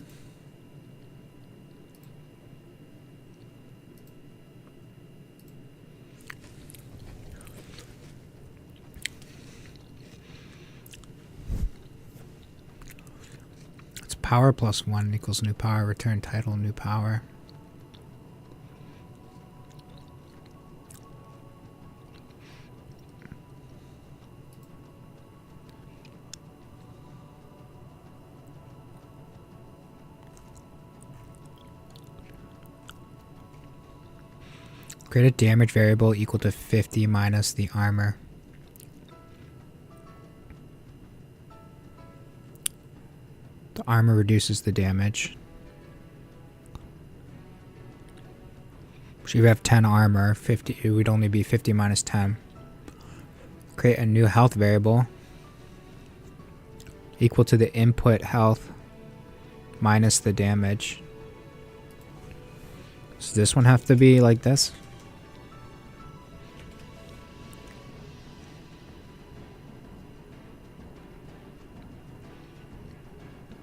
It's power plus 1 equals new power. Return title new power. Create a damage variable equal to 50 minus the armor. The armor reduces the damage. So you have 10 armor, 50, it would only be 50 minus 10. Create a new health variable equal to the input health minus the damage. Does this one have to be like this?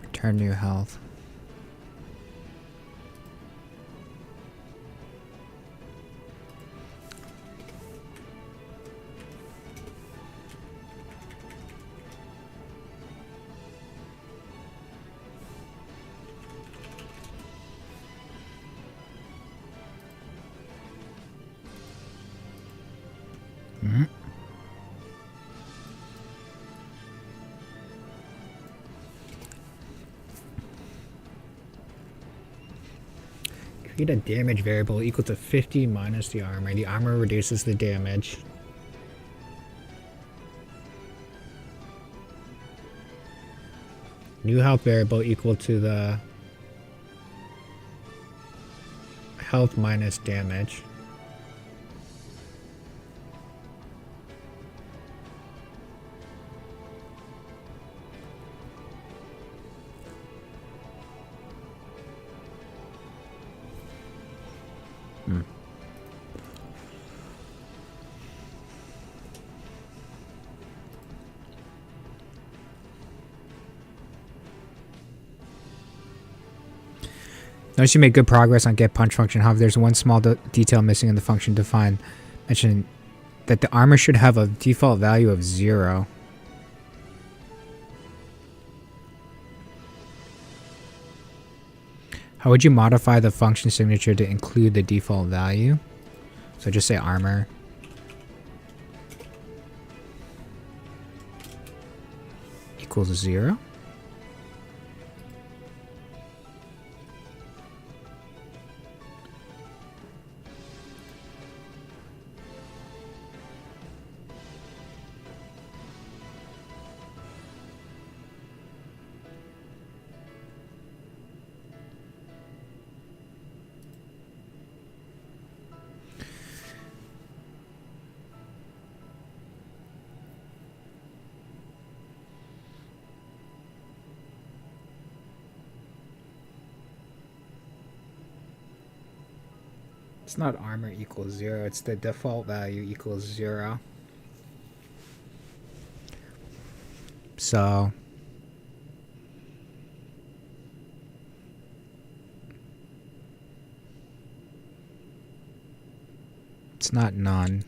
Return new health. Mhm. Create a damage variable equal to 50 minus the armor. The armor reduces the damage. New health variable equal to the health minus damage. Notice you made good progress on get punch function. However, there's one small detail missing in the function define. Mention that the armor should have a default value of 0. How would you modify the function signature to include the default value? So just say armor equals 0. It's not armor equals 0, it's the default value equals 0. So it's not none.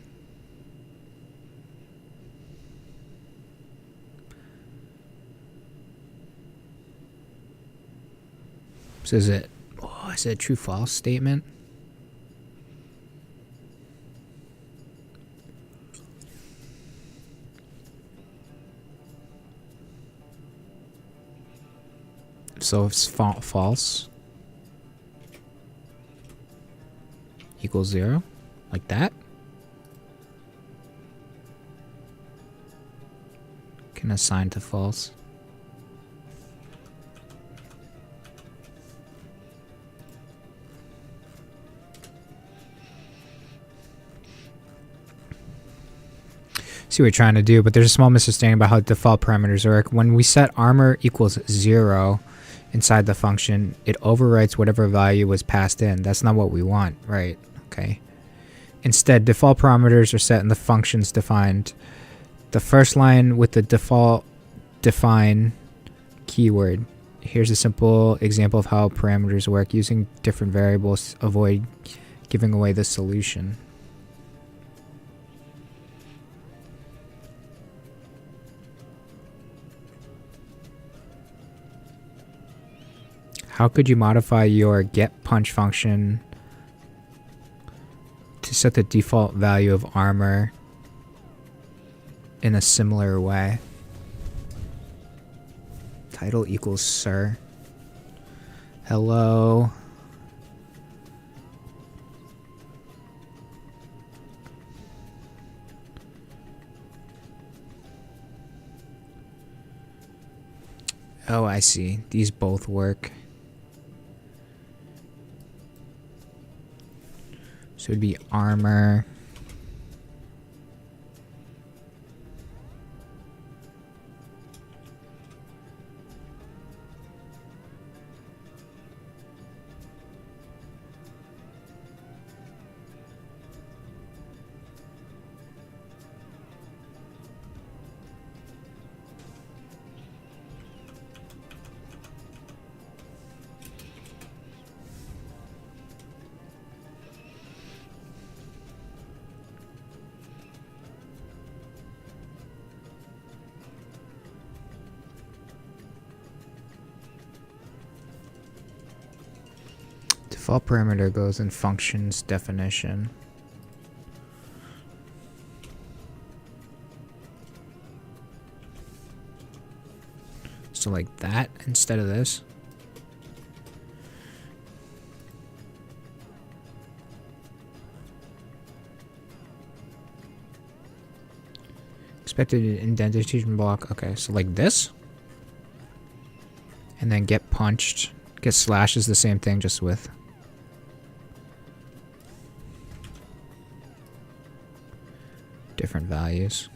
So is it a true false statement? So if it's false equals 0, like that. Can assign to false. See what we're trying to do, but there's a small misunderstanding about how default parameters work. When we set armor equals 0 inside the function, it overwrites whatever value was passed in. That's not what we want, right? Okay. Instead, default parameters are set in the functions defined. The first line with the default define keyword. Here's a simple example of how parameters work. Using different variables, avoid giving away the solution. How could you modify your get punch function to set the default value of armor in a similar way? Title equals sir. Hello. Oh, I see. These both work. So it'd be armor. Default parameter goes in functions definition. So like that instead of this. Expected indentation block. Okay, so like this. And then get punched. Get slash is the same thing, just with different values.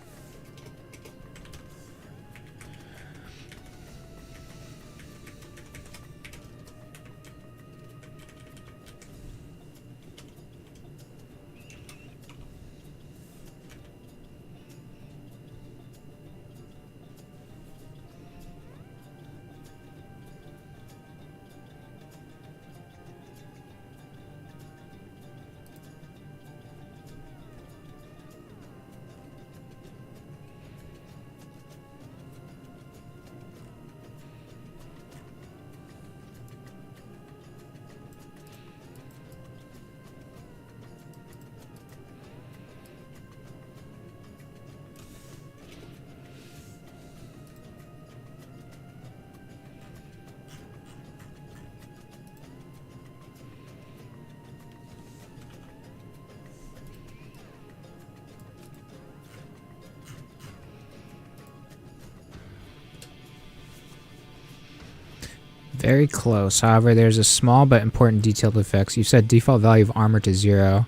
Very close. However, there's a small but important detailed effects. You set default value of armor to 0,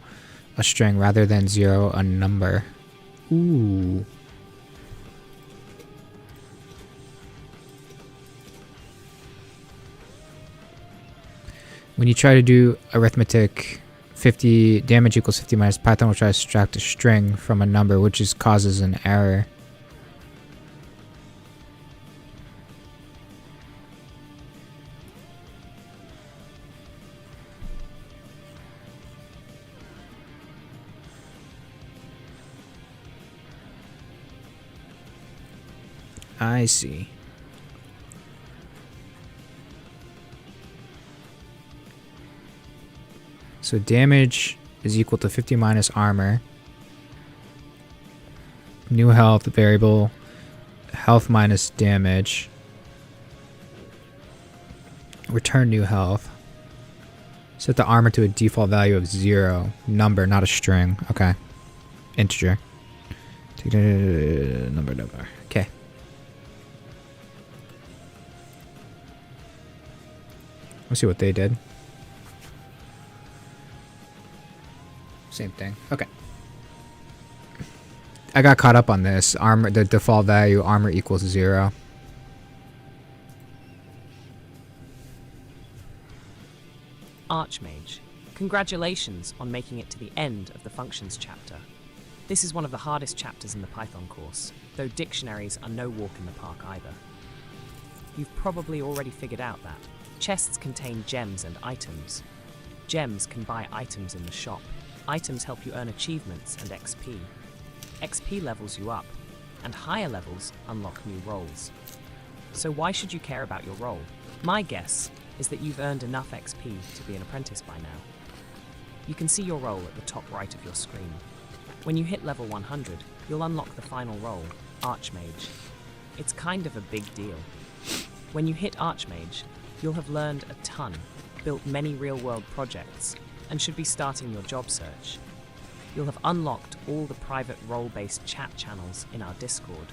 a string, rather than 0, a number. Ooh. When you try to do arithmetic, 50 damage equals 50 minus, Python will try to subtract a string from a number, which causes an error. I see. So damage is equal to 50 minus armor. New health variable, health minus damage. Return new health. Set the armor to a default value of 0. Number, not a string. Okay. Integer. Number. Okay. Let's see what they did. Same thing. Okay. I got caught up on this. Armor, the default value, armor equals 0. Archmage, congratulations on making it to the end of the functions chapter. This is one of the hardest chapters in the Python course, though dictionaries are no walk in the park either. You've probably already figured out that chests contain gems and items. Gems can buy items in the shop. Items help you earn achievements and XP. XP levels you up, and higher levels unlock new roles. So why should you care about your role? My guess is that you've earned enough XP to be an apprentice by now. You can see your role at the top right of your screen. When you hit level 100, you'll unlock the final role, Archmage. It's kind of a big deal. When you hit Archmage, you'll have learned a ton, built many real-world projects, and should be starting your job search. You'll have unlocked all the private role-based chat channels in our Discord.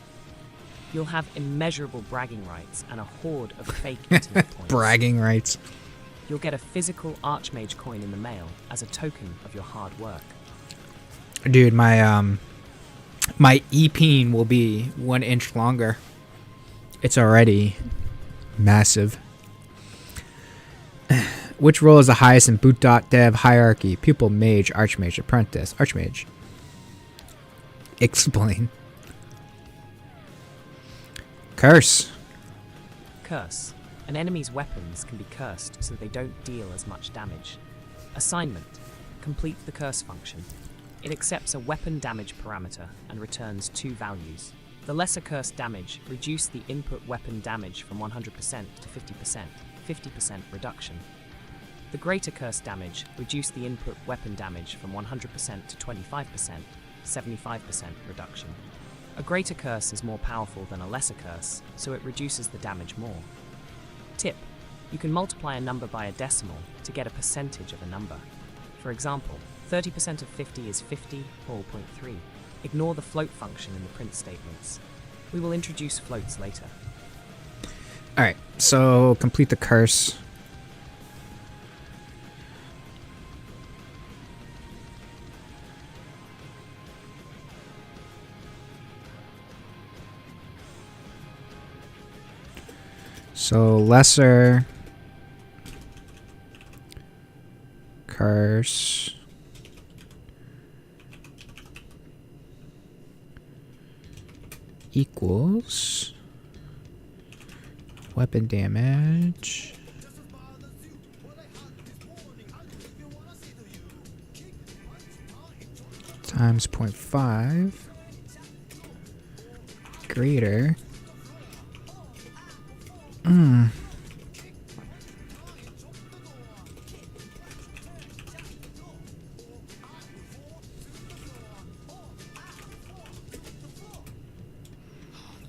You'll have immeasurable bragging rights and a horde of fake internet points. Bragging rights. You'll get a physical Archmage coin in the mail as a token of your hard work. Dude, my my e-peen will be 1 inch longer. It's already massive. Which role is the highest in Boot.dev hierarchy? Pupil, mage, archmage, apprentice, archmage. Explain. Curse. Curse. An enemy's weapons can be cursed so they don't deal as much damage. Assignment. Complete the curse function. It accepts a weapon damage parameter and returns 2 values. The lesser curse damage reduced the input weapon damage from 100% to 50%, 50% reduction. The greater curse damage reduced the input weapon damage from 100% to 25%, 75% reduction. A greater curse is more powerful than a lesser curse, so it reduces the damage more. Tip: you can multiply a number by a decimal to get a percentage of a number. For example, 30% of 50 is 50 or 0.3. Ignore the float function in the print statements. We will introduce floats later. Alright, so complete the curse. So lesser curse equals weapon damage times 0.5 greater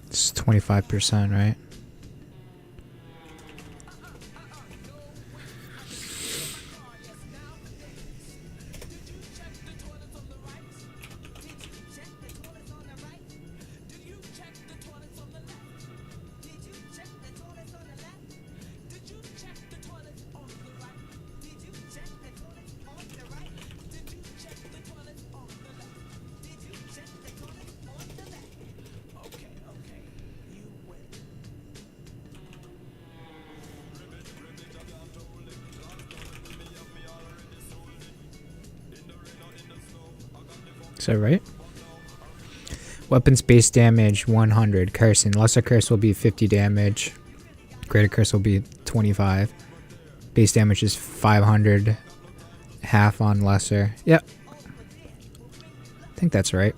It's 25%, right? Is that right? Weapons base damage 100. Cursing. Lesser curse will be 50 damage. Greater curse will be 25. Base damage is 500. Half on lesser. Yep. I think that's right.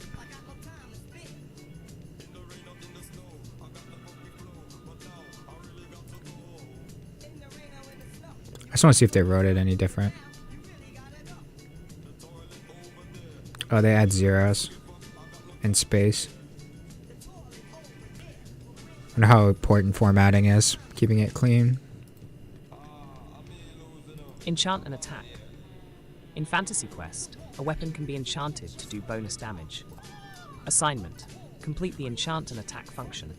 I just want to see if they wrote it any different. Oh, they add zeros in space. I wonder how important formatting is, keeping it clean. Enchant an attack. In Fantasy Quest, a weapon can be enchanted to do bonus damage. Assignment: complete the enchant an attack function.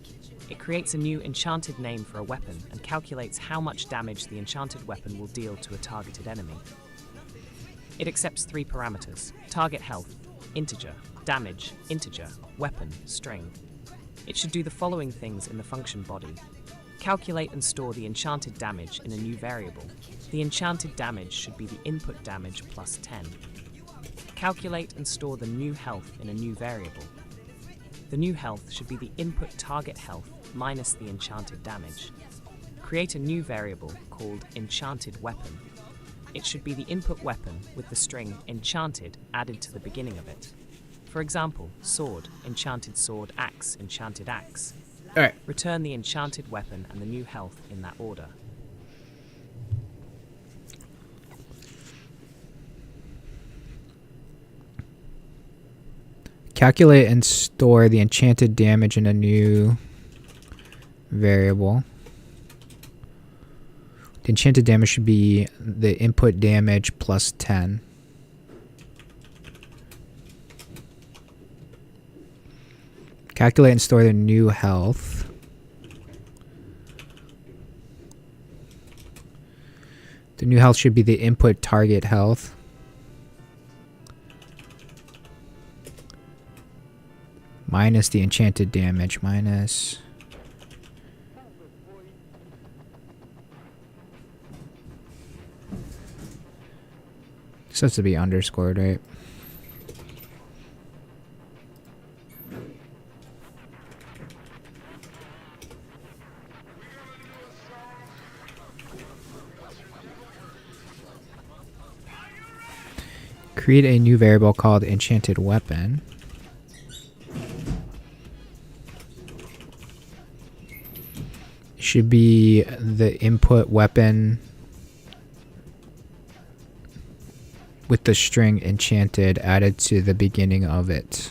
It creates a new enchanted name for a weapon and calculates how much damage the enchanted weapon will deal to a targeted enemy. It accepts 3 parameters: target health, integer, damage, integer, weapon, string. It should do the following things in the function body. Calculate and store the enchanted damage in a new variable. The enchanted damage should be the input damage plus 10. Calculate and store the new health in a new variable. The new health should be the input target health minus the enchanted damage. Create a new variable called enchanted weapon. It should be the input weapon with the string enchanted added to the beginning of it. For example, sword, enchanted sword, axe, enchanted axe. Alright. Return the enchanted weapon and the new health in that order. Calculate and store the enchanted damage in a new variable. The enchanted damage should be the input damage plus 10. Calculate and store the new health. The new health should be the input target health. Minus the enchanted damage. Minus... This has to be underscored, right? Create a new variable called enchanted weapon. Should be the input weapon with the string enchanted added to the beginning of it.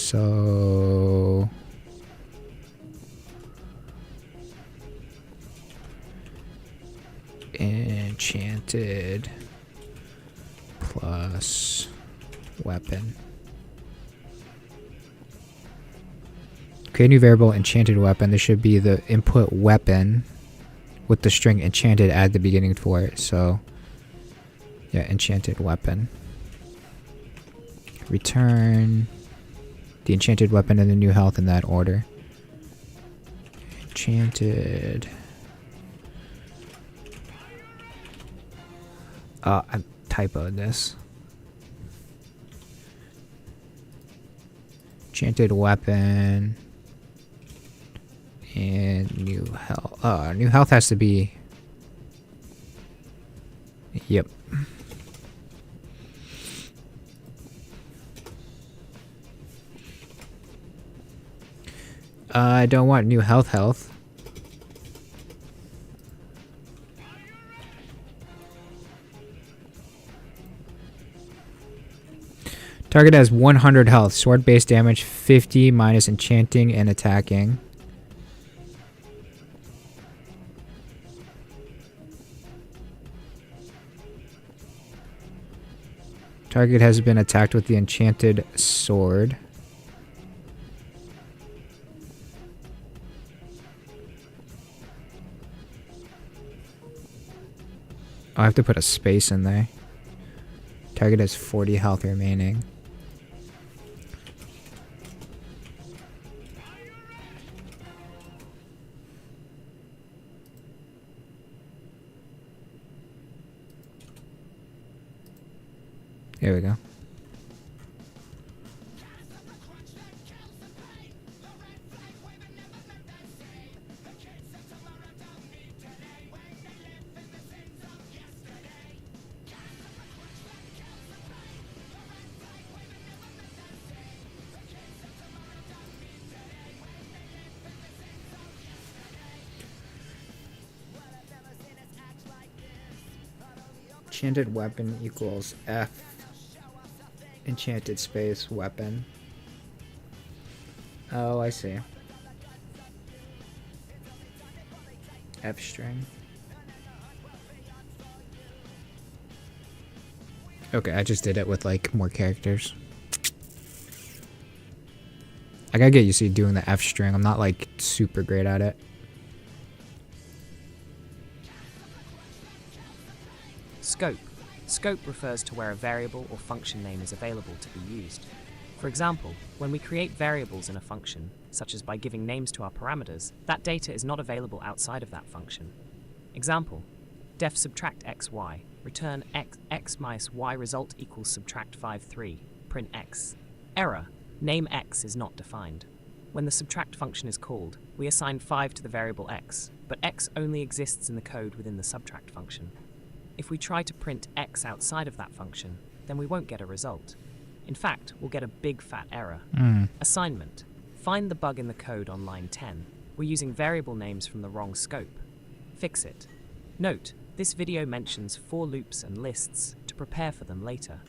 So enchanted plus weapon. Create a new variable enchanted weapon. There should be the input weapon with the string enchanted at the beginning for it. So yeah, enchanted weapon. Return the enchanted weapon and the new health in that order. Enchanted. I typoed this. Enchanted weapon. And new health. New health has to be... Yep. I don't want new health. Target has 100 health. Sword base damage 50 minus enchanting and attacking. Target has been attacked with the enchanted sword. I have to put a space in there. Target has 40 health remaining. Here we go. Enchanted weapon equals F. Enchanted space weapon. Oh, I see. F string. Okay, I just did it with like more characters. I gotta get used to doing the F string. I'm not like super great at it. Scope. Scope refers to where a variable or function name is available to be used. For example, when we create variables in a function, such as by giving names to our parameters, that data is not available outside of that function. Example, def subtract xy, return x minus y result equals subtract 5 3, print x. Error, name x is not defined. When the subtract function is called, we assign 5 to the variable x, but x only exists in the code within the subtract function. If we try to print x outside of that function, then we won't get a result. In fact, we'll get a big fat error. Assignment. Find the bug in the code on line 10. We're using variable names from the wrong scope. Fix it. Note, this video mentions for loops and lists to prepare for them later.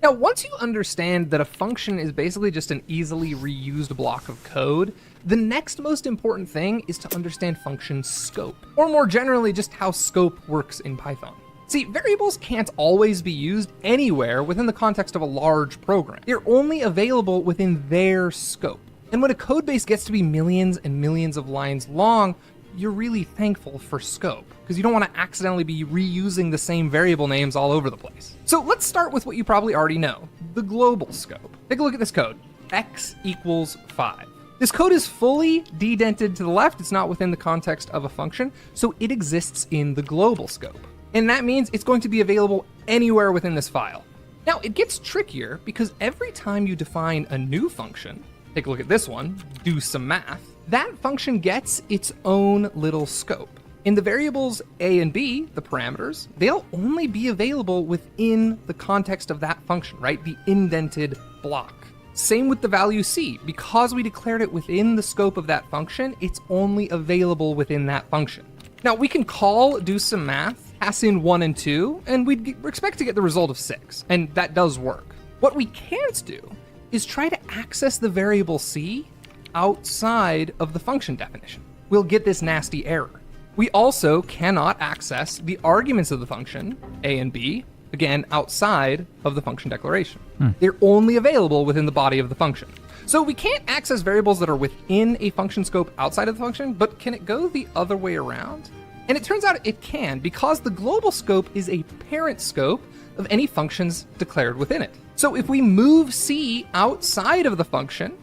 Now, once you understand that a function is basically just an easily reused block of code, the next most important thing is to understand function scope, or more generally, just how scope works in Python. See, variables can't always be used anywhere within the context of a large program. They're only available within their scope. And when a code base gets to be millions and millions of lines long, you're really thankful for scope, because you don't want to accidentally be reusing the same variable names all over the place. So let's start with what you probably already know, the global scope. Take a look at this code, x equals 5. This code is fully dedented to the left, it's not within the context of a function, so it exists in the global scope. And that means it's going to be available anywhere within this file. Now, it gets trickier because every time you define a new function, take a look at this one, do some math, that function gets its own little scope. In the variables a and b, the parameters, they'll only be available within the context of that function, right? The indented block. Same with the value c. Because we declared it within the scope of that function, it's only available within that function. Now, we can call do some math, pass in 1 and 2, and we'd expect to get the result of 6, and that does work. What we can't do is try to access the variable c outside of the function definition. We'll get this nasty error. We also cannot access the arguments of the function, a and b, again, outside of the function declaration. They're only available within the body of the function. So we can't access variables that are within a function scope outside of the function, but can it go the other way around? And it turns out it can, because the global scope is a parent scope of any functions declared within it. So if we move c outside of the function,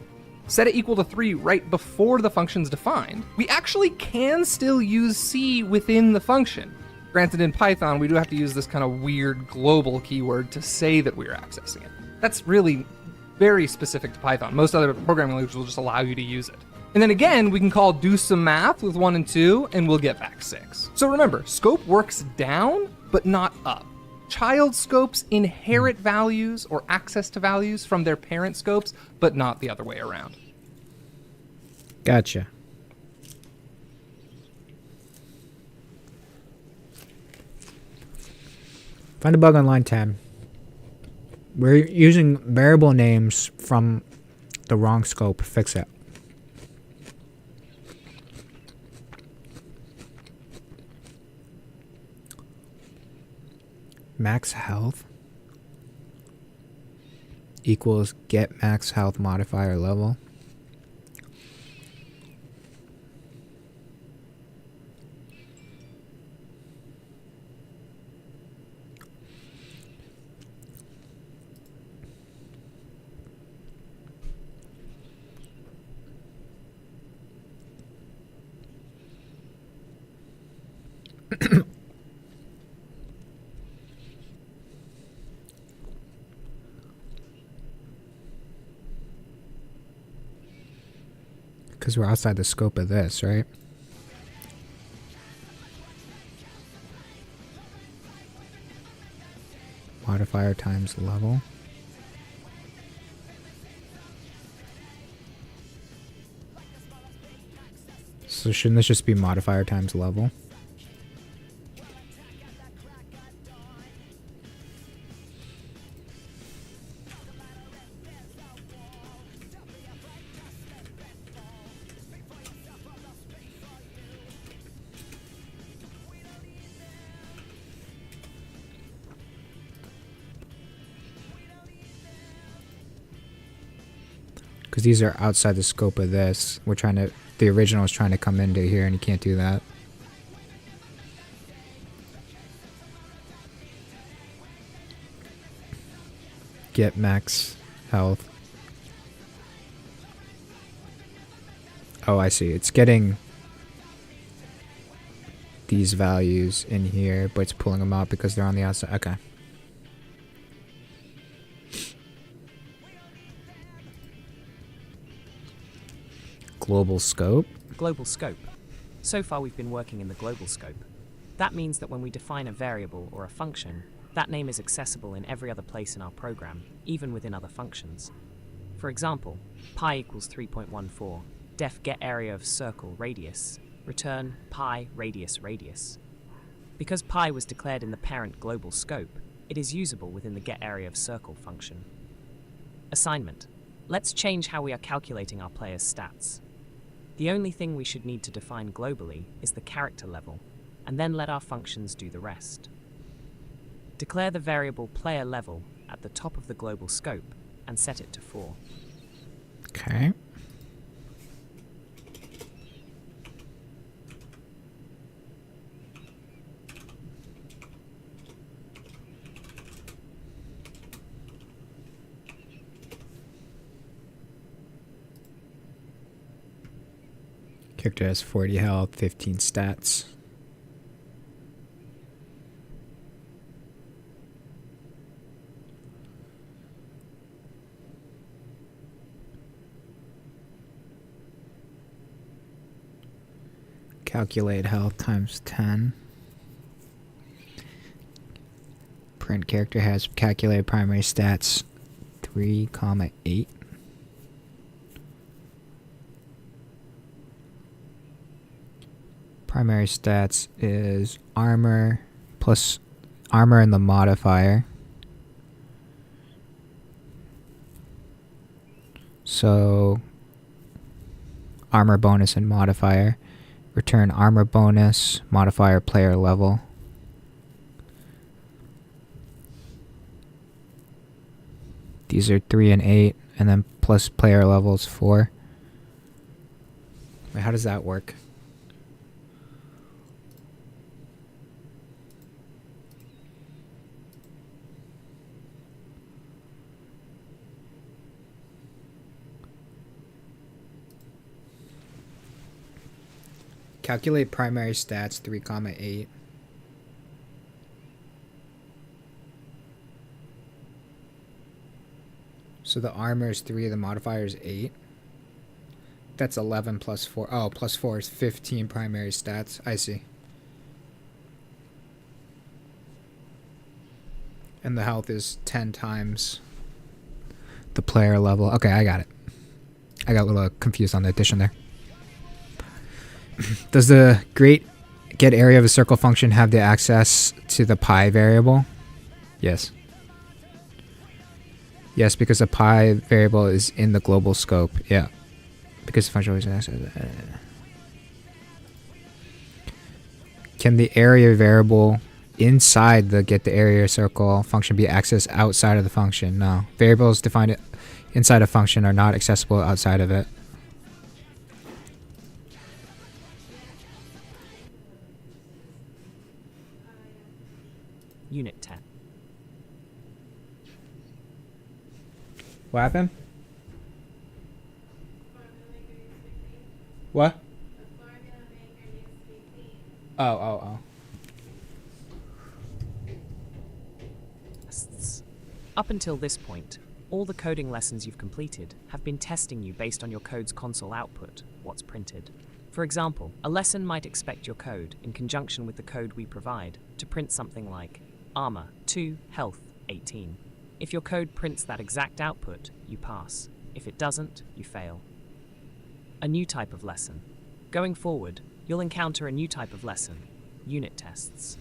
set it equal to 3 right before the function's defined, we actually can still use c within the function. Granted, in Python, we do have to use this kind of weird global keyword to say that we're accessing it. That's really very specific to Python. Most other programming languages will just allow you to use it. And then again, we can call do some math with 1 and 2, and we'll get back 6. So remember, scope works down, but not up. Child scopes inherit values or access to values from their parent scopes, but not the other way around. Gotcha. Find a bug on line 10. We're using variable names from the wrong scope. Fix it. Max health equals get max health modifier level. Because we're outside the scope of this, right? Modifier times level. So shouldn't this just be modifier times level? Because these are outside the scope of this. We're trying to, the original is trying to come into here and you can't do that. Get max health. Oh, I see. It's getting these values in here, but it's pulling them out because they're on the outside. Okay. Global scope. Global scope. So far we've been working in the global scope. That means that when we define a variable or a function, that name is accessible in every other place in our program, even within other functions. For example, pi equals 3.14, def get area of circle radius, return pi radius radius. Because pi was declared in the parent global scope, it is usable within the get area of circle function. Assignment. Let's change how we are calculating our player's stats. The only thing we should need to define globally is the character level, and then let our functions do the rest. Declare the variable player level at the top of the global scope and set it to 4. Okay. Character has 40 health, 15 stats. Calculate health times 10. Print character has calculated primary stats 3,8. Primary stats is armor plus armor and the modifier. So armor bonus and modifier. Return armor bonus, modifier player level. These are 3 and 8, and then plus player levels 4. Wait, how does that work? Calculate primary stats 3,8. So the armor is 3, the modifier is 8. That's 11 plus 4. Oh, plus 4 is 15 primary stats. I see. And the health is 10 times the player level. Okay, I got it. I got a little confused on the addition there. Does the get area of a circle function have the access to the pi variable? Yes. Yes, because the pi variable is in the global scope. Yeah. Because the function always has access. Can the area variable inside the get the area circle function be accessed outside of the function? No. Variables defined inside a function are not accessible outside of it. Unit 10. What happened? What? Oh. Up until this point, all the coding lessons you've completed have been testing you based on your code's console output, what's printed. For example, a lesson might expect your code, in conjunction with the code we provide, to print something like armor 2, health 18. If your code prints that exact output, you pass. If it doesn't, you fail. A new type of lesson. Going forward, you'll encounter a new type of lesson, unit tests.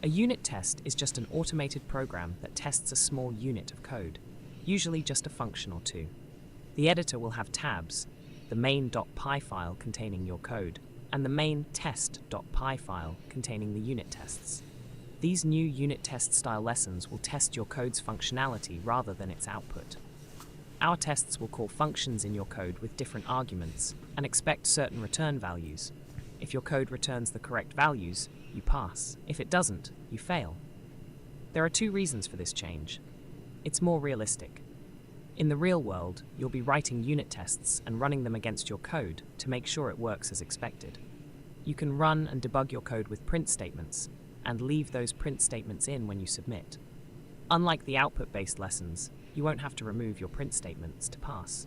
A unit test is just an automated program that tests a small unit of code, usually just a function or two. The editor will have tabs, the main.py file containing your code, and the main test.py file containing the unit tests. These new unit test style lessons will test your code's functionality rather than its output. Our tests will call functions in your code with different arguments and expect certain return values. If your code returns the correct values, you pass. If it doesn't, you fail. There are 2 reasons for this change. It's more realistic. In the real world, you'll be writing unit tests and running them against your code to make sure it works as expected. You can run and debug your code with print statements, and leave those print statements in when you submit. Unlike the output-based lessons, you won't have to remove your print statements to pass.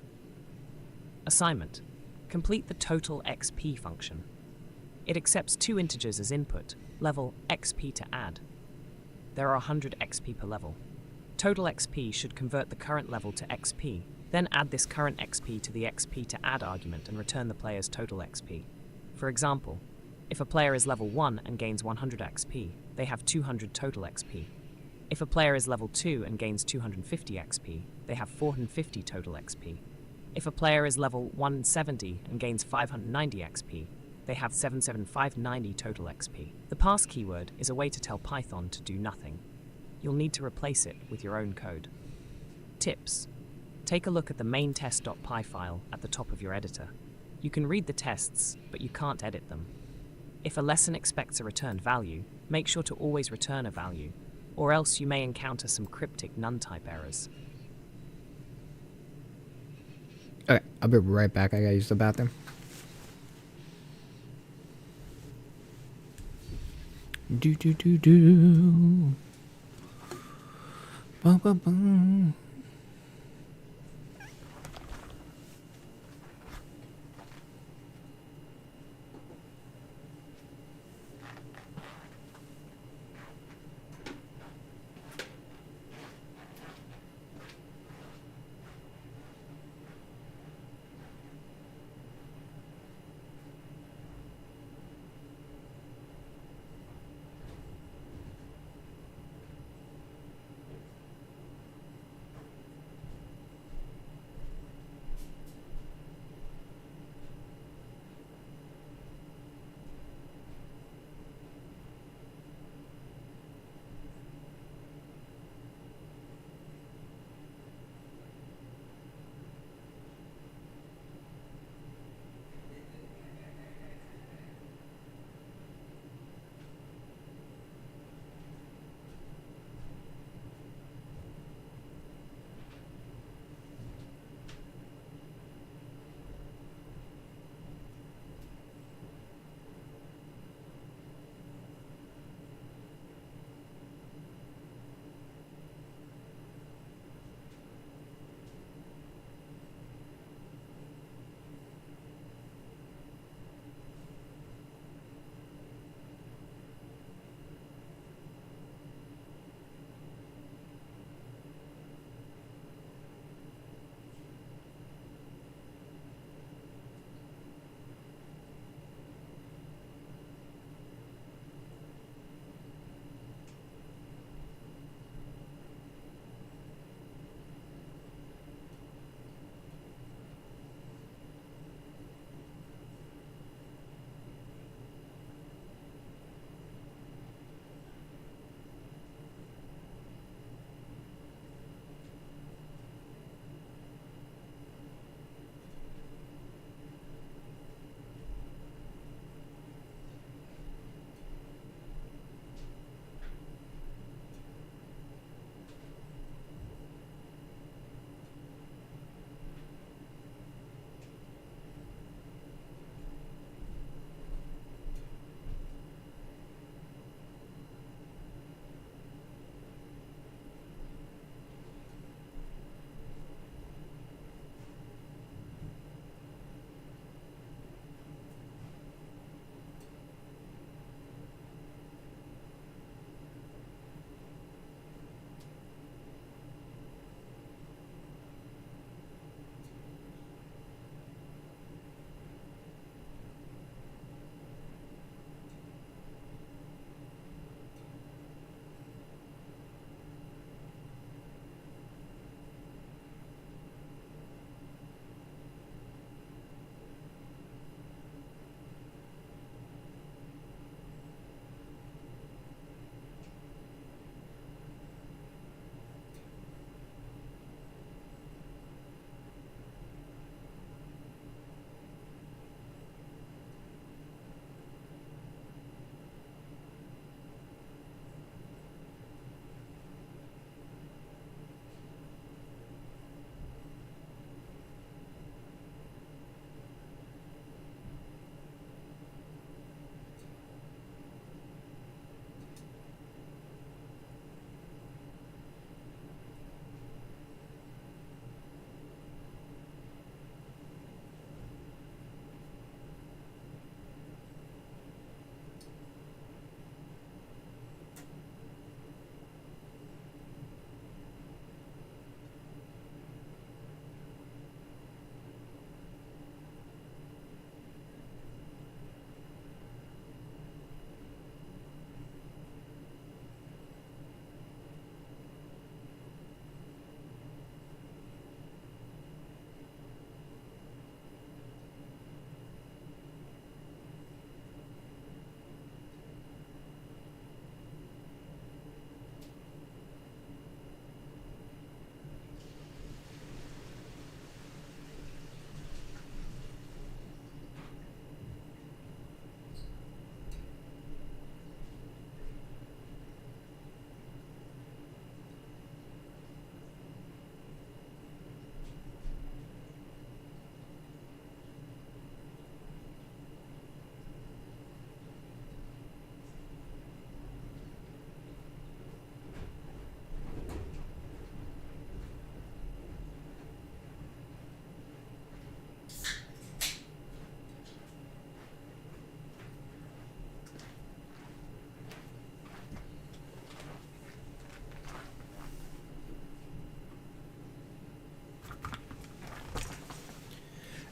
Assignment. Complete the total XP function. It accepts 2 integers as input, level XP to add. There are 100 XP per level. Total XP should convert the current level to XP, then add this current XP to the XP to add argument and return the player's total XP. For example, if a player is level 1 and gains 100 XP, they have 200 total XP. If a player is level 2 and gains 250 XP, they have 450 total XP. If a player is level 170 and gains 590 XP, they have 77590 total XP. The pass keyword is a way to tell Python to do nothing. You'll need to replace it with your own code. Tips. Take a look at the main test.py file at the top of your editor. You can read the tests, but you can't edit them. If a lesson expects a returned value, make sure to always return a value, or else you may encounter some cryptic none-type errors. Okay, I'll be right back. I gotta use the bathroom. Do. Ba, ba, ba.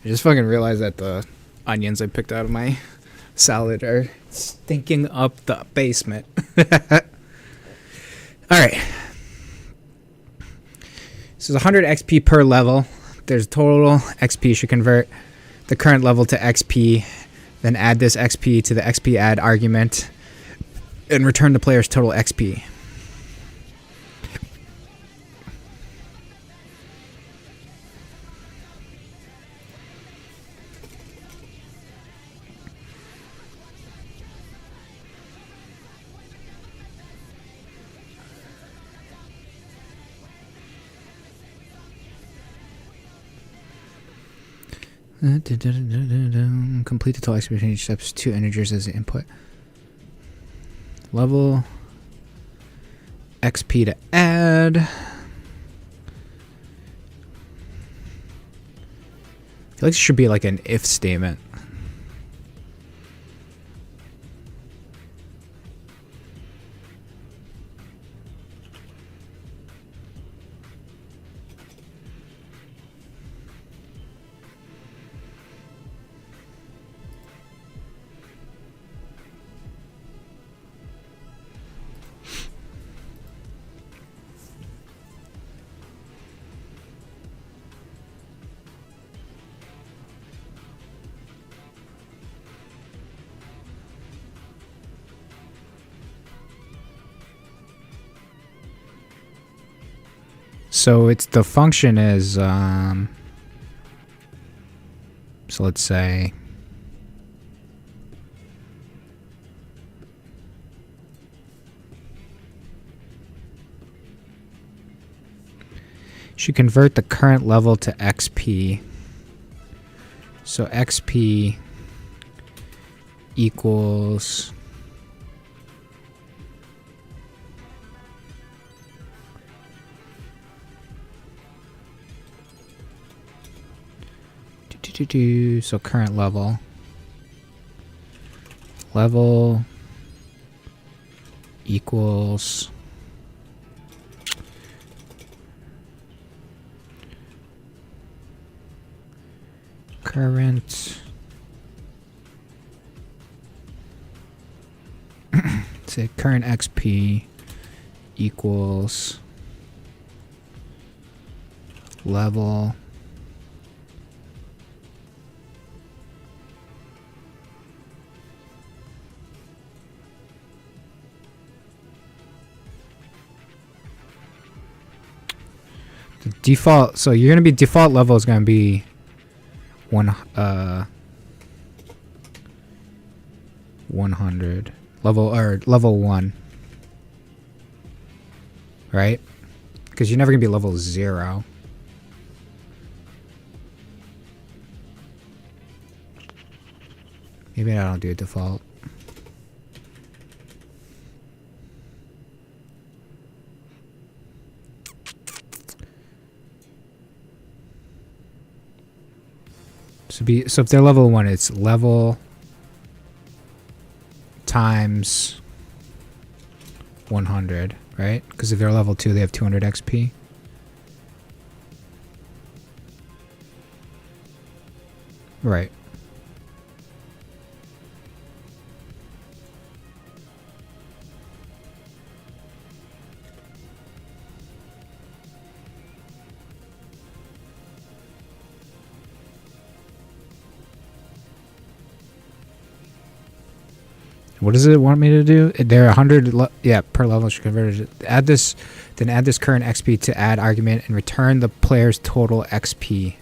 I just fucking realized that the onions I picked out of my salad are stinking up the basement. Alright. So there's 100 XP per level. There's total XP. Should convert the current level to XP. Then add this XP to the XP add argument. And return the player's total XP. Complete the total XP change steps 2 integers as the input. Level XP to add. I feel like it should be like an if statement. So it's the function is so let's say should convert the current level to XP. So XP equals so current level equals current say current XP equals level the default. So you're gonna be default level is gonna be 100 level or level 1, right? Because you're never gonna be level 0. Maybe I don't do default. So if they're level 1, it's level times 100, right? Because if they're level 2, they have 200 XP. Right. What does it want me to do? They're 100, yeah, per level should convert it. Add this, then add this current XP to add argument and return the player's total XP.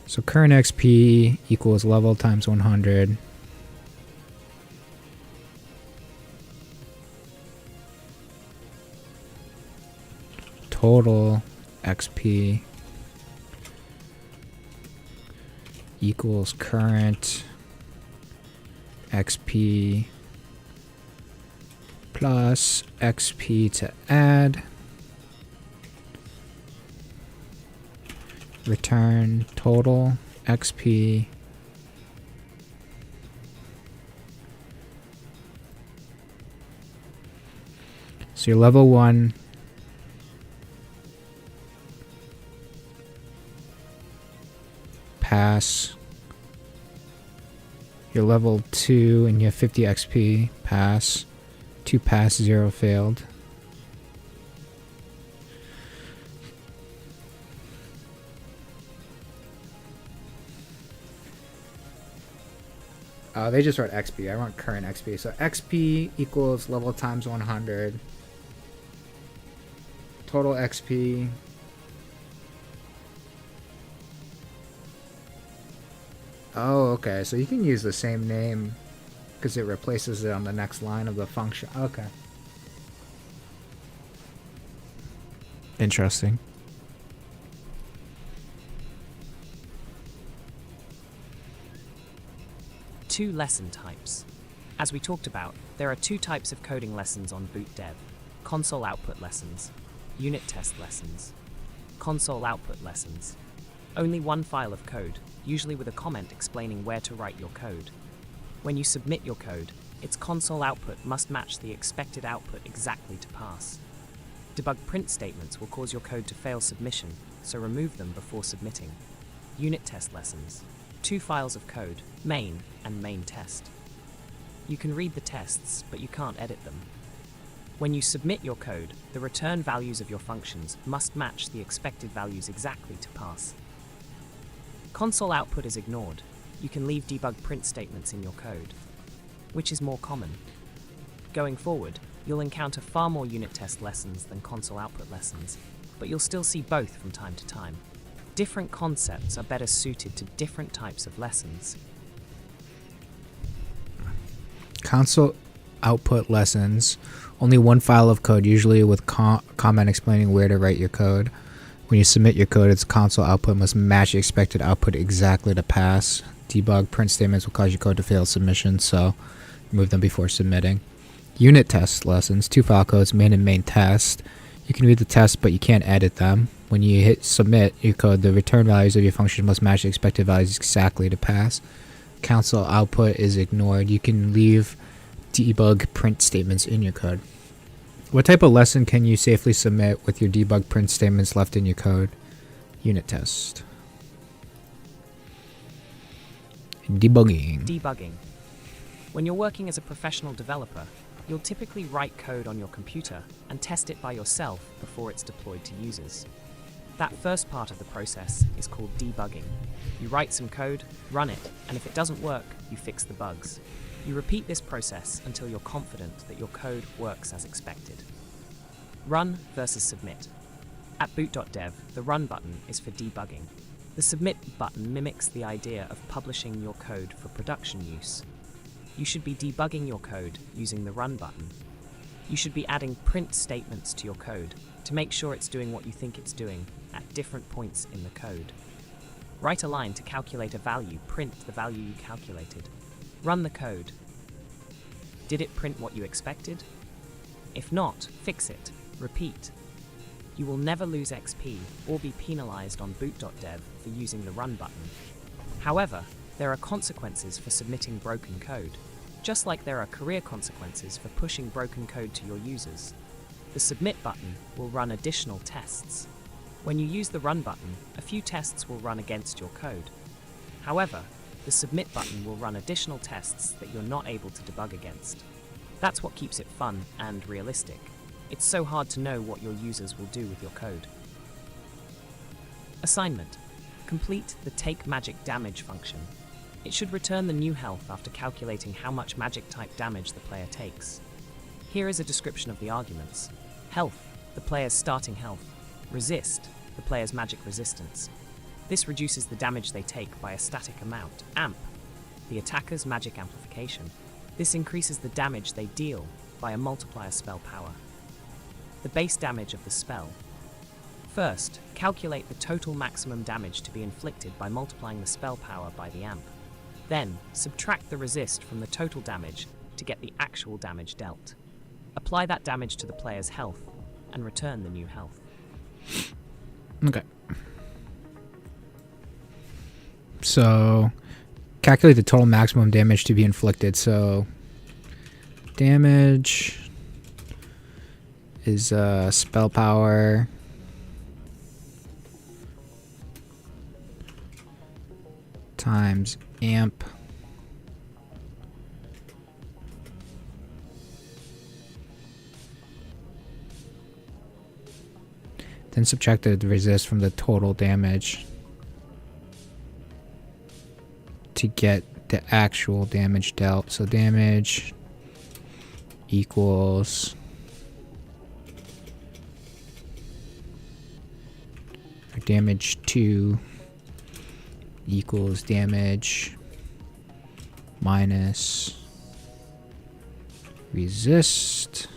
So current XP equals level times 100. Total XP equals current XP plus XP to add. Return total XP So your level 1 pass. Your level 2 and you have 50 XP. Pass. 2 pass, 0 failed. They just wrote XP. I want current XP. So XP equals level times 100. Total XP. Oh, okay. So you can use the same name because it replaces it on the next line of the function. Okay. Interesting. Two lesson types. As we talked about, there are two types of coding lessons on Boot.dev: console output lessons, unit test lessons. Console output lessons. Only one file of code, usually with a comment explaining where to write your code. When you submit your code, its console output must match the expected output exactly to pass. Debug print statements will cause your code to fail submission, so remove them before submitting. Unit test lessons. Two files of code, main and main test. You can read the tests, but you can't edit them. When you submit your code, the return values of your functions must match the expected values exactly to pass. Console output is ignored. You can leave debug print statements in your code. Which is more common? Going forward, you'll encounter far more unit test lessons than console output lessons, but you'll still see both from time to time. Different concepts are better suited to different types of lessons. Console output lessons. Only one file of code, usually with comment explaining where to write your code. When you submit your code, its console output must match the expected output exactly to pass. Debug print statements will cause your code to fail submission, so remove them before submitting. Unit test lessons. Two file codes, main and main test. You can read the test, but you can't edit them. When you hit submit your code, the return values of your function must match the expected values exactly to pass. Console output is ignored. You can leave debug print statements in your code. What type of lesson can you safely submit with your debug print statements left in your code? Unit test. Debugging. Debugging. When you're working as a professional developer, you'll typically write code on your computer and test it by yourself before it's deployed to users. That first part of the process is called debugging. You write some code, run it, and if it doesn't work, you fix the bugs. You repeat this process until you're confident that your code works as expected. Run versus submit. At Boot.dev, the Run button is for debugging. The Submit button mimics the idea of publishing your code for production use. You should be debugging your code using the Run button. You should be adding print statements to your code to make sure it's doing what you think it's doing at different points in the code. Write a line to calculate a value, print the value you calculated. Run the code. Did it print what you expected? If not, fix it. Repeat. You will never lose XP or be penalized on Boot.dev for using the Run button. However, there are consequences for submitting broken code, just like there are career consequences for pushing broken code to your users. The Submit button will run additional tests. When you use the Run button, a few tests will run against your code. However, the Submit button will run additional tests that you're not able to debug against. That's what keeps it fun and realistic. It's so hard to know what your users will do with your code. Assignment. Complete the Take Magic Damage function. It should return the new health after calculating how much magic type damage the player takes. Here is a description of the arguments. Health, the player's starting health. Resist, the player's magic resistance. This reduces the damage they take by a static amount. Amp, the attacker's magic amplification. This increases the damage they deal by a multiplier spell power. The base damage of the spell. First, calculate the total maximum damage to be inflicted by multiplying the spell power by the amp. Then, subtract the resist from the total damage to get the actual damage dealt. Apply that damage to the player's health and return the new health. Okay. So, calculate the total maximum damage to be inflicted. So, damage is spell power times amp then subtract the resist from the total damage to get the actual damage dealt. So damage equals damage 2 equals damage minus resist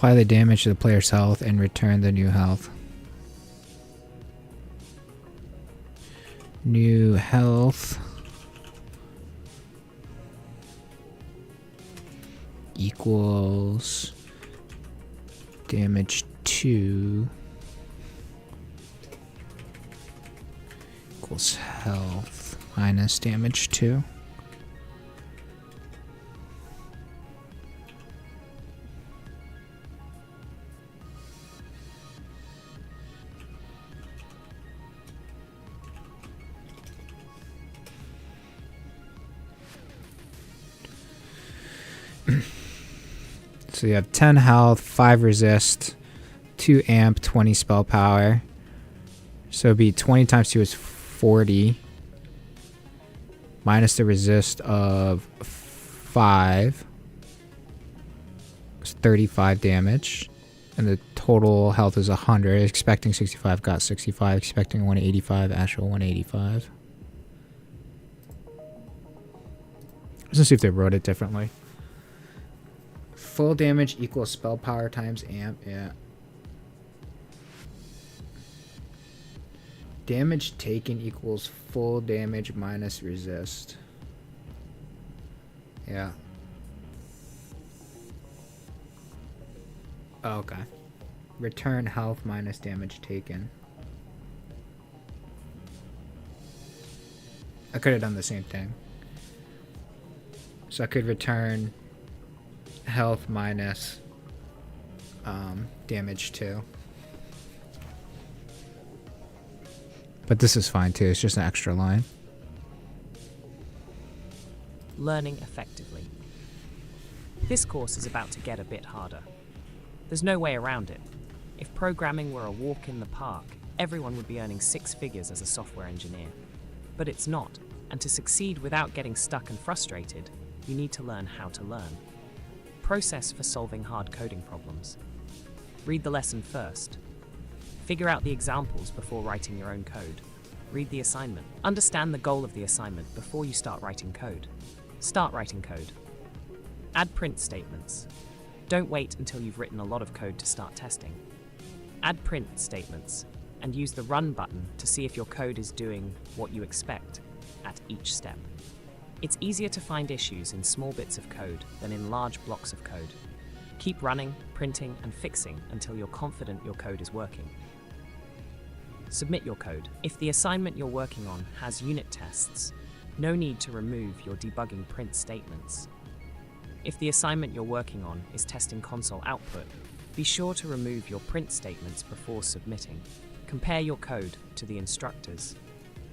apply the damage to the player's health and return the new health. New health equals damage 2 equals health minus damage 2. So you have 10 health, 5 resist, 2 amp, 20 spell power. So it'd be 20 times 2 is 40. Minus the resist of 5. It's 35 damage. And the total health is 100. Expecting 65, got 65. Expecting 185, actual 185. Let's see if they wrote it differently. Full damage equals spell power times amp. Yeah. Damage taken equals full damage minus resist. Yeah. Oh, okay. Return health minus damage taken. I could have done the same thing. So I could return health minus damage 2. But this is fine too, it's just an extra line. Learning effectively. This course is about to get a bit harder. There's no way around it. If programming were a walk in the park, everyone would be earning 6 figures as a software engineer. But it's not, and to succeed without getting stuck and frustrated, you need to learn how to learn. Process for solving hard coding problems. Read the lesson first. Figure out the examples before writing your own code. Read the assignment. Understand the goal of the assignment before you start writing code. Start writing code. Add print statements. Don't wait until you've written a lot of code to start testing. Add print statements and use the run button to see if your code is doing what you expect at each step. It's easier to find issues in small bits of code than in large blocks of code. Keep running, printing, and fixing until you're confident your code is working. Submit your code. If the assignment you're working on has unit tests, no need to remove your debugging print statements. If the assignment you're working on is testing console output, be sure to remove your print statements before submitting. Compare your code to the instructor's.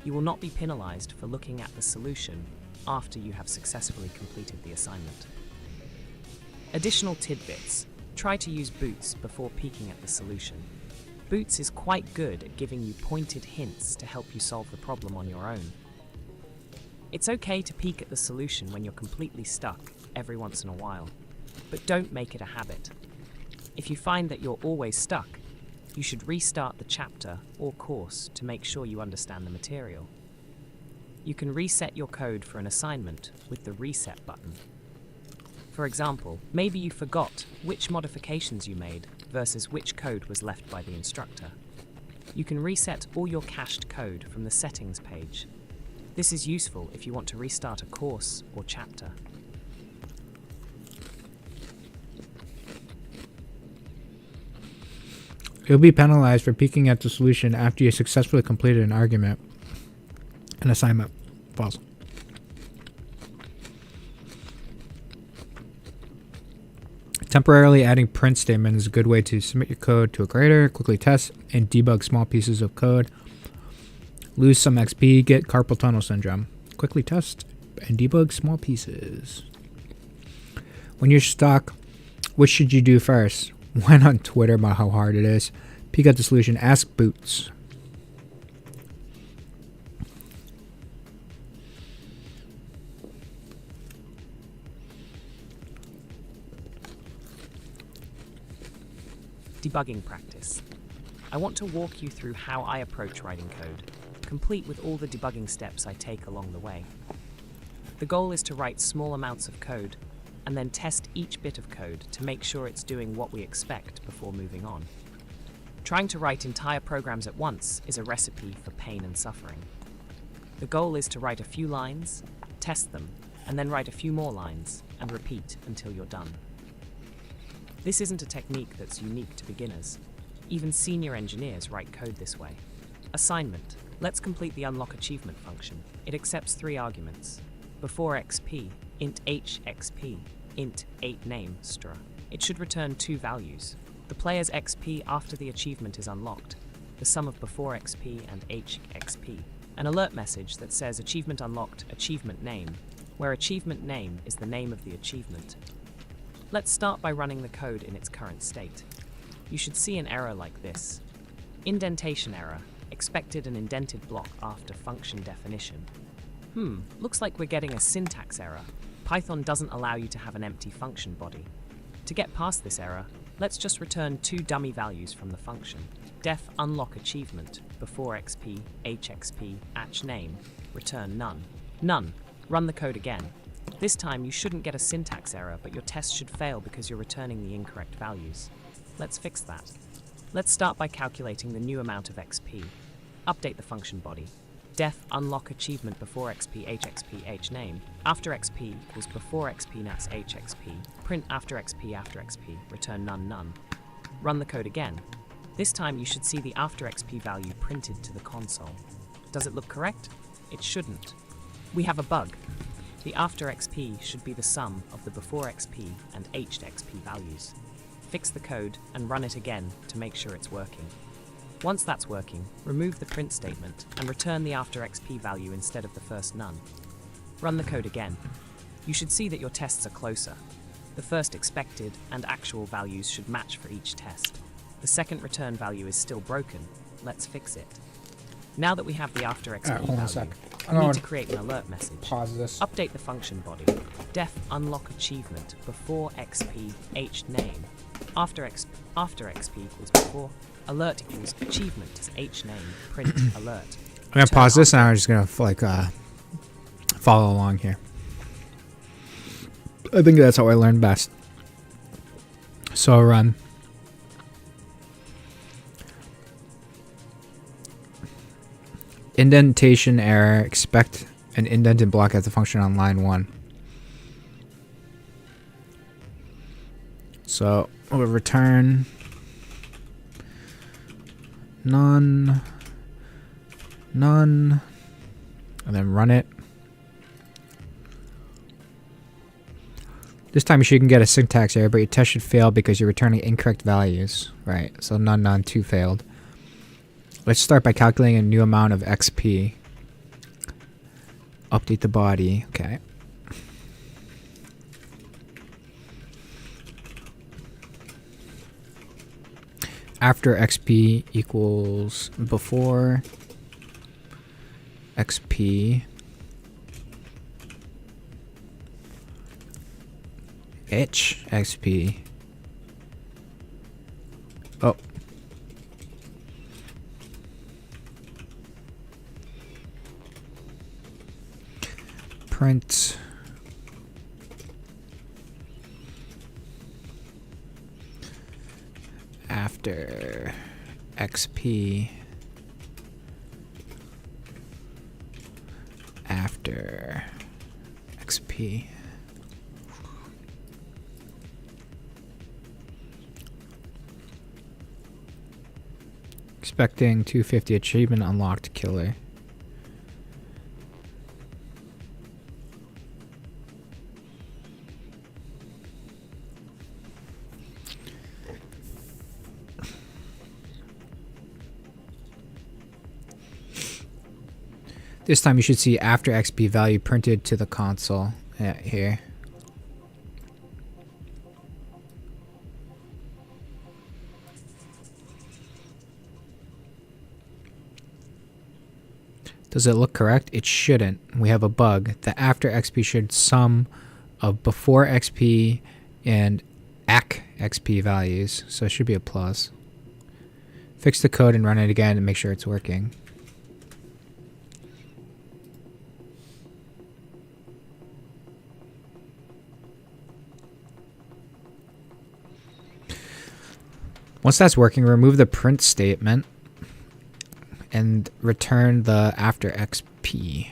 You will not be penalized for looking at the solution after you have successfully completed the assignment. Additional tidbits. Try to use Boots before peeking at the solution. Boots is quite good at giving you pointed hints to help you solve the problem on your own. It's okay to peek at the solution when you're completely stuck every once in a while, but don't make it a habit. If you find that you're always stuck, you should restart the chapter or course to make sure you understand the material. You can reset your code for an assignment with the reset button. For example, maybe you forgot which modifications you made versus which code was left by the instructor. You can reset all your cached code from the settings page. This is useful if you want to restart a course or chapter. You'll be penalized for peeking at the solution after you successfully completed an argument. An assignment. False. Temporarily adding print statement is a good way to submit your code to a grader, quickly test and debug small pieces of code. Lose some XP, get carpal tunnel syndrome. Quickly test and debug small pieces. When you're stuck, what should you do first? Went on Twitter about how hard it is. Peek at the solution. Ask Boots. Debugging practice. I want to walk you through how I approach writing code, complete with all the debugging steps I take along the way. The goal is to write small amounts of code and then test each bit of code to make sure it's doing what we expect before moving on. Trying to write entire programs at once is a recipe for pain and suffering. The goal is to write a few lines, test them, and then write a few more lines and repeat until you're done. This isn't a technique that's unique to beginners. Even senior engineers write code this way. Assignment. Let's complete the unlock achievement function. It accepts 3 arguments. Before XP, int h XP, int 8 name str. It should return 2 values. The player's XP after the achievement is unlocked, the sum of before XP and h XP. An alert message that says achievement unlocked, achievement name, where achievement name is the name of the achievement. Let's start by running the code in its current state. You should see an error like this. Indentation error. Expected an indented block after function definition. Looks like we're getting a syntax error. Python doesn't allow you to have an empty function body. To get past this error, let's just return 2 dummy values from the function. Def unlock achievement, before XP, hxp, atch name, return none. None. Run the code again. This time you shouldn't get a syntax error, but your test should fail because you're returning the incorrect values. Let's fix that. Let's start by calculating the new amount of XP. Update the function body. Def unlock achievement before XP hxp h name. After XP equals before XP nats hxp. Print after XP, return none none. Run the code again. This time you should see the after XP value printed to the console. Does it look correct? It shouldn't. We have a bug. The after XP should be the sum of the before XP and aged XP values. Fix the code and run it again to make sure it's working. Once that's working, remove the print statement and return the after XP value instead of the first none. Run the code again. You should see that your tests are closer. The first expected and actual values should match for each test. The second return value is still broken. Let's fix it. Now that we have the after XP value, we need to create an alert message. Pause this. Update the function body. Def unlock achievement before XP h name. After XP equals before. Alert equals achievement is h name. Print alert. I'm gonna pause this and I'm just gonna follow along here. I think that's how I learn best. So I'll run. Indentation error. Expect an indented block as a function on line 1. So we'll return none, and then run it. This time you shouldn't get a syntax error, but your test should fail because you're returning incorrect values. Right, so none, 2 failed. Let's start by calculating a new amount of XP. Update the body. Okay. After XP equals before XP h XP. Oh. Print after XP after XP. Expecting 250 achievement unlocked killer. This time you should see after XP value printed to the console. Yeah, here. Does it look correct? It shouldn't. We have a bug. The after XP should sum of before XP and AC XP values. So it should be a plus. Fix the code and run it again and make sure it's working. Once that's working, remove the print statement and return the after XP.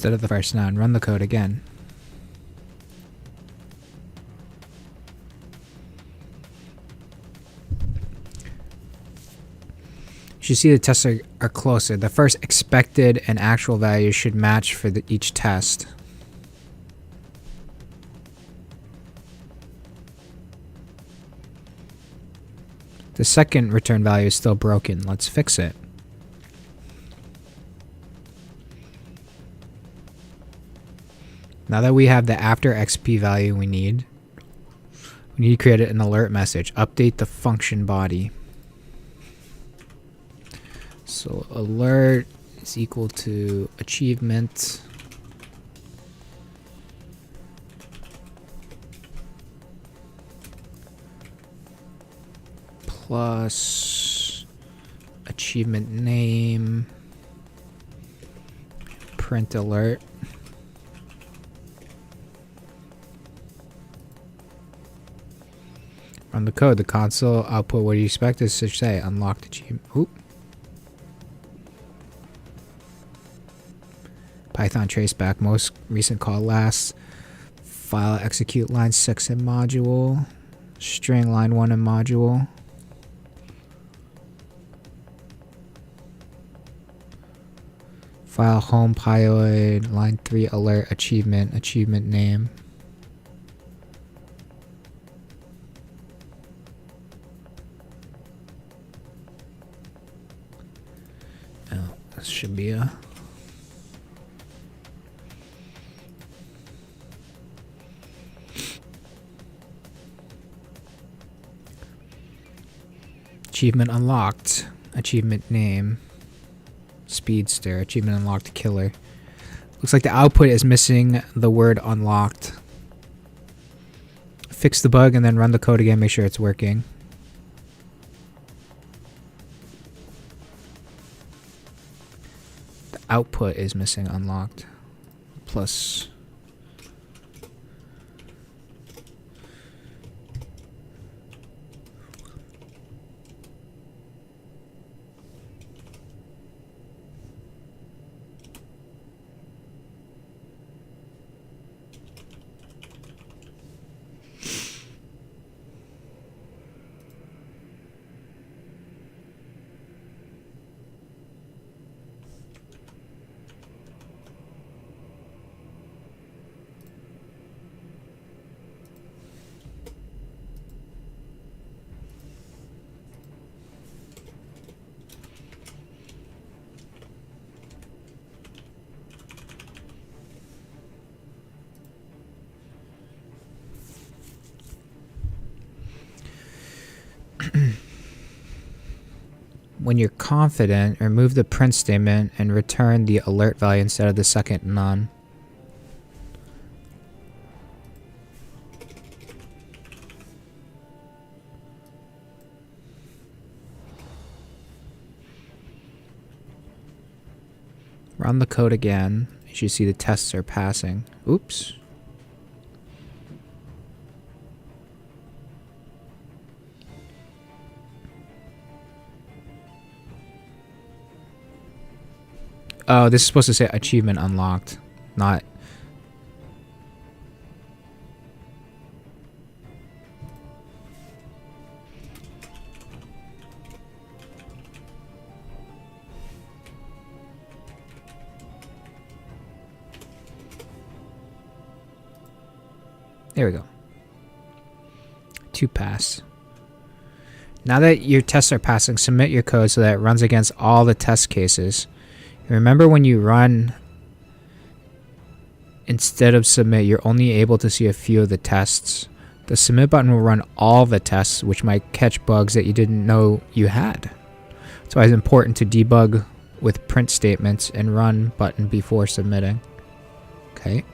Instead of the first now, and run the code again. You should see the tests are closer. The first expected and actual values should match for each test. The second return value is still broken. Let's fix it. Now that we have the after XP value we need to create an alert message. Update the function body. So alert is equal to achievement plus achievement name print alert. Run the code. The console output, what do you expect this to say? Unlocked achievement. Oop. Python traceback. Most recent call last. File execute line 6 in module. String line 1 in module. File home pyoid line 3 alert achievement name. This should be a achievement unlocked, achievement name, speedster, achievement unlocked killer. Looks like the output is missing the word unlocked. Fix the bug and then run the code again, make sure it's working. Output is missing unlocked plus when you're confident, remove the print statement and return the alert value instead of the second none. Run the code again. You should see the tests are passing. Oops. Oh, this is supposed to say achievement unlocked, not... There we go. 2 pass. Now that your tests are passing, submit your code so that it runs against all the test cases. Remember, when you run instead of submit, you're only able to see a few of the tests. The submit button will run all the tests, which might catch bugs that you didn't know you had. That's why it's important to debug with print statements and run button before submitting. Okay.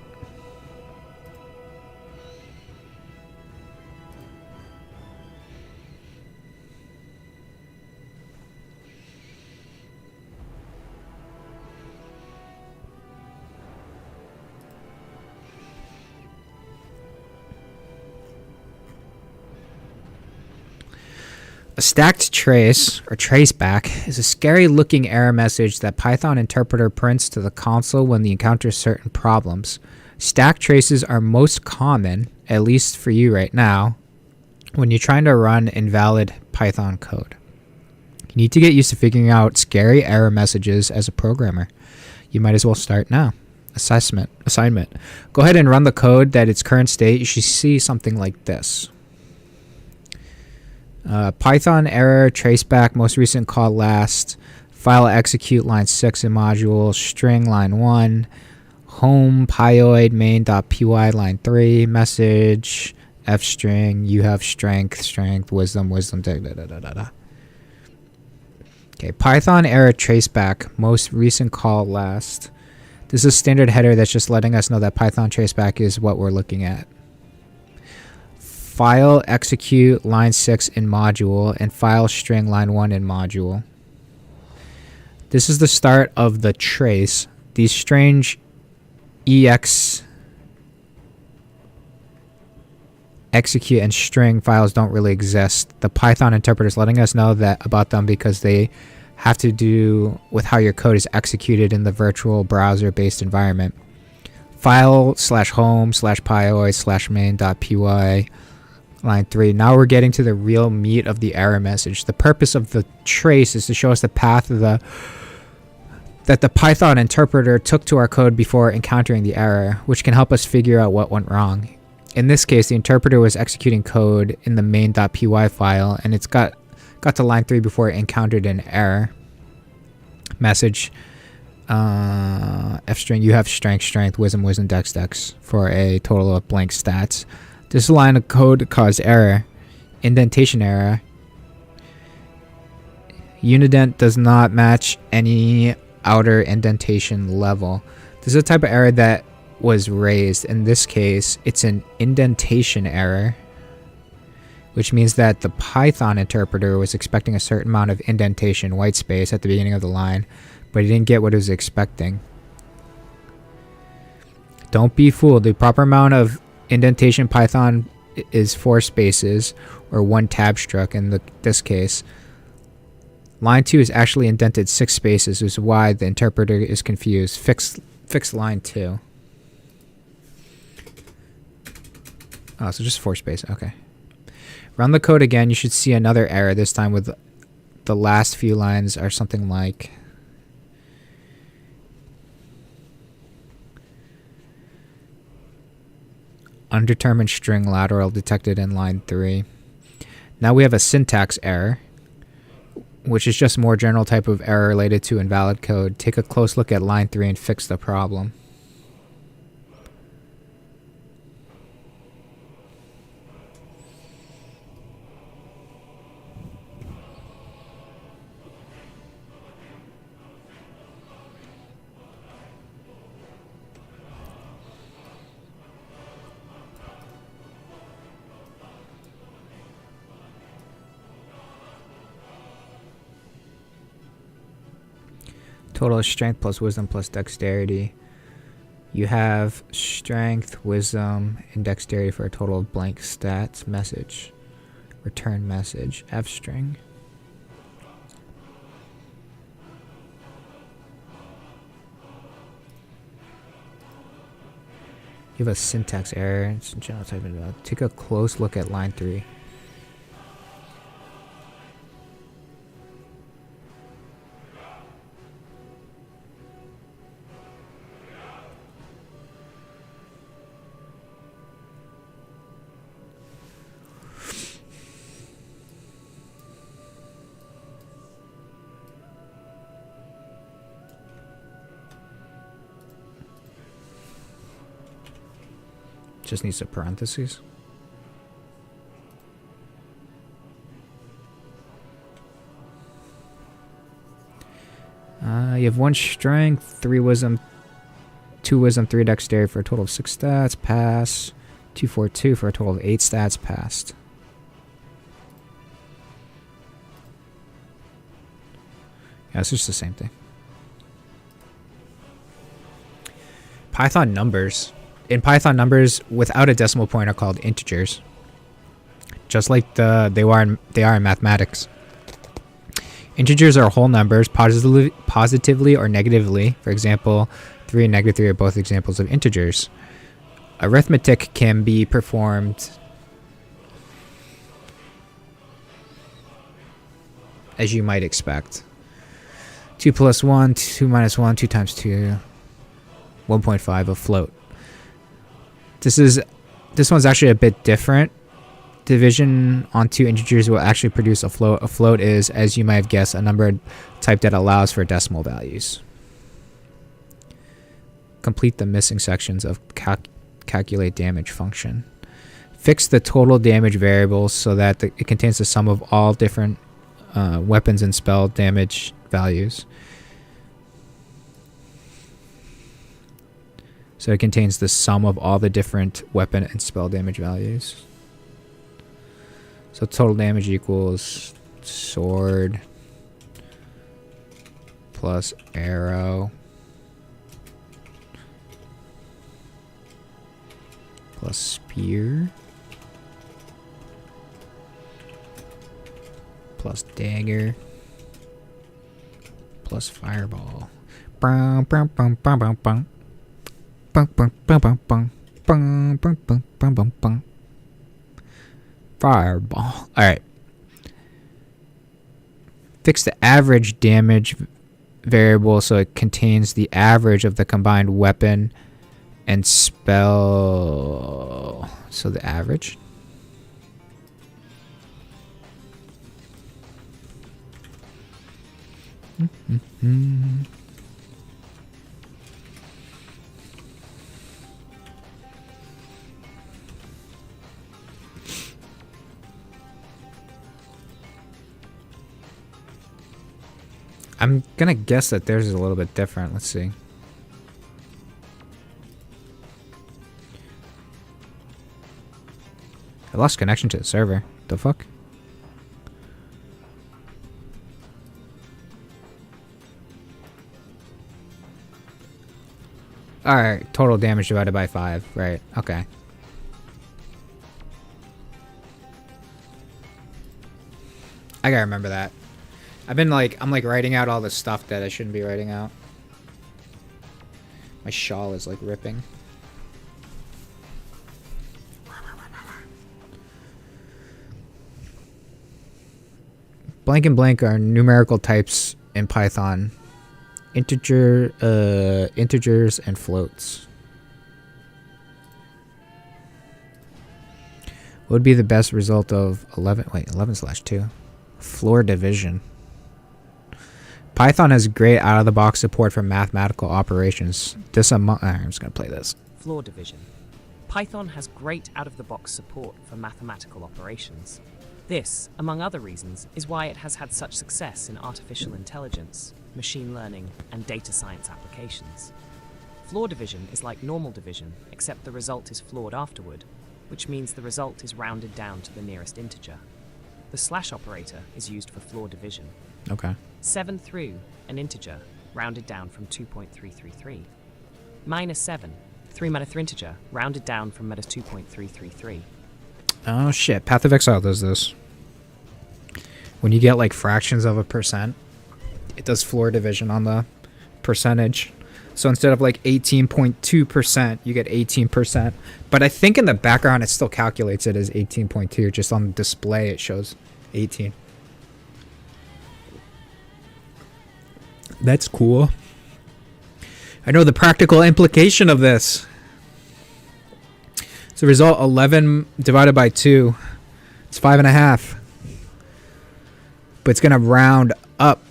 A stacked trace, or traceback, is a scary-looking error message that Python interpreter prints to the console when they encounter certain problems. Stacked traces are most common, at least for you right now, when you're trying to run invalid Python code. You need to get used to figuring out scary error messages as a programmer. You might as well start now. Assignment. Go ahead and run the code at its current state. You should see something like this. Python error, traceback, most recent call last, file execute line 6 in module, string line 1, home pyoid main.py line 3, message, f string, you have strength, wisdom, da da da da da. Okay, Python error traceback, most recent call last. This is a standard header that's just letting us know that Python traceback is what we're looking at. File execute line 6 in module and file string line 1 in module. This is the start of the trace. These strange execute and string files don't really exist. The Python interpreter is letting us know that about them because they have to do with how your code is executed in the virtual browser-based environment. File/home/pyoid/main.py line 3. Now we're getting to the real meat of the error message. The purpose of the trace is to show us the path of that the Python interpreter took to our code before encountering the error, which can help us figure out what went wrong. In this case, the interpreter was executing code in the main.py file, and it's got to line 3 before it encountered an error message. F string, you have strength, wisdom, dex, for a total of blank stats. This line of code caused error. Indentation error. Unident does not match any outer indentation level. This is a type of error that was raised. In this case, it's an indentation error, which means that the Python interpreter was expecting a certain amount of indentation, white space, at the beginning of the line, but it didn't get what it was expecting. Don't be fooled. The proper amount of indentation Python is 4 spaces, or 1 tab stroke in this case. Line 2 is actually indented 6 spaces, which is why the interpreter is confused. Fix line 2. Oh, so just 4 spaces. Okay. Run the code again. You should see another error, this time with the last few lines are something like... undetermined string lateral detected in line 3. Now we have a syntax error, which is just a more general type of error related to invalid code. Take a close look at line 3 and fix the problem. Total is strength plus wisdom plus dexterity. You have strength, wisdom, and dexterity for a total of blank stats. Message. Return message. F string. You have a syntax error. It's general type of. Take a close look at line 3. Just needs a parentheses. You have 1 strength, 3 wisdom, 2 wisdom, 3 dexterity for a total of 6 stats. Pass. 242 for a total of 8 stats. Passed. Yeah, it's just the same thing. Python numbers. In Python, numbers without a decimal point are called integers, just like they are in mathematics. Integers are whole numbers, positively or negatively. For example, 3 and -3 are both examples of integers. Arithmetic can be performed as you might expect. 2 plus 1, 2 minus 1, 2 times 2, 1.5, a float. This one's actually a bit different. Division on 2 integers will actually produce a float. A float is, as you might have guessed, a number type that allows for decimal values. Complete the missing sections of calculate damage function. Fix the total damage variables so that it contains the sum of all different weapons and spell damage values. So it contains the sum of all the different weapon and spell damage values. So total damage equals sword plus arrow plus spear plus dagger plus fireball. Bum, bum, bum, bum, bum, bum. Bum, bum, bum, bum, bum. Bum, bum, bum, bum, bum, bum. Fireball. Alright. Fix the average damage variable so it contains the average of the combined weapon and spell. So the average. I'm gonna guess that theirs is a little bit different. Let's see. I lost connection to the server. The fuck? Alright, total damage divided by 5. Right, okay. I gotta remember that. I'm like writing out all the stuff that I shouldn't be writing out. My shawl is like ripping. Blank and blank are numerical types in Python. Integers and floats. What would be the best result of 11/2? Floor division. Python has great out-of-the-box support for mathematical operations. I'm just going to play this. Floor division. Python has great out-of-the-box support for mathematical operations. This, among other reasons, is why it has had such success in artificial intelligence, machine learning, and data science applications. Floor division is like normal division, except the result is floored afterward, which means the result is rounded down to the nearest integer. The slash operator is used for floor division. Okay. 7 through, an integer, rounded down from 2.333. Minus 7, 3 minus 3 integer, rounded down from minus 2.333. Oh shit, Path of Exile does this. When you get like fractions of a percent, it does floor division on the percentage. So instead of like 18.2%, you get 18%. But I think in the background, it still calculates it as 18.2. Just on the display, it shows 18. That's cool. I know the practical implication of this. So result 11 divided by 2. It's 5.5. But it's going to round up.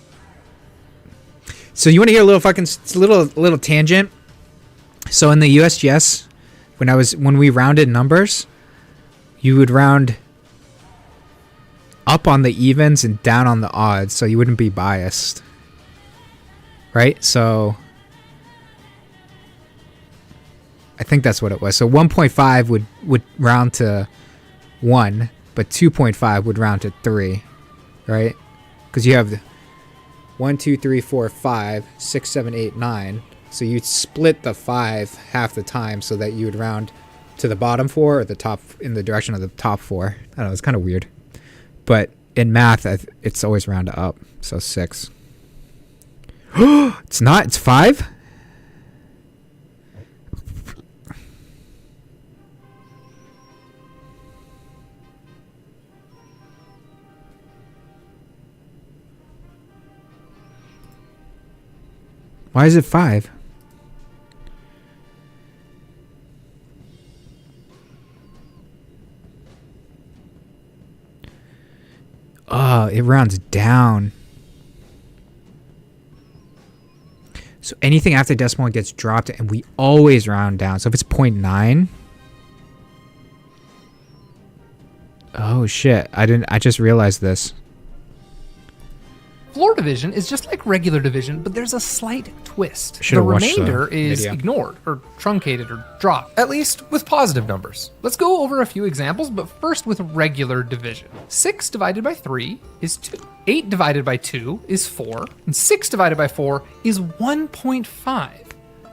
So you want to hear a little tangent? So in the USGS, when we rounded numbers, you would round up on the evens and down on the odds, so you wouldn't be biased. Right? So I think that's what it was. So 1.5 would round to 1, but 2.5 would round to 3, right? Because you have 1, 2, 3, 4, 5, 6, 7, 8, 9. So you'd split the 5 half the time so that you would round to the bottom 4 or the top in the direction of the top 4. I don't know. It's kind of weird. But in math, it's always round up. So 6. It's not. It's 5? Why is it 5? Oh, it rounds down. So anything after decimal gets dropped, and we always round down. So if it's 0.9. Oh shit! I just realized this. Floor division is just like regular division, but there's a slight twist. Should've The watched the remainder is video. ignored, or truncated, or dropped, at least with positive numbers. Let's go over a few examples, but first with regular division. 6 divided by 3 is 2. 8 divided by 2 is 4. And 6 divided by 4 is 1.5.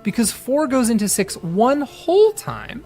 Because 4 goes into 6 one whole time,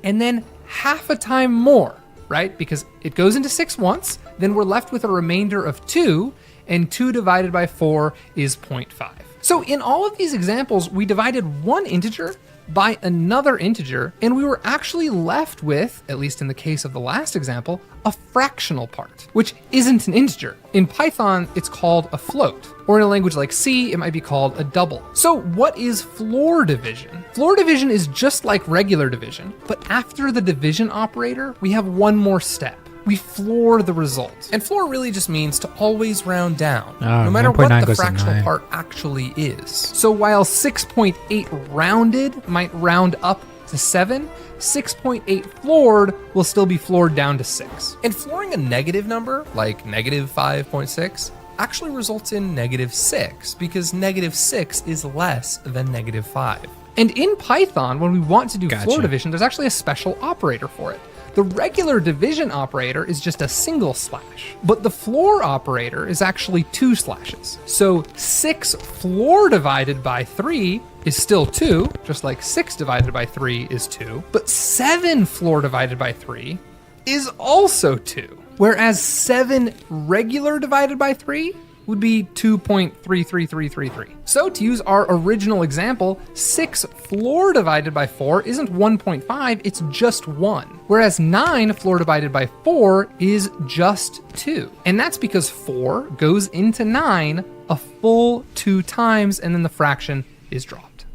and then half a time more, right? Because it goes into 6 once, then we're left with a remainder of 2, and 2 divided by 4 is 0.5. So in all of these examples, we divided one integer by another integer, and we were actually left with, at least in the case of the last example, a fractional part, which isn't an integer. In Python, it's called a float, or in a language like C, it might be called a double. So what is floor division? Floor division is just like regular division, but after the division operator, we have one more step. We floor the result. And floor really just means to always round down, no matter what 1.9 the goes to fractional 9. part actually is. So while 6.8 rounded might round up to 7, 6.8 floored will still be floored down to 6. And flooring a negative number, like negative 5.6, actually results in negative 6, because negative 6 is less than negative 5. And in Python, when we want to do floor division, there's actually a special operator for it. The regular division operator is just a single slash, but the floor operator is actually 2 slashes. So 6 floor divided by 3 is still 2, just like 6 divided by 3 is 2, but 7 floor divided by 3 is also 2, whereas 7 regular divided by 3 would be 2.33333. So to use our original example, 6 floor divided by 4 isn't 1.5, it's just 1. Whereas 9 floor divided by 4 is just 2. And that's because 4 goes into 9 a full 2 times, and then the fraction is dropped.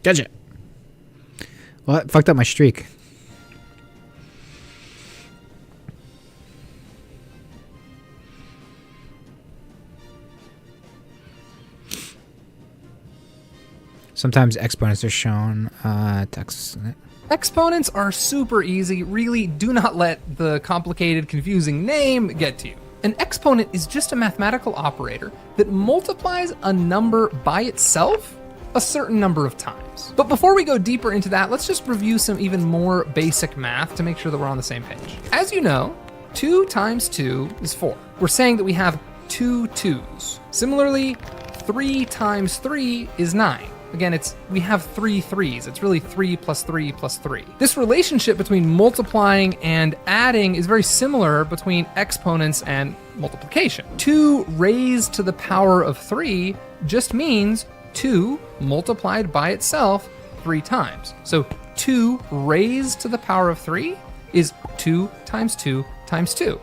Gotcha. Well, that fucked up my streak. Sometimes exponents are shown. Text. Exponents are super easy. Really, do not let the complicated, confusing name get to you. An exponent is just a mathematical operator that multiplies a number by itself a certain number of times. But before we go deeper into that, let's just review some even more basic math to make sure that we're on the same page. As you know, 2 times 2 is 4. We're saying that we have 2 2s. Similarly, 3 times 3 is 9. Again, we have 3 3s. It's really 3 plus 3 plus 3. This relationship between multiplying and adding is very similar between exponents and multiplication. 2 raised to the power of 3 just means 2 multiplied by itself 3 times. So 2 raised to the power of 3 is 2 times 2 times 2,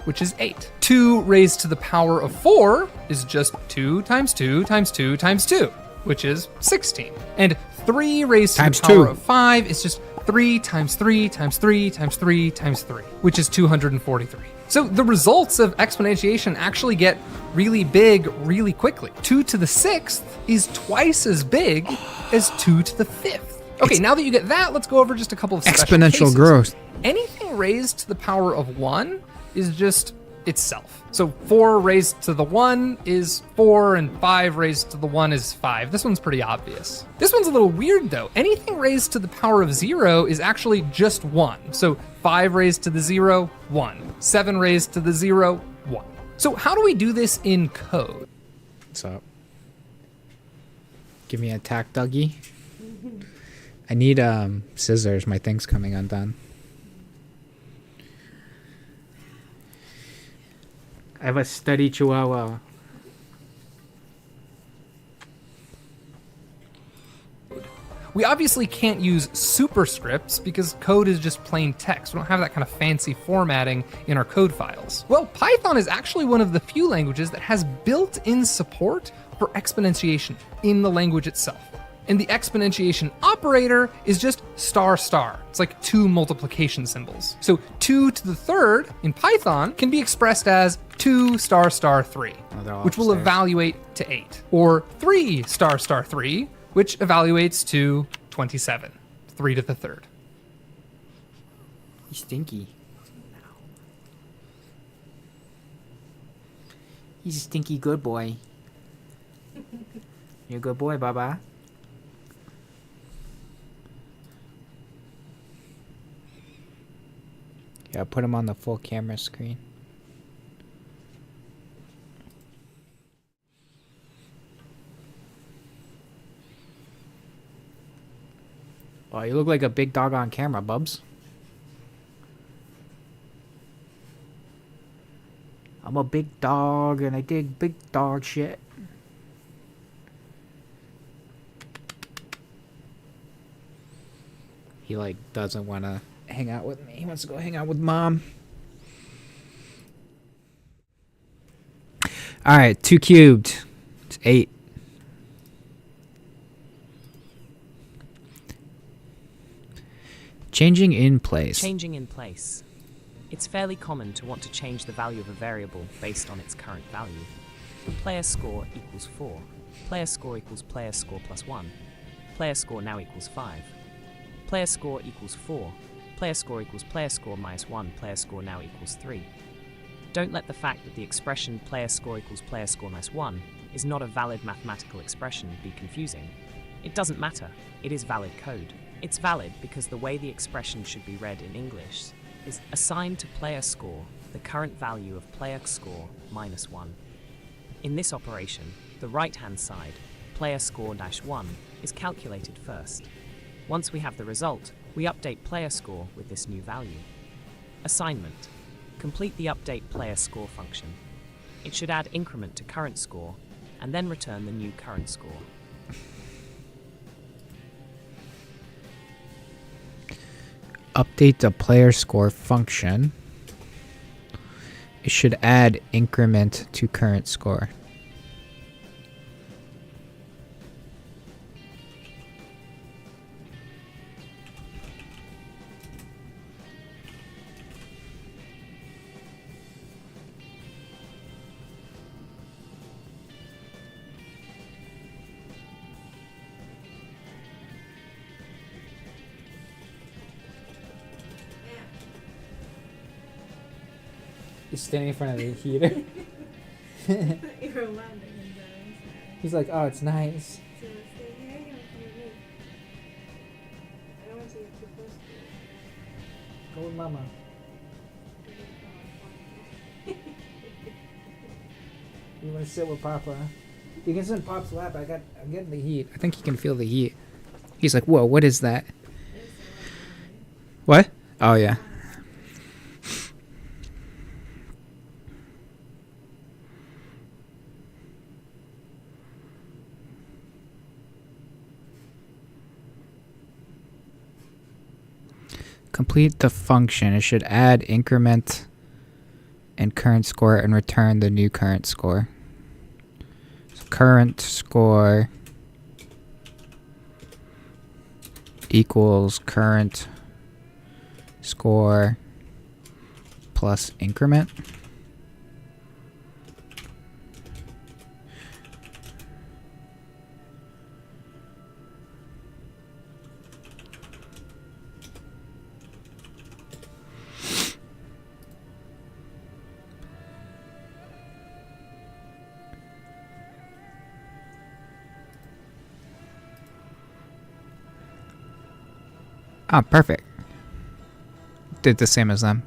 which is 8. 2 raised to the power of 4 is just 2 times 2 times 2 times 2, which is 16. And 3 raised to the power of 5 is just 3 times 3 times 3 times 3 times 3, which is 243. So the results of exponentiation actually get really big really quickly. 2 to the 6th is twice as big as 2 to the 5th. Okay, now that you get that, let's go over just a couple of special exponential cases. growth. Anything raised to the power of 1 is just itself. So 4 raised to the 1 is 4, and 5 raised to the 1 is 5. This one's pretty obvious. This one's a little weird though. Anything raised to the power of 0 is actually just 1. So 5 raised to the 0, 1. 7 raised to the 0, 1. So how do we do this in code? What's up? Give me a tack, Dougie. I need scissors. My thing's coming undone. I have a steady chihuahua. We obviously can't use superscripts because code is just plain text. We don't have that kind of fancy formatting in our code files. Well, Python is actually one of the few languages that has built-in support for exponentiation in the language itself. And the exponentiation operator is just star star. It's like 2 multiplication symbols. So 2 to the 3rd in Python can be expressed as 2 star star 3, which will evaluate to 8. Or 3 star star 3, which evaluates to 27, 3 to the 3rd. He's stinky. He's a stinky good boy. You're a good boy, Baba. Yeah, put him on the full camera screen. Oh, you look like a big dog on camera, Bubs. I'm a big dog and I dig big dog shit. He like doesn't want to hang out with me. He wants to go hang out with Mom. All right, 2 cubed. It's 8. Changing in place. Changing in place. It's fairly common to want to change the value of a variable based on its current value. Player score equals 4. Player score equals player score plus 1. Player score now equals 5. Player score equals 4. Player score equals player score minus 1. Player score now equals 3. Don't let the fact that the expression player score equals player score minus 1 is not a valid mathematical expression be confusing. It doesn't matter. It is valid code. It's valid because the way the expression should be read in English is assigned to player score the current value of player score minus 1. In this operation, the right-hand side, player score dash 1, is calculated first. Once we have the result, we update player score with this new value. Assignment. Complete the update player score function. It should add increment to current score and then return the new current score. Update the player score function. It should add increment to current score. He's standing in front of the heater. He's like, oh, it's nice. Go with Mama. You want to sit with Papa? You can send Pop's lap. I'm getting the heat. I think he can feel the heat. He's like, whoa, what is that? What? Oh, yeah. Complete the function. It should add increment and current score and return the new current score. So current score equals current score plus increment. Oh, perfect. Did the same as them.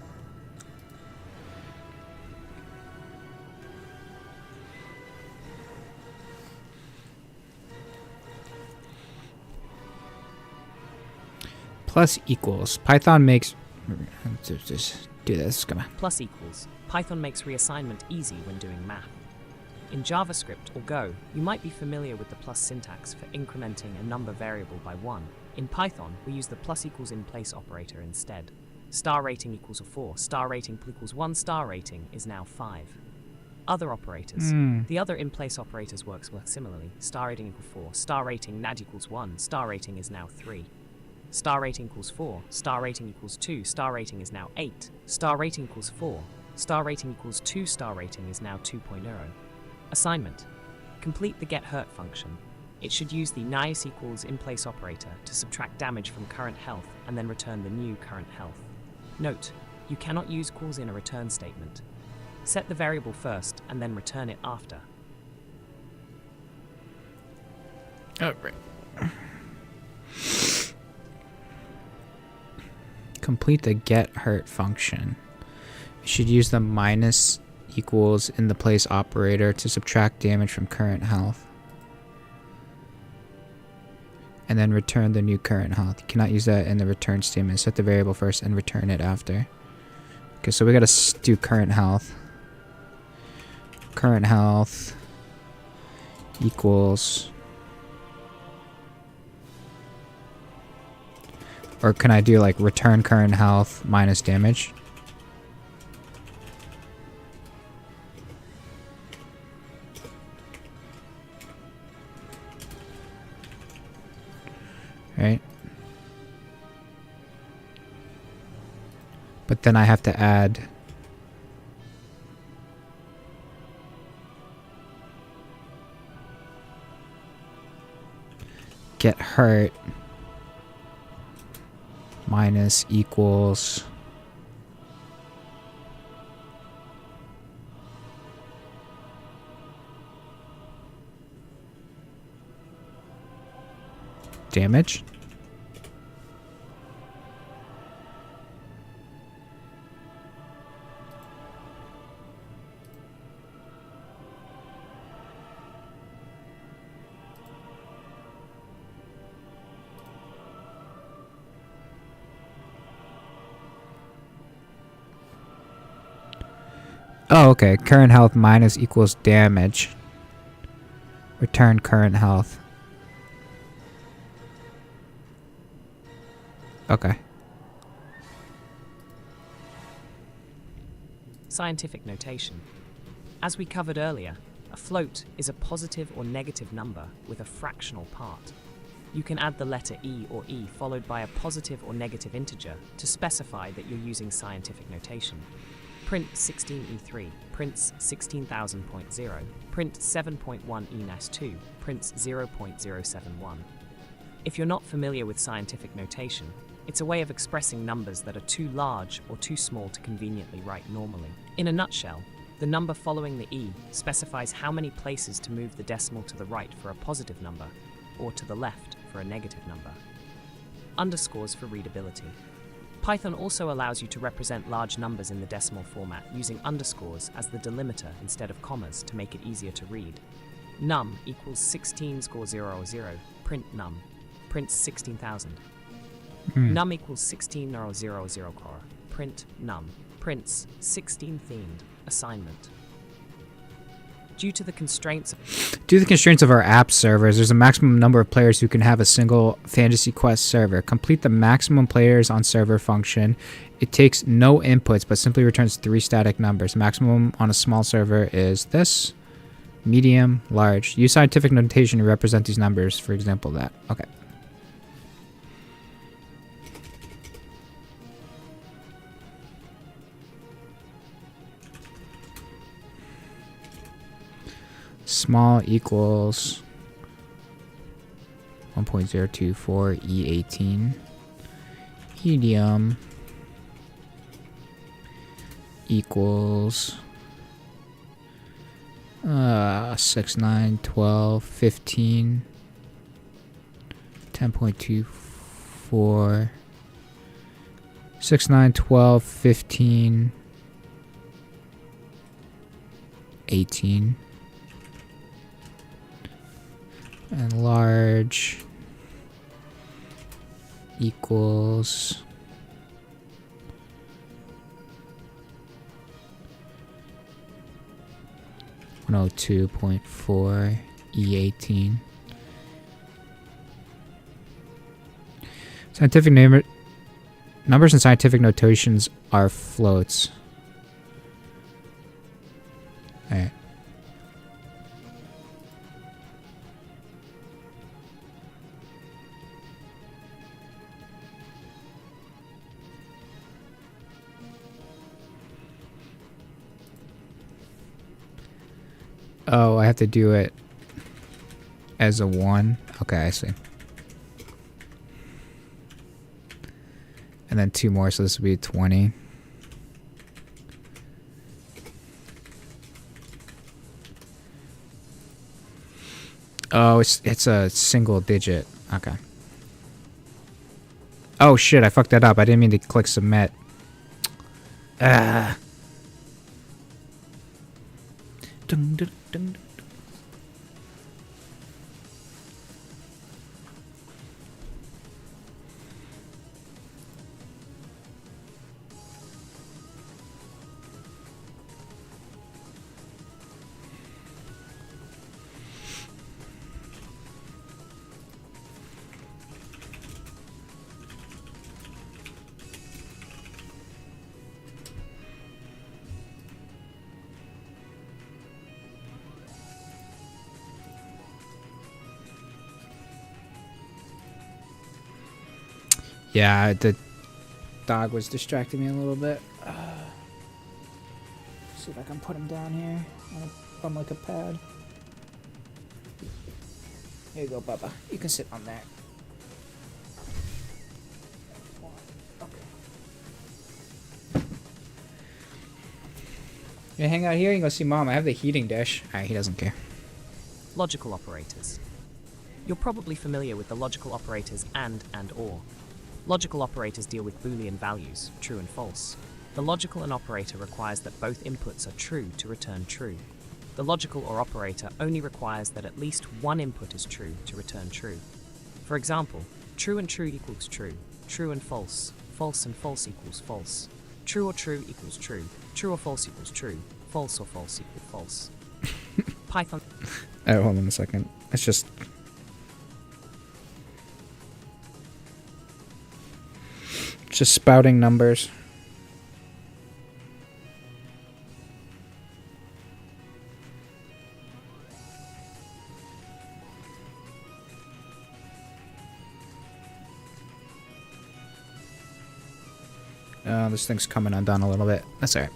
Plus equals. Python makes... Just do this. Come on. Plus equals. Python makes reassignment easy when doing math. In JavaScript or Go, you might be familiar with the plus syntax for incrementing a number variable by 1. In Python, we use the plus equals in place operator instead. Star rating equals a 4, star rating equals 1, star rating is now 5. Other operators. The other in place operators work similarly. Star rating equals 4, star rating nad equals 1, star rating is now 3. Star rating equals 4, star rating equals 2, star rating is now 8. Star rating equals 4, star rating equals 2, star rating is now 2.0. Assignment. Complete the getHurt function. It should use the nice equals in place operator to subtract damage from current health and then return the new current health. Note, you cannot use calls in a return statement. Set the variable first and then return it after. Oh, right. Complete the getHurt function. You should use the minus equals in the place operator to subtract damage from current health. And then return the new current health. You cannot use that in the return statement. Set the variable first and return it after. Okay, so we gotta do current health. Current health equals... Or can I do like return current health minus damage? Right? But then I have to add getHurt minus equals damage. Oh, okay. Current health minus equals damage. Return current health. Okay. Scientific notation. As we covered earlier, a float is a positive or negative number with a fractional part. You can add the letter E or E followed by a positive or negative integer to specify that you're using scientific notation. Print 16E3, prints 16,000.0, print 7.1 ENAS2, prints 0.071. If you're not familiar with scientific notation, it's a way of expressing numbers that are too large or too small to conveniently write normally. In a nutshell, the number following the E specifies how many places to move the decimal to the right for a positive number, or to the left for a negative number. Underscores for readability. Python also allows you to represent large numbers in the decimal format using underscores as the delimiter instead of commas to make it easier to read. Num equals 16 score 0 or 0. Print num. Prints 16,000. Num equals 16 or 0 or 0 core. Print num. Prints 16 themed. Assignment. Due to the constraints of our app servers, there's a maximum number of players who can have a single Fantasy Quest server. Complete the maximum players on server function. It takes no inputs, but simply returns 3 static numbers. Maximum on a small server is this. Medium, large. Use scientific notation to represent these numbers. For example, that. Okay. Small equals 1.024 E18. Medium equals 6, 9, 12, 15, 10.24, 6, 9, 12, 15, 18. And large equals 102.4 E18. Scientific numbers and scientific notations are floats. All right. Oh, I have to do it as a 1. Okay, I see. And then 2 more, so this will be 20. Oh, it's a single digit. Okay. Oh shit, I fucked that up. I didn't mean to click submit. Ah. Dun, dun, dun, dun. Yeah, the dog was distracting me a little bit. See if I can put him down here on like a pad. Here you go, Bubba. You can sit on that. Okay. You hang out here? You can go see Mom. I have the heating dish. Alright, he doesn't care. logical operators. You're probably familiar with the logical operators and or. Logical operators deal with Boolean values, true and false. The logical and operator requires that both inputs are true to return true. The logical or operator only requires that at least one input is true to return true. For example, true and true equals true, true and false and false equals false, true or true equals true, true or false equals true, false or false equals false. Python. Oh, hold on a second. It's just... spouting numbers. This thing's coming undone a little bit. That's alright.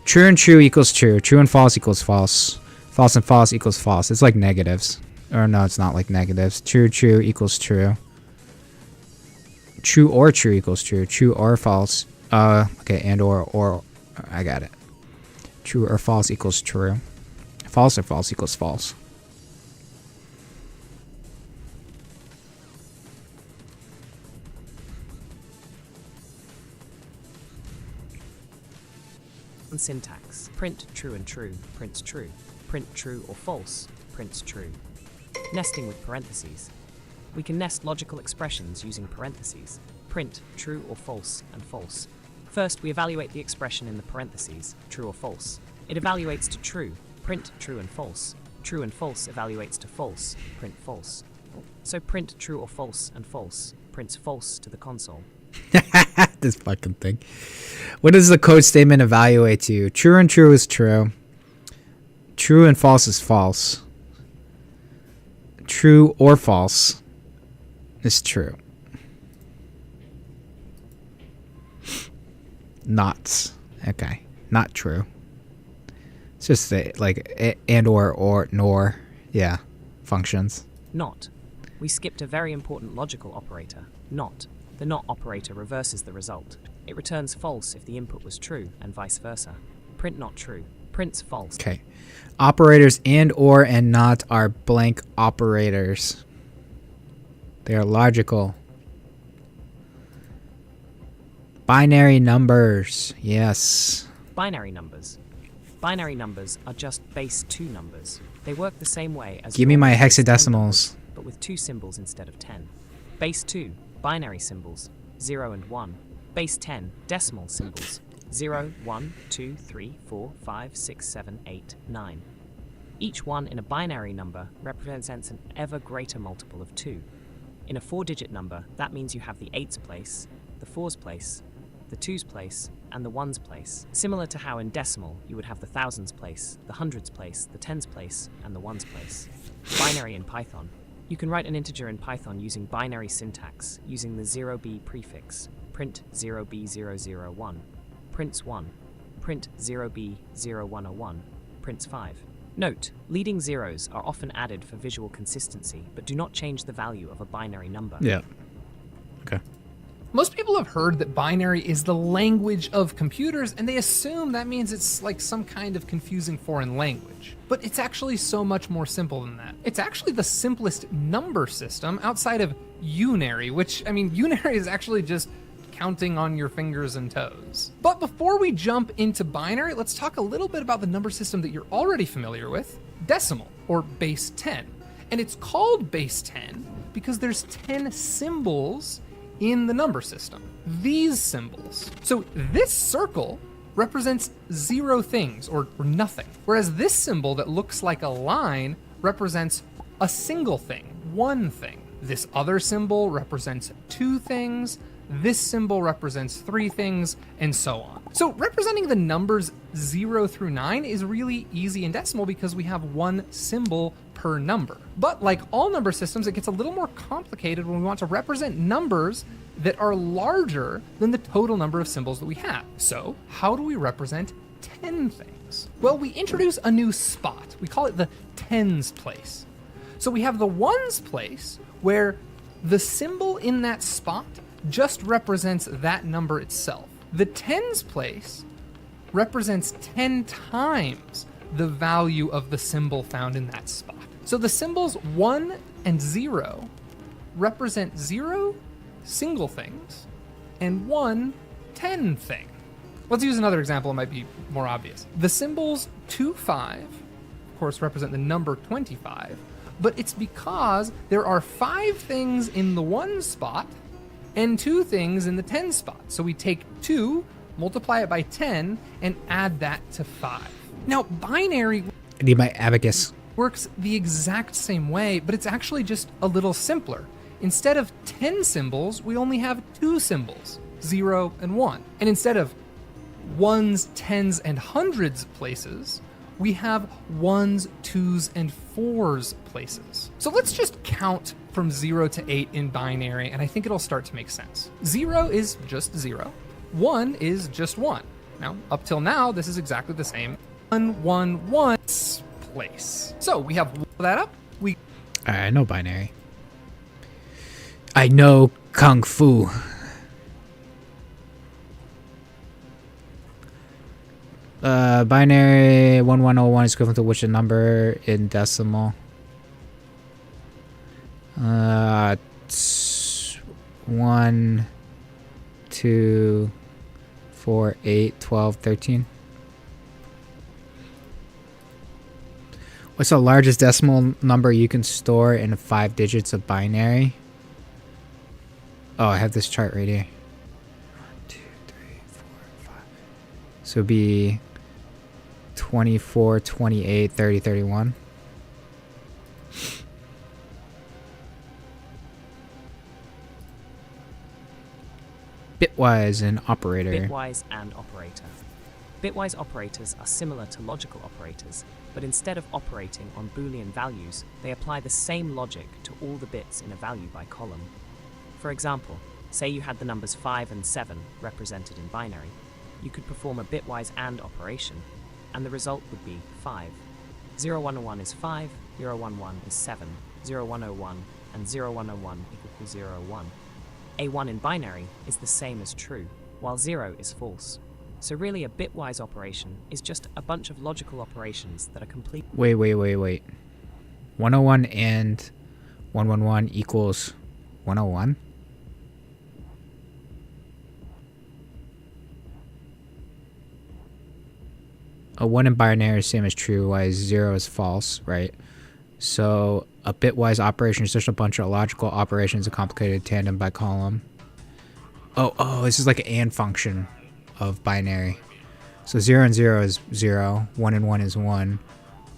True and true equals true. True and false equals false. False and false equals false. It's like negatives. Or no, it's not like negatives. True equals true. True or true equals true. True or false. Okay, and or. I got it. True or false equals true. False or false equals false. Syntax. Print true and true, prints true. Print true or false, prints true. Nesting with parentheses. We can nest logical expressions using parentheses. Print true or false and false. First, we evaluate the expression in the parentheses, true or false. It evaluates to true, print true and false. True and false evaluates to false, print false. So print true or false and false prints false to the console. This fucking thing. What does the code statement evaluate to? True and true is true. True and false is false. True or false is true. Not. Okay. Not true. It's just like and or nor. Yeah. Functions. Not. We skipped a very important logical operator, not. The not operator reverses the result. It returns false if the input was true, and vice versa. Print not true. Prints false. Okay. Operators and or and not are blank operators. They are logical. Binary numbers. Yes. Binary numbers. Binary numbers are just base 2 numbers. They work the same way as Give me my normal base 10 hexadecimals. numbers, but with 2 symbols instead of 10. Base 2, binary symbols, 0 and 1. Base 10, decimal symbols, 0, 1, 2, 3, 4, 5, 6, 7, 8, 9. Each one in a binary number represents an ever greater multiple of 2. In a 4-digit number, that means you have the 8's place, the 4's place, the 2's place, and the 1's place. Similar to how in decimal you would have the thousands place, the hundreds place, the tens place, and the 1's place. Binary in Python. You can write an integer in Python using binary syntax, using the 0b prefix. Print 0b001. Prints 1. Print 0b0101. Prints 5. Note, leading zeros are often added for visual consistency, but do not change the value of a binary number. Yeah. Okay. Most people have heard that binary is the language of computers, and they assume that means it's like some kind of confusing foreign language. But it's actually so much more simple than that. It's actually the simplest number system outside of unary, which, I mean, unary is actually just counting on your fingers and toes. But before we jump into binary, let's talk a little bit about the number system that you're already familiar with, decimal, or base 10. And it's called base 10 because there's 10 symbols in the number system. These symbols. So this circle represents 0 things, or nothing. Whereas this symbol that looks like a line represents a single thing, 1 thing. This other symbol represents 2 things. This symbol represents 3 things, and so on. So representing the numbers 0 through 9 is really easy in decimal because we have 1 symbol per number. But like all number systems, it gets a little more complicated when we want to represent numbers that are larger than the total number of symbols that we have. So how do we represent 10 things? Well, we introduce a new spot. We call it the tens place. So we have the ones place where the symbol in that spot just represents that number itself. The tens place represents 10 times the value of the symbol found in that spot. So the symbols 1 and 0 represent 0 single things and 1 10 thing. Let's use another example, it might be more obvious. The symbols 2, 5, of course, represent the number 25, but it's because there are 5 things in the 1 spot and 2 things in the 10 spot. So we take 2, multiply it by 10, and add that to 5. Now, binary I need my abacus. works the exact same way, but it's actually just a little simpler. Instead of 10 symbols, we only have 2 symbols, 0 and 1. And instead of ones, tens, and hundreds places, we have 1s, 2s, and 4s places. So let's just count from 0 to 8 in binary, and I think it'll start to make sense. 0 is just 0. 1 is just 1. Now, up till now, this is exactly the same. 1, 1, 1 place. So we have that up. We I know binary. I know Kung Fu. Binary 1101 is equivalent to which a number in decimal? 1, 2, 4, 8, 12, 13. What's the largest decimal number you can store in 5 digits of binary? Oh, I have this chart right here. 1, 2, 3, 4, 5. So it'd be 24, 28, 30, 31. Bitwise and operator. Bitwise and operator. Bitwise operators are similar to logical operators, but instead of operating on Boolean values, they apply the same logic to all the bits in a value by column. For example, say you had the numbers 5 and 7 represented in binary. You could perform a bitwise AND operation, and the result would be 5. 0101 is 5, 011 is 7, 0101 and 0101 equals 01. A1 in binary is the same as true, while 0 is false. So really a bitwise operation is just a bunch of logical operations that are complete. Wait. 101 and 111 equals 101? A 1 in binary is same as true, while 0 is false, right? So a bitwise operation is just a bunch of logical operations, a complicated tandem by column. Oh, this is like an AND function of binary. So 0 and 0 is 0, 1 and 1 is 1,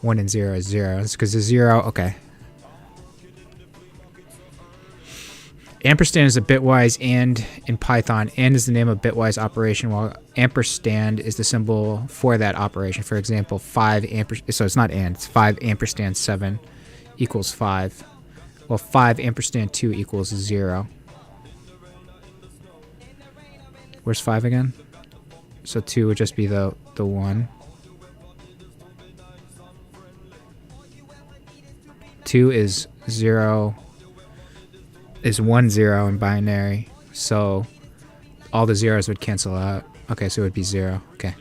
1 and 0 is 0. It's because the 0, okay. Ampersand is a bitwise AND in Python. AND is the name of bitwise operation, while ampersand is the symbol for that operation. For example, 5 ampersand, so it's not AND, it's 5 ampersand 7 equals 5. Well, 5 ampersand 2 equals 0. Where's 5 again? So 2 would just be the 1. 2 is 0, is 1 0 in binary. So all the zeros would cancel out. Okay, so it would be 0. Okay.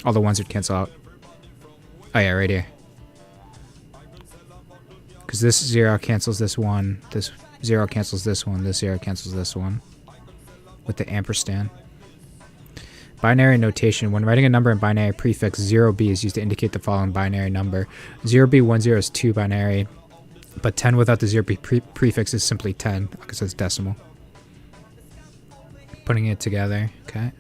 All the 1s would cancel out. Oh yeah, right here. Because this 0 cancels this 1. This 0 cancels this 1. This 0 cancels this 1. With the ampersand. Binary notation. When writing a number in binary, prefix 0b is used to indicate the following binary number. 0b10 is 2 binary, but 10 without the 0b prefix is simply 10 because it's decimal. Putting it together, okay.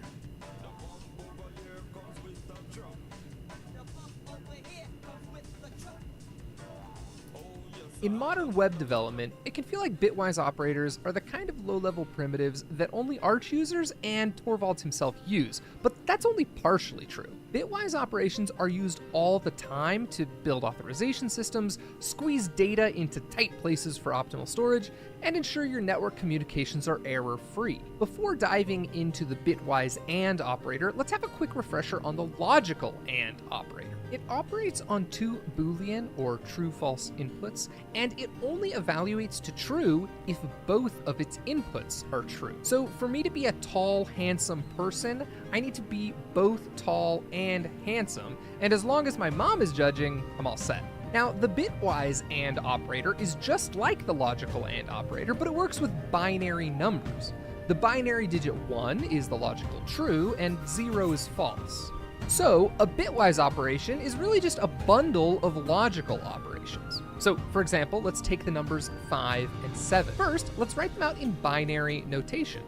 In modern web development, it can feel like bitwise operators are the kind of low-level primitives that only Arch users and Torvalds himself use, but that's only partially true. Bitwise operations are used all the time to build authorization systems, squeeze data into tight places for optimal storage, and ensure your network communications are error-free. Before diving into the bitwise AND operator, let's have a quick refresher on the logical AND operator. It operates on 2 Boolean or true-false inputs, and it only evaluates to true if both of its inputs are true. So for me to be a tall, handsome person, I need to be both tall and handsome, and as long as my mom is judging, I'm all set. Now, the bitwise AND operator is just like the logical AND operator, but it works with binary numbers. The binary digit 1 is the logical true, and 0 is false. So, a bitwise operation is really just a bundle of logical operations. So, for example, let's take the numbers 5 and 7. First, let's write them out in binary notation.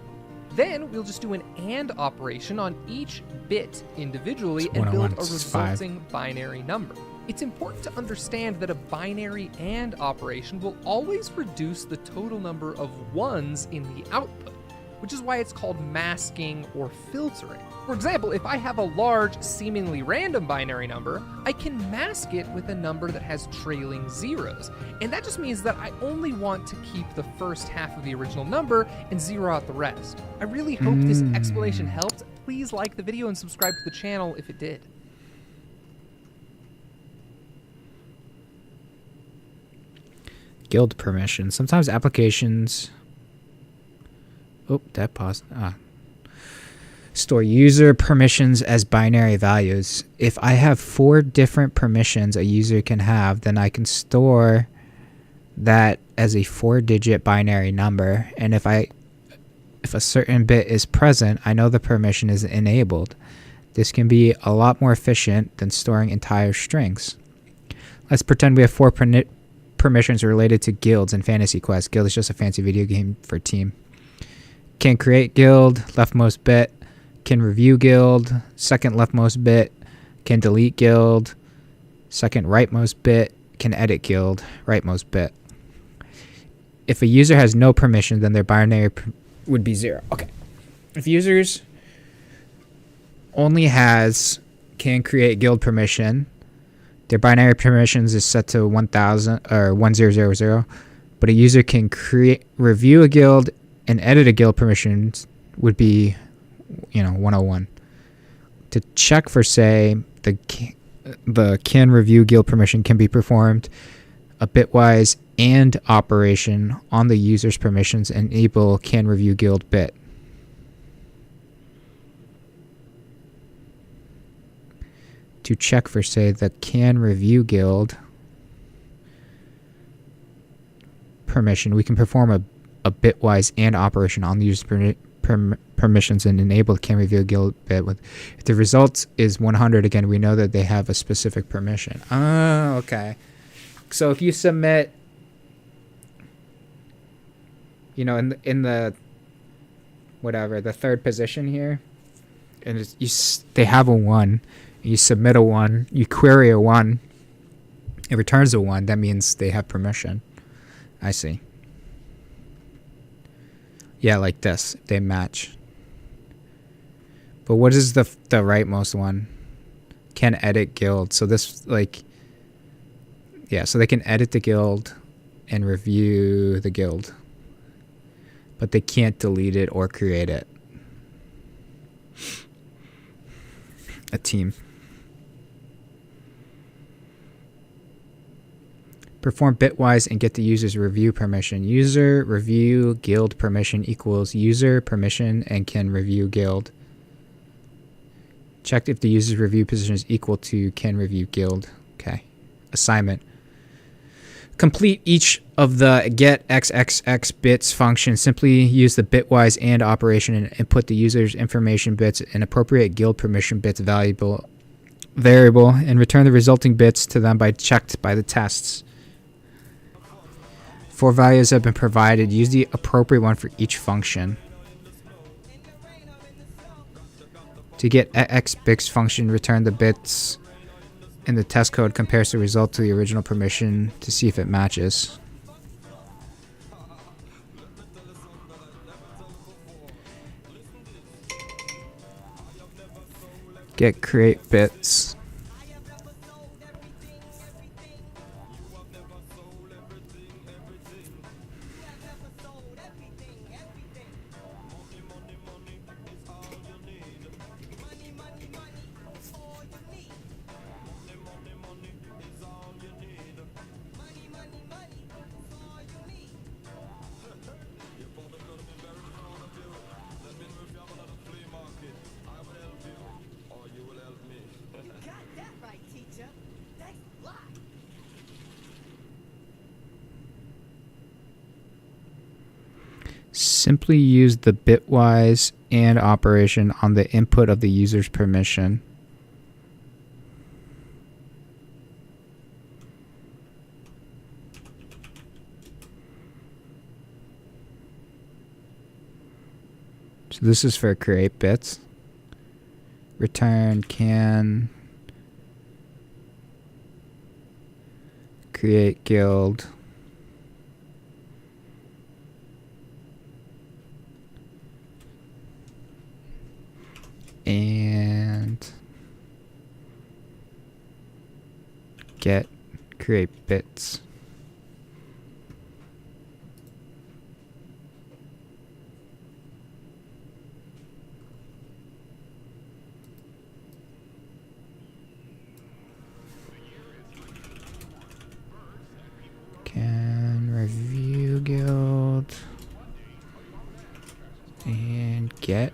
Then, we'll just do an AND operation on each bit individually and build a resulting binary number. It's important to understand that a binary AND operation will always reduce the total number of 1s in the output, which is why it's called masking or filtering. For example, if I have a large, seemingly random binary number, I can mask it with a number that has trailing zeros. And that just means that I only want to keep the first half of the original number and zero out the rest. I really hope this explanation helped. Please like the video and subscribe to the channel if it did. Guild permission. Sometimes applications... Oh, that paused. Store user permissions as binary values. If I have 4 different permissions a user can have, then I can store that as a 4-digit binary number. And if a certain bit is present, I know the permission is enabled. This can be a lot more efficient than storing entire strings. Let's pretend we have 4 permissions related to guilds in Fantasy Quest. Guild is just a fancy video game for team. Can create guild, leftmost bit. Can review guild, second leftmost bit. Can delete guild, second rightmost bit. Can edit guild, rightmost bit. If a user has no permission, then their binary would be 0. Okay. If users only has can create guild permission, their binary permissions is set to 1000 or 1000, but a user can create, review a guild and edit a guild permissions would be, 101. To check for, say, the can review guild permission can be performed a bitwise and operation on the user's permissions and enable can review guild bit. To check for, say, the can review guild permission, we can perform a bitwise and operation on the user's permissions and enable can review guild bit. If the result is 100, again, we know that they have a specific permission. Oh, okay. So if you submit, in the whatever, the third position here, and they have a 1, you submit a 1, you query a 1, it returns a 1, that means they have permission. I see. Yeah, like this, they match. But what is the rightmost one? Can edit guild. So this, so they can edit the guild and review the guild, but they can't delete it or create it. A team. Perform bitwise and get the user's review permission. User review guild permission equals user permission and can review guild. Check if the user's review position is equal to can review guild. Okay. Assignment. Complete each of the get xxx bits function. Simply use the bitwise and operation and input the user's information bits and appropriate guild permission bits variable and return the resulting bits to them checked by the tests. 4 values have been provided. Use the appropriate one for each function. To get x bits function, return the bits in the test code, compares the result to the original permission to see if it matches. Get create bits. Simply use the bitwise and operation on the input of the user's permission. So this is for create bits. Return can create guild. And get create bits. Can review guild and get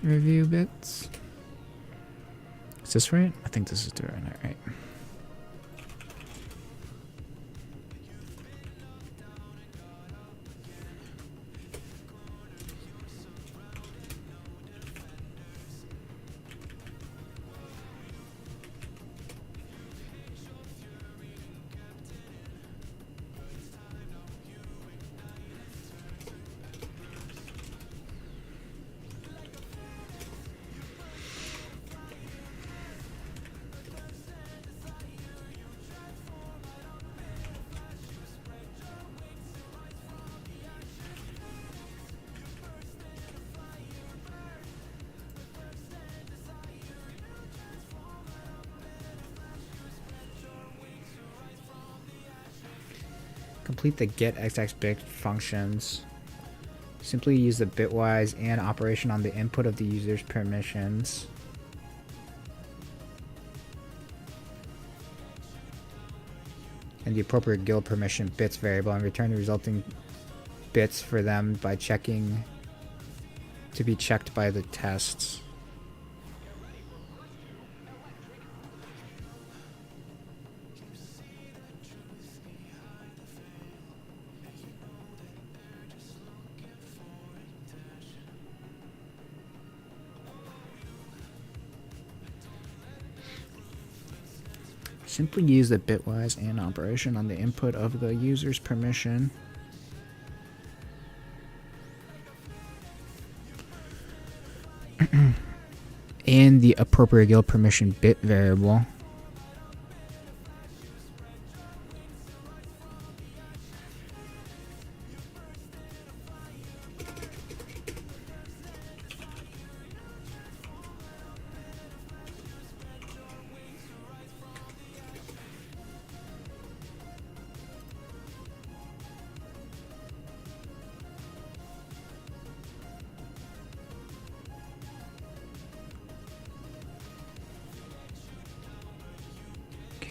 review bits. Is this right? I think this is the right. Complete the get xxbit functions. Simply use the bitwise and operation on the input of the user's permissions. And the appropriate guild permission bits variable and return the resulting bits for them by checking to be checked by the tests. Simply use the bitwise and operation on the input of the user's permission. And the appropriate guild permission bit variable.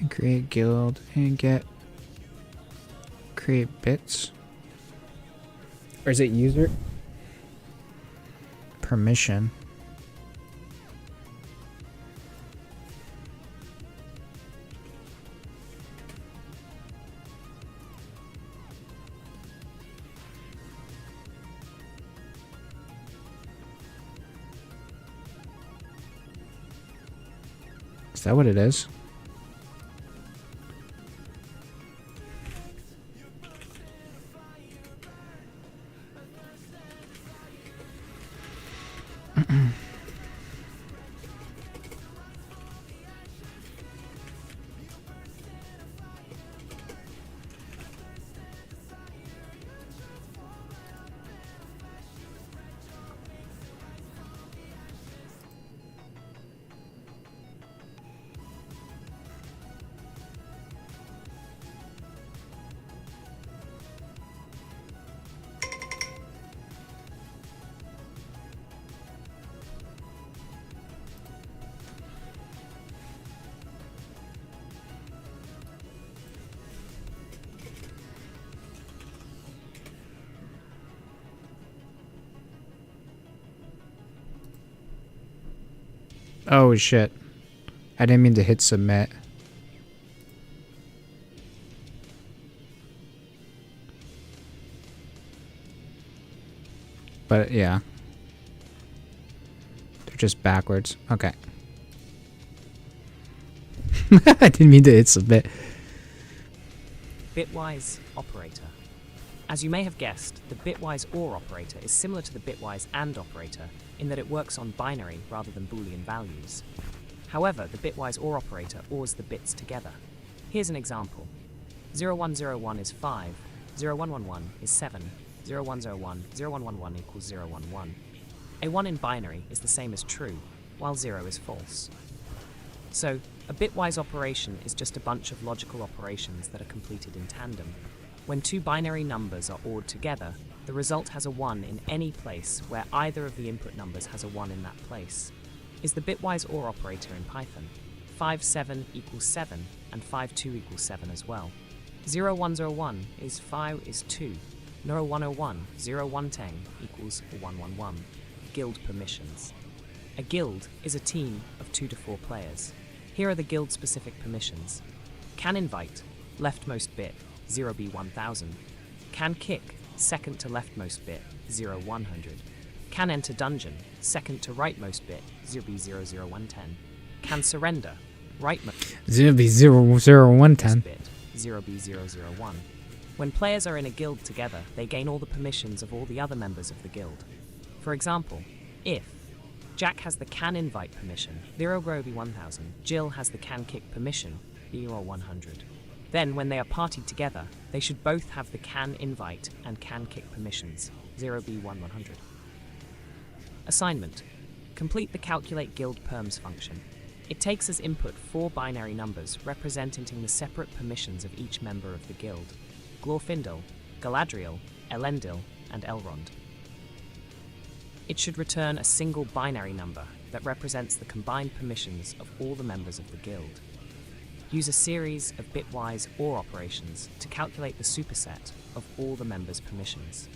Create guild and get create bits. Or is it user permission? Is that what it is? Oh shit. I didn't mean to hit submit. But yeah. They're just backwards. Okay. I didn't mean to hit submit. Bitwise operator. As you may have guessed, the bitwise OR operator is similar to the bitwise AND operator in that it works on binary rather than Boolean values. However, the bitwise OR operator ORs the bits together. Here's an example. 0101 is 5, 0111 is 7, 0101, 0111 equals 011. A 1 in binary is the same as true, while 0 is false. So, a bitwise operation is just a bunch of logical operations that are completed in tandem. When two binary numbers are ORed together, the result has a 1 in any place where either of the input numbers has a 1 in that place. Is the bitwise OR operator in Python. 57 equals 7 and 52 equals 7 as well. 0101 is 5 is 2. 0101, 0110 equals 111. Guild permissions. A guild is a team of 2 to 4 players. Here are the guild specific permissions. Can invite, leftmost bit, 0b1000. Can kick, second to leftmost bit, 0100. Can enter dungeon, second to rightmost bit, 0b00110. Can surrender, rightmost 0b00110 bit, 0b001. When players are in a guild together, they gain all the permissions of all the other members of the guild. For example, if Jack has the can invite permission, 0b1000, Jill has the can kick permission, 100. Then, when they are partied together, they should both have the can invite and can kick permissions, 0b100. Assignment. Complete the calculate guild perms function. It takes as input 4 binary numbers representing the separate permissions of each member of the guild. Glorfindel, Galadriel, Elendil, and Elrond. It should return a single binary number that represents the combined permissions of all the members of the guild. Use a series of bitwise OR operations to calculate the superset of all the members' permissions.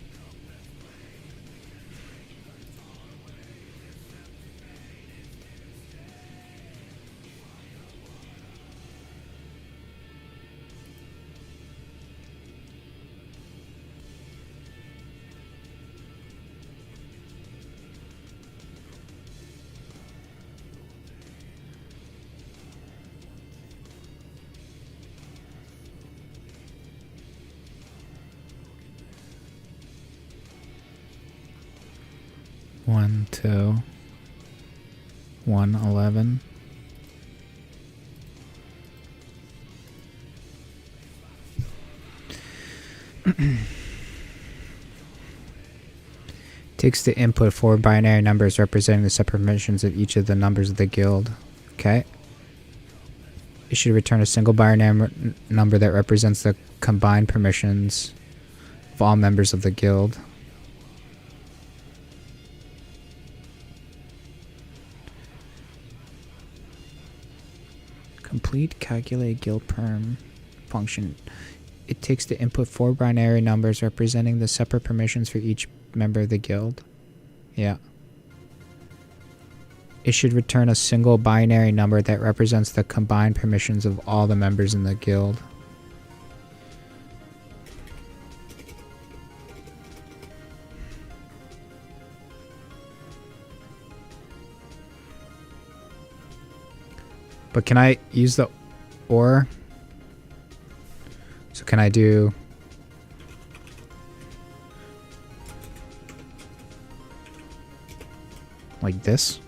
One, 2, 1, 11. Takes the input 4 binary numbers representing the separate permissions of each of the numbers of the guild. Okay. It should return a single binary number that represents the combined permissions of all members of the guild. Complete calculate guild perm function. It takes the input 4 binary numbers representing the separate permissions for each member of the guild. Yeah. It should return a single binary number that represents the combined permissions of all the members in the guild. But can I use the OR? So can I do like this?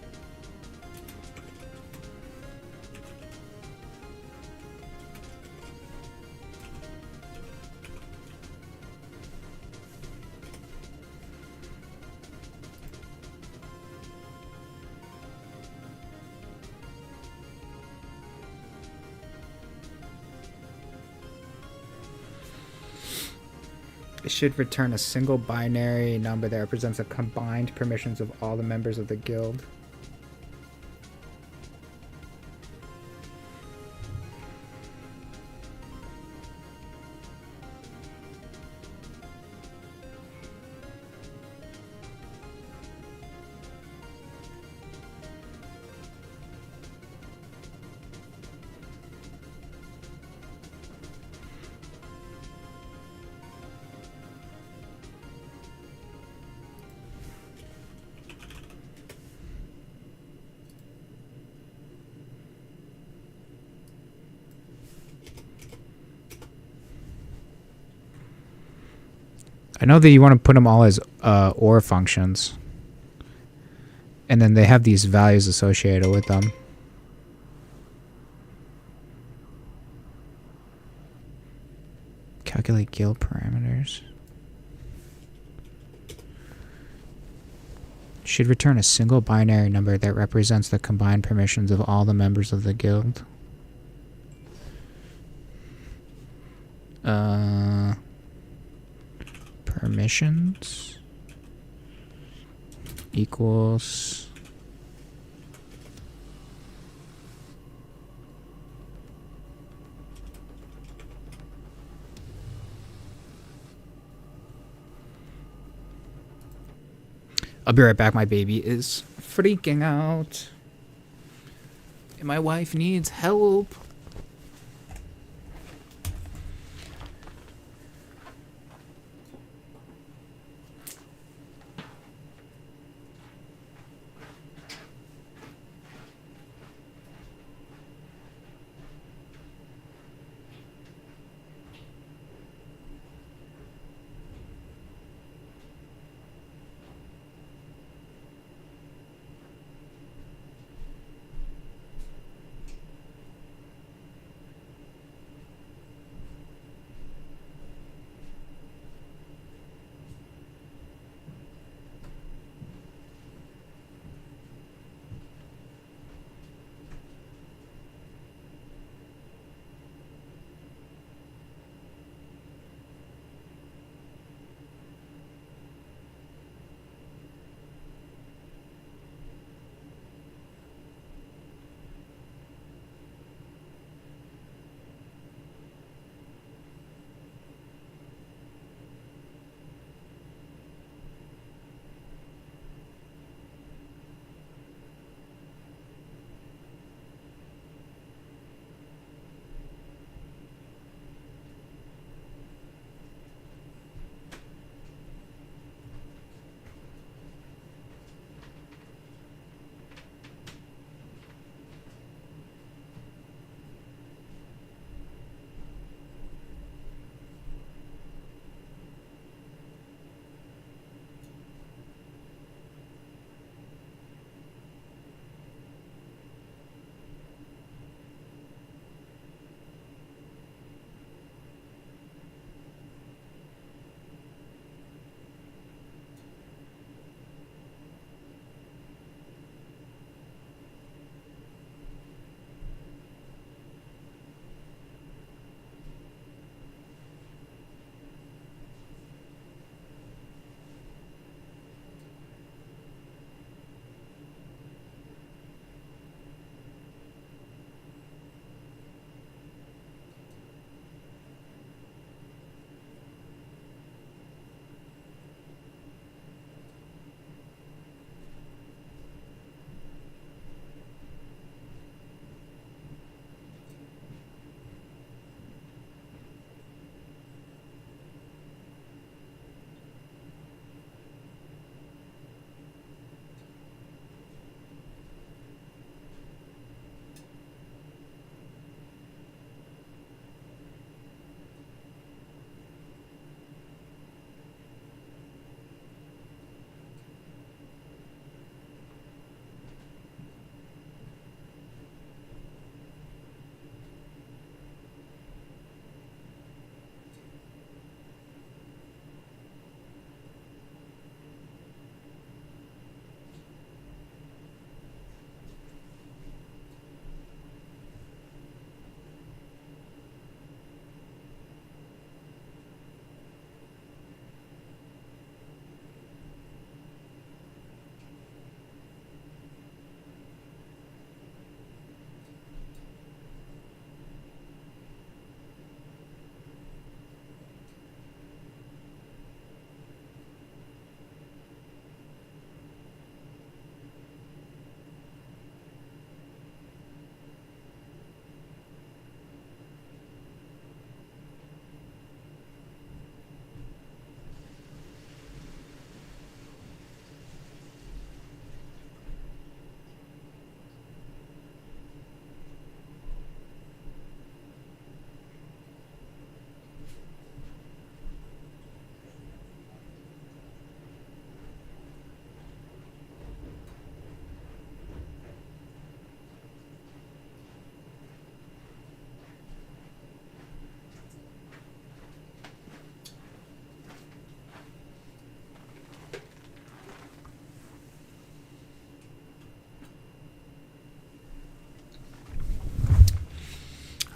It should return a single binary number that represents the combined permissions of all the members of the guild. I know that you want to put them all as OR functions. And then they have these values associated with them. Calculate guild parameters. Should return a single binary number that represents the combined permissions of all the members of the guild. Permissions equals I'll be right back. My baby is freaking out and my wife needs help.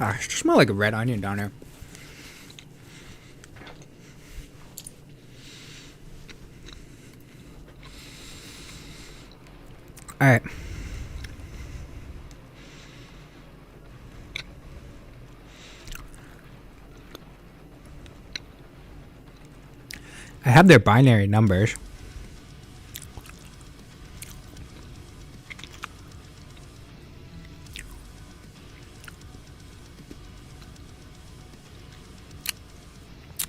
Ah, it smells like a red onion down here. All right. I have their binary numbers.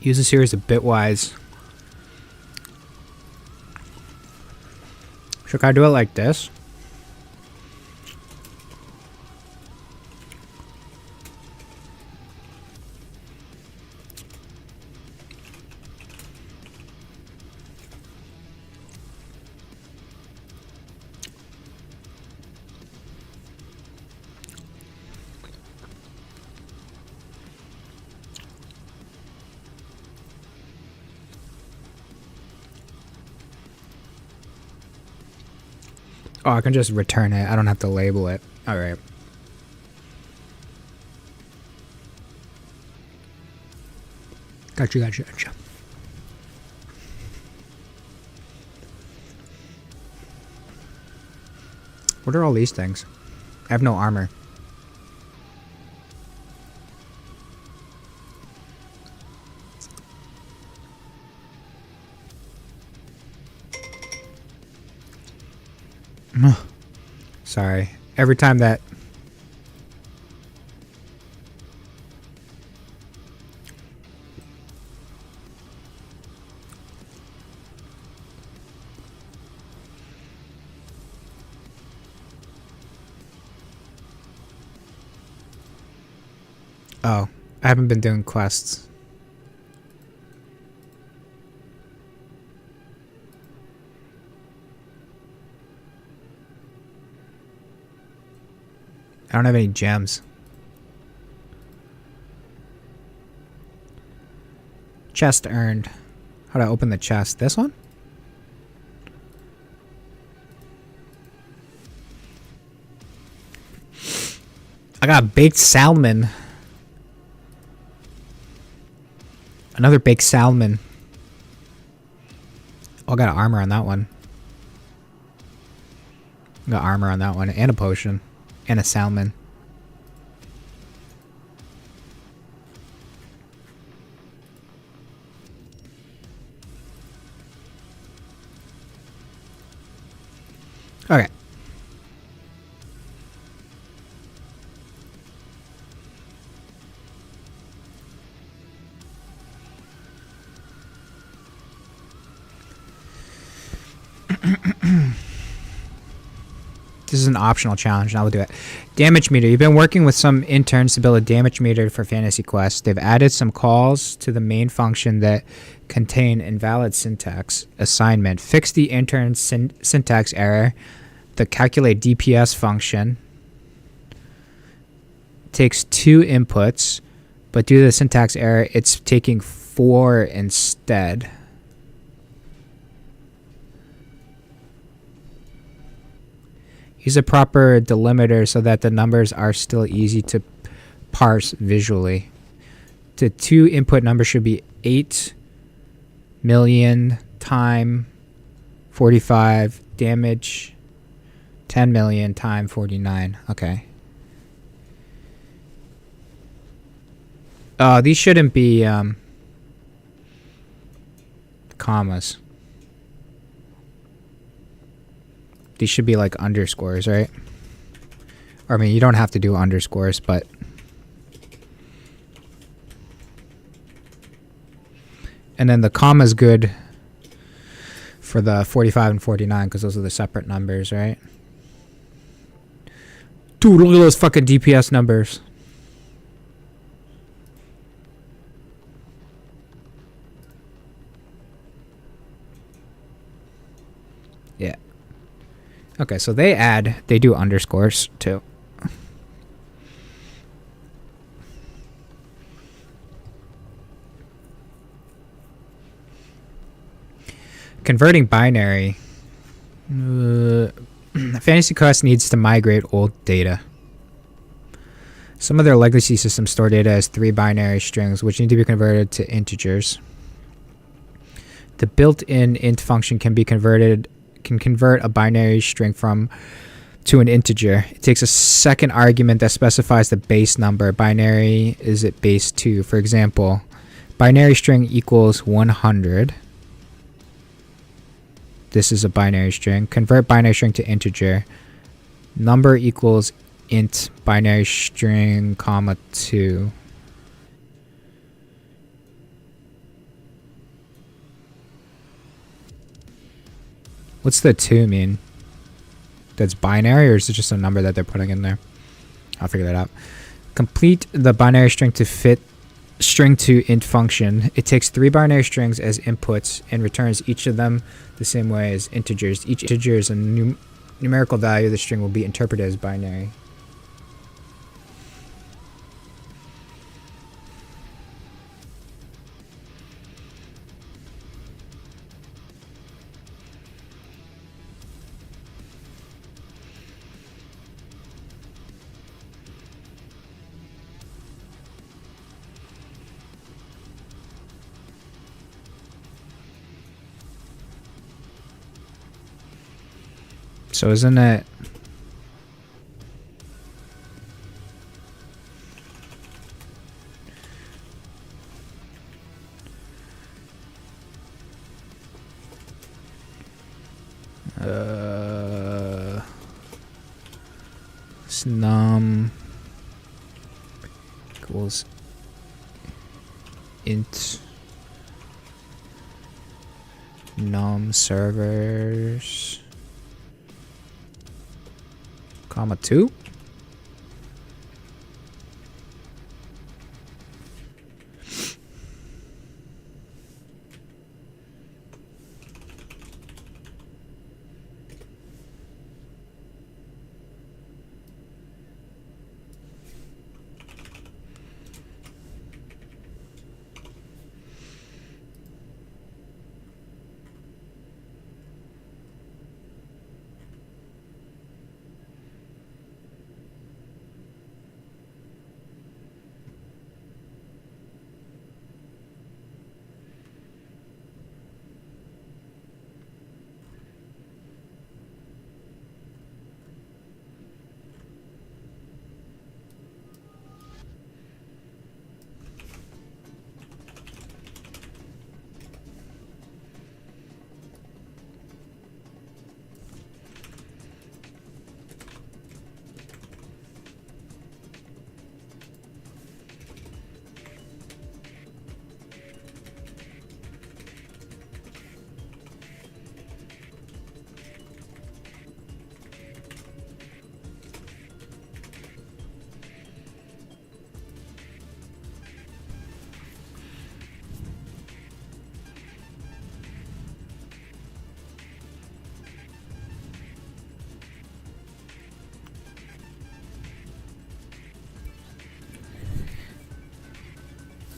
Use a series of bitwise. Should I do it like this? Oh, I can just return it. I don't have to label it. All right. Gotcha. What are all these things? I have no armor. Sorry. Every time that... Oh, I haven't been doing quests. I don't have any gems. Chest earned. How do I open the chest? This one? I got baked salmon. Another baked salmon. Oh, I got armor on that one. Got armor on that one. And a potion. And a salmon. Okay. This is an optional challenge, and I will do it. Damage meter. You've been working with some interns to build a damage meter for Fantasy Quest. They've added some calls to the main function that contain invalid syntax. Assignment. Fix the intern syntax error. The calculate DPS function takes 2 inputs, but due to the syntax error, it's taking 4 instead. Use a proper delimiter so that the numbers are still easy to parse visually. The 2 input number should be 8 million time 45 damage 10 million time 49. Okay. These shouldn't be commas. These should be like underscores, right? Or I mean, you don't have to do underscores, but... And then the comma's good for the 45 and 49 because those are the separate numbers, right? Dude, look at those fucking DPS numbers. Yeah. Okay, so they do underscores too. Converting binary. Fantasy Quest needs to migrate old data. Some of their legacy systems store data as 3 binary strings, which need to be converted to integers. The built-in int function can convert a binary string to an integer. It takes a second argument that specifies the base number. Binary is at base 2. For example, binary string equals 100. This is a binary string. Convert binary string to integer. Number equals int binary string comma 2. What's the 2 mean? That's binary, or is it just a number that they're putting in there? I'll figure that out. Complete the binary string to fit string to int function. It takes 3 binary strings as inputs and returns each of them the same way as integers. Each integer is a numerical value. The string will be interpreted as binary. So isn't it num equals int num servers comma 2?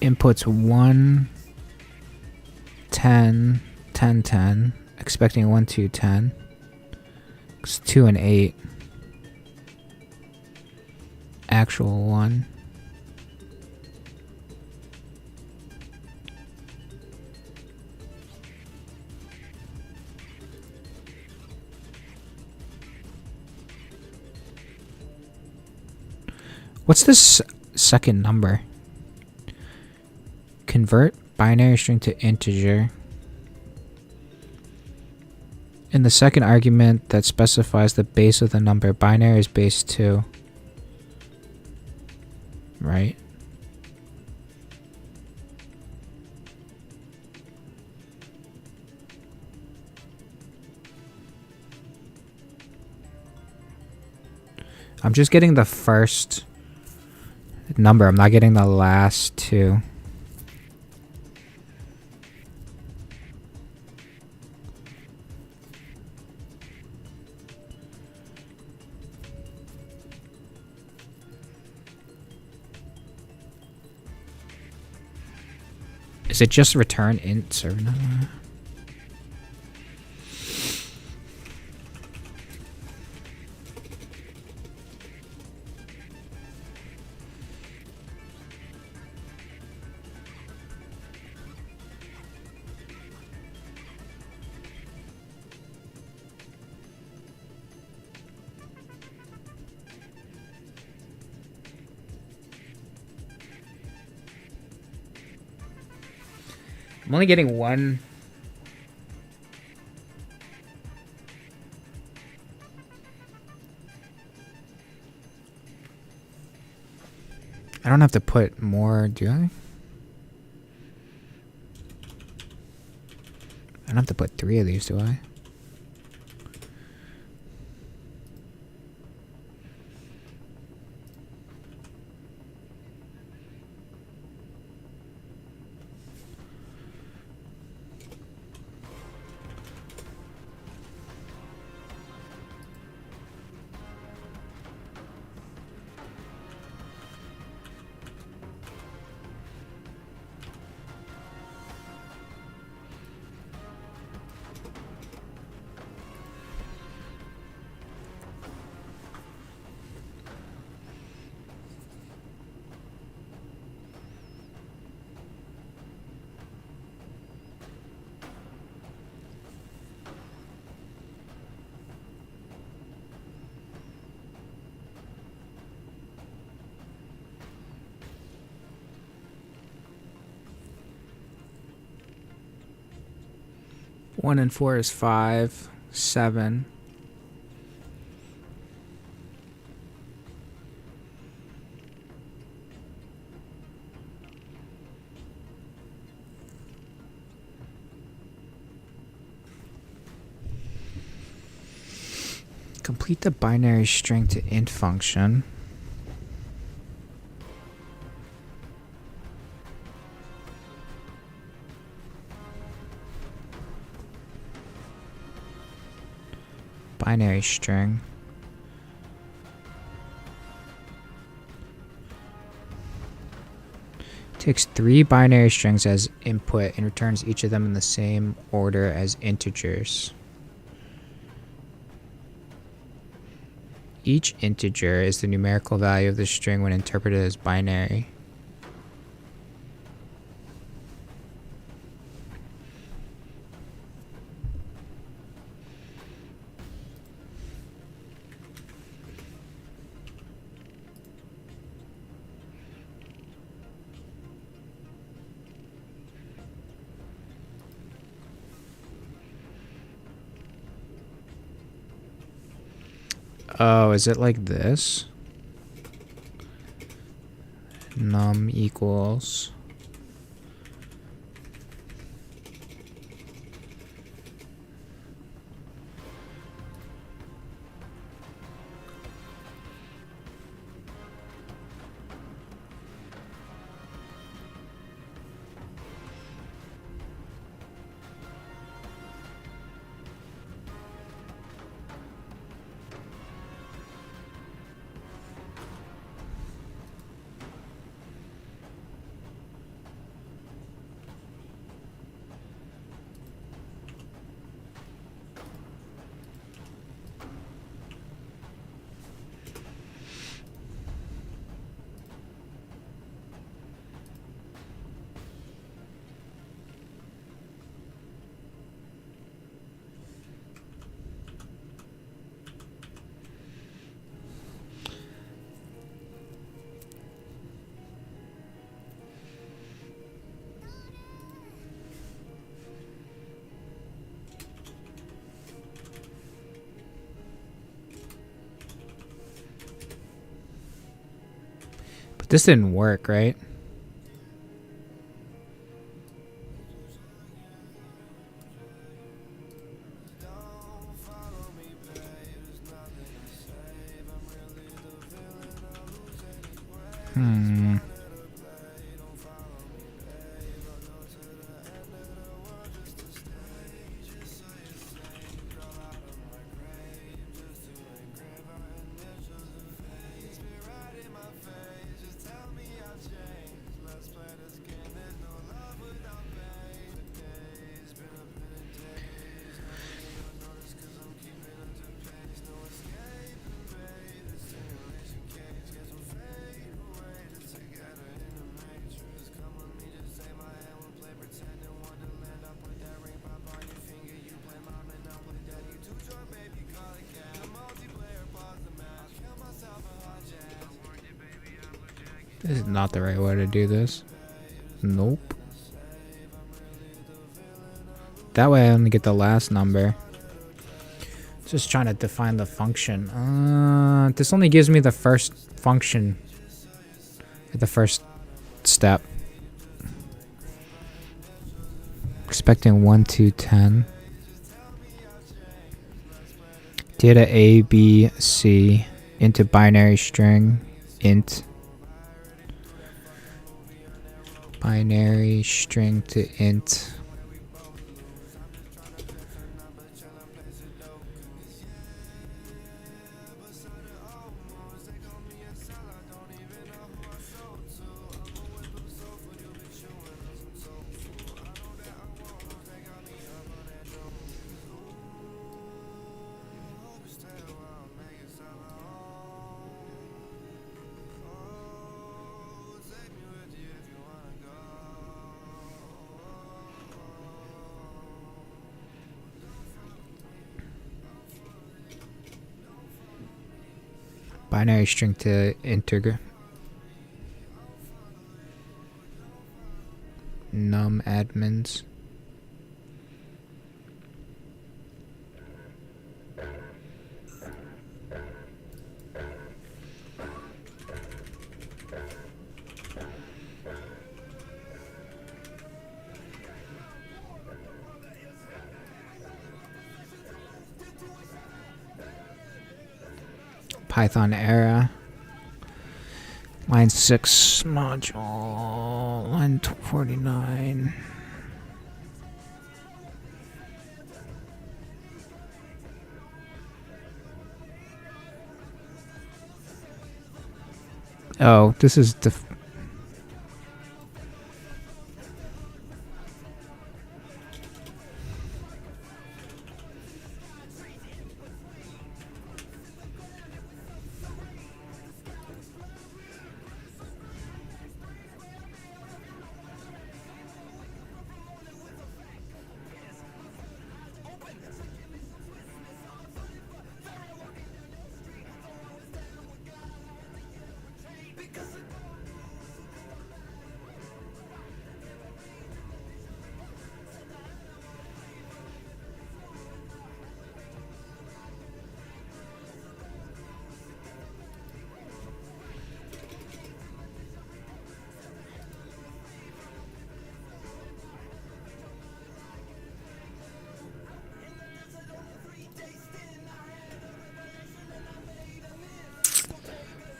Inputs 1, 10, 10, 10, expecting 1, 2, 10. It's 2 and 8. Actual 1. What's this second number? Convert binary string to integer. In the second argument that specifies the base of the number, binary is base 2. Right? I'm just getting the first number. I'm not getting the last 2. Is it just return int server number? I'm only getting one. I don't have to put more, do I? I don't have to put 3 of these, do I? One and 4 is 5, 7. Complete the binary string to int function. Binary string. Takes 3 binary strings as input and returns each of them in the same order as integers. Each integer is the numerical value of the string when interpreted as binary. Oh, is it like this? Num equals. But this didn't work, right? Hmm. This is not the right way to do this. Nope. That way I only get the last number. Just trying to define the function. This only gives me the first function. The first step. Expecting 1 to 10. Data A, B, C into binary string int. Binary string to int. Binary string to integer. Num admins. Python era. Line 6 module. Line 49. Oh, this is the...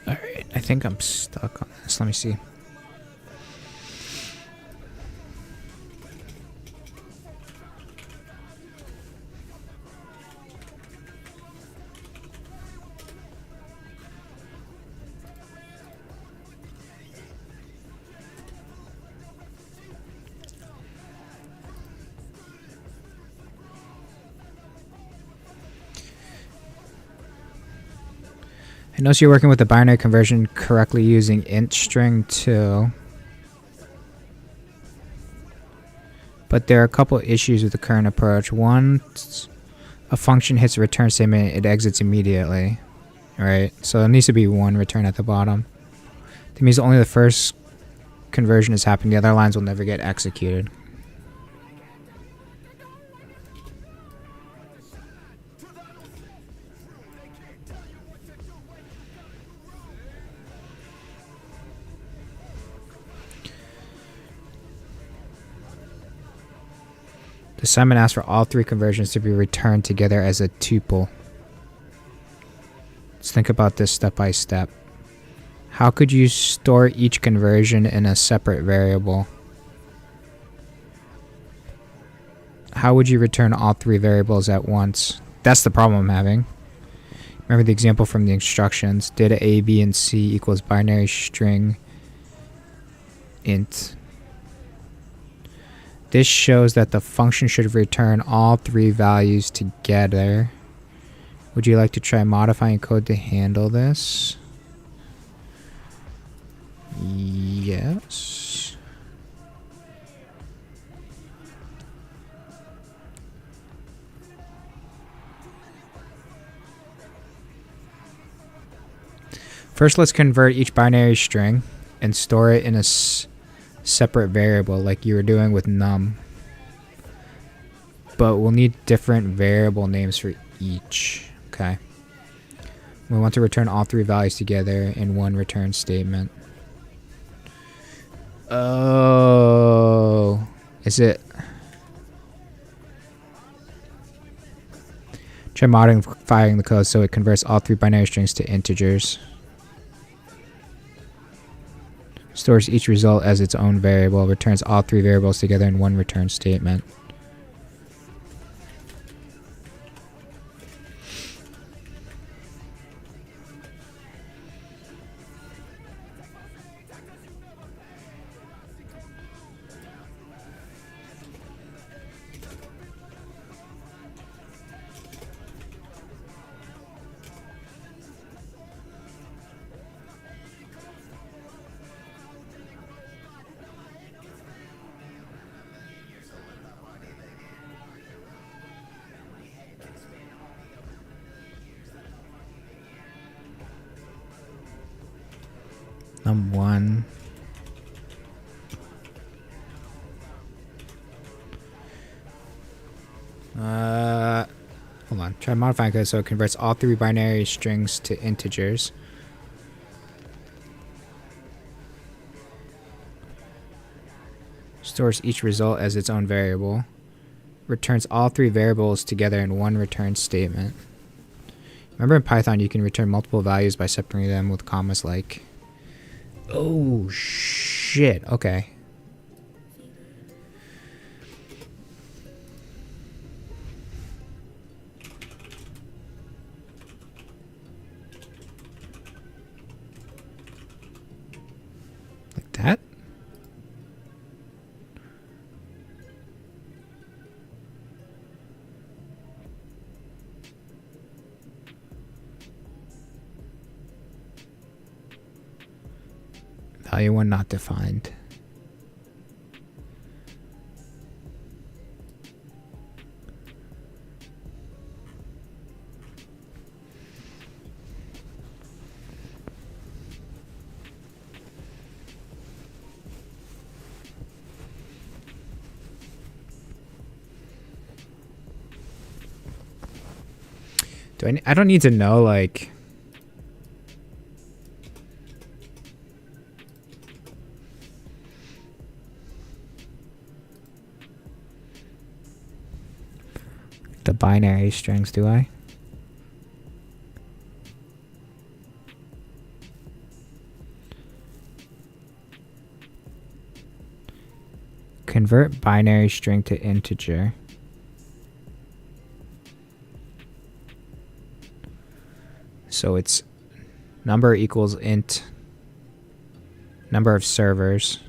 Alright, I think I'm stuck on this. Let me see. I notice you're working with the binary conversion correctly using int string 2. But there are a couple issues with the current approach. One, a function hits a return statement, it exits immediately. Right? So there needs to be one return at the bottom. That means only the first conversion has happened, the other lines will never get executed. The assignment asks for all three conversions to be returned together as a tuple. Let's think about this step by step. How could you store each conversion in a separate variable? How would you return all three variables at once? That's the problem I'm having. Remember the example from the instructions. Data A, B, and C equals binary string int. This shows that the function should return all three values together. Would you like to try modifying code to handle this? Yes. First, let's convert each binary string and store it in a separate variable like you were doing with num. but we'll need different variable names for each. Okay. We want to return all three values together in one return statement. Oh, is it? Try modifying the code so it converts all three binary strings to integers. Stores each result as its own variable, returns all three variables together in one return statement. Num1. Hold on. Try modifying code so it converts all three binary strings to integers. Stores each result as its own variable. Returns all three variables together in one return statement. Remember in Python you can return multiple values by separating them with commas like. Oh shit, okay. Like that? Value 1 not defined. I don't need to know like the binary strings, do I? Convert binary string to integer. So it's number equals int number of servers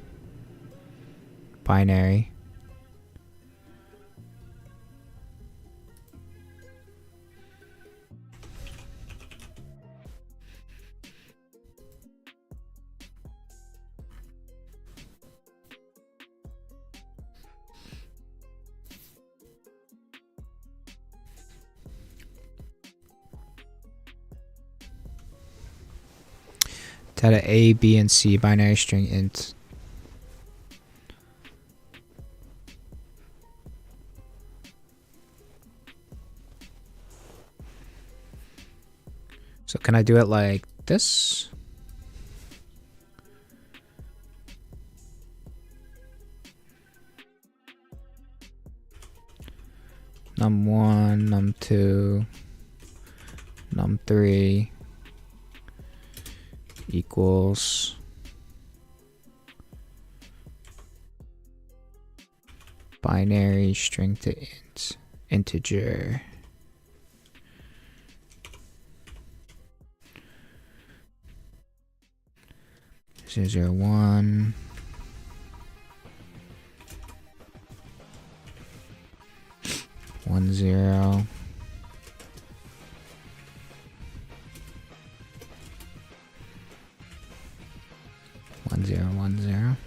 binary data A, B, and C binary string int. So can I do it like this? Num1, num2, num3 equals binary string to integer. 001 10 1010.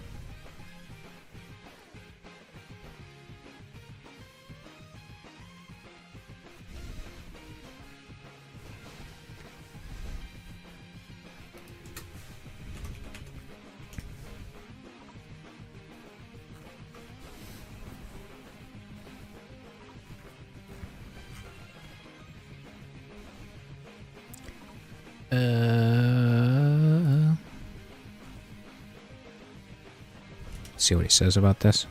Let's see what he says about this.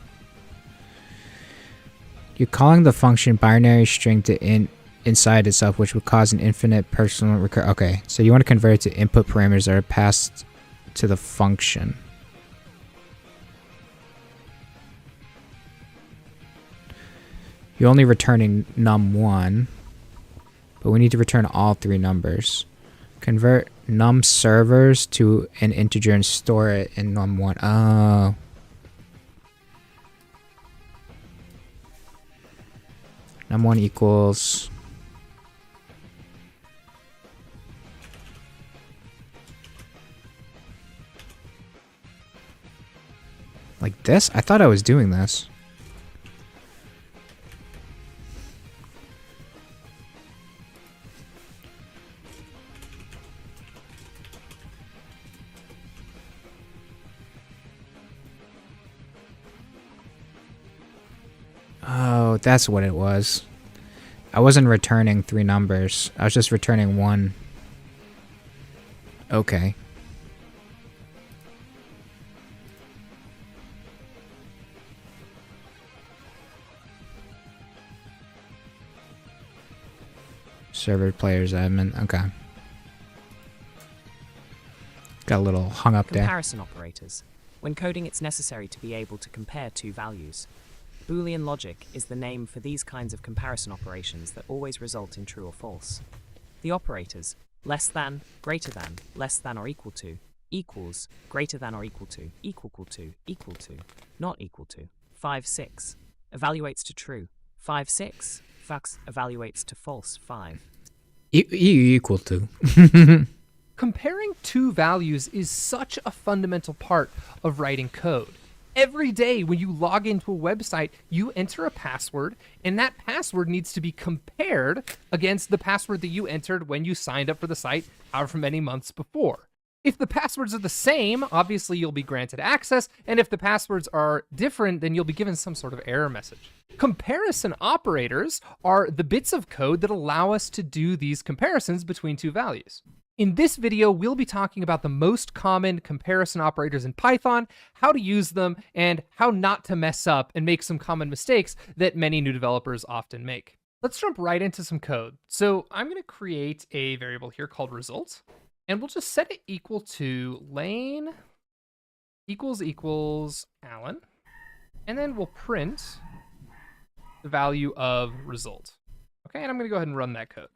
You're calling the function binary string to inside itself, which would cause an infinite personal recur. Okay, so you want to convert it to input parameters that are passed to the function. You're only returning num1, but we need to return all 3 numbers. Convert num servers to an integer and store it in num1. Oh. Num1 equals... like this? I thought I was doing this. Oh, that's what it was. I wasn't returning 3 numbers. I was just returning 1. Okay. Server players admin. Okay. Got a little hung up there. Comparison operators. When coding, it's necessary to be able to compare 2 values. Boolean logic is the name for these kinds of comparison operations that always result in true or false. The operators less than, greater than, less than or equal to, equals, greater than or equal to, equal to, not equal to, 5, 6, evaluates to true, 5, 6, fax evaluates to false, 5. Equal to. Comparing 2 values is such a fundamental part of writing code. Every day when you log into a website, you enter a password, and that password needs to be compared against the password that you entered when you signed up for the site however many months before. If the passwords are the same, obviously you'll be granted access, and if the passwords are different, then you'll be given some sort of error message. Comparison operators are the bits of code that allow us to do these comparisons between 2 values. In this video, we'll be talking about the most common comparison operators in Python, how to use them, and how not to mess up and make some common mistakes that many new developers often make. Let's jump right into some code. So I'm going to create a variable here called result, and we'll just set it equal to lane equals Alan, and then we'll print the value of result. Okay, and I'm going to go ahead and run that code.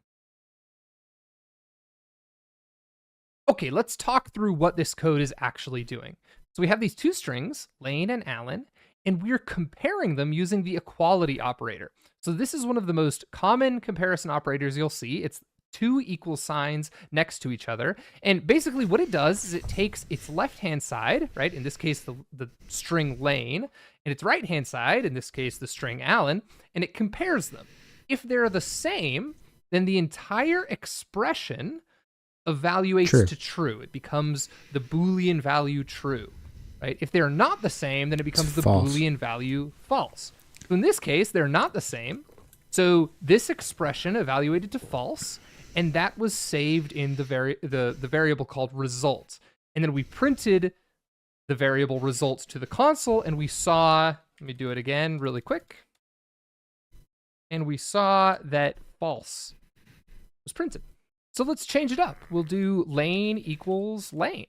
Okay, let's talk through what this code is actually doing. So we have these 2 strings, Lane and Alan, and we're comparing them using the equality operator. So this is one of the most common comparison operators you'll see. It's 2 equal signs next to each other. And basically what it does is it takes its left-hand side, right, in this case the string Lane, and its right-hand side, in this case the string Alan, and it compares them. If they're the same, then the entire expression evaluates to true. It becomes the Boolean value true, right? If they're not the same, then it becomes the Boolean value false. So in this case, they're not the same. So this expression evaluated to false, and that was saved in the variable called result. And then we printed the variable results to the console, and we saw, let me do it again really quick. And we saw that false was printed. So let's change it up. We'll do lane equals lane.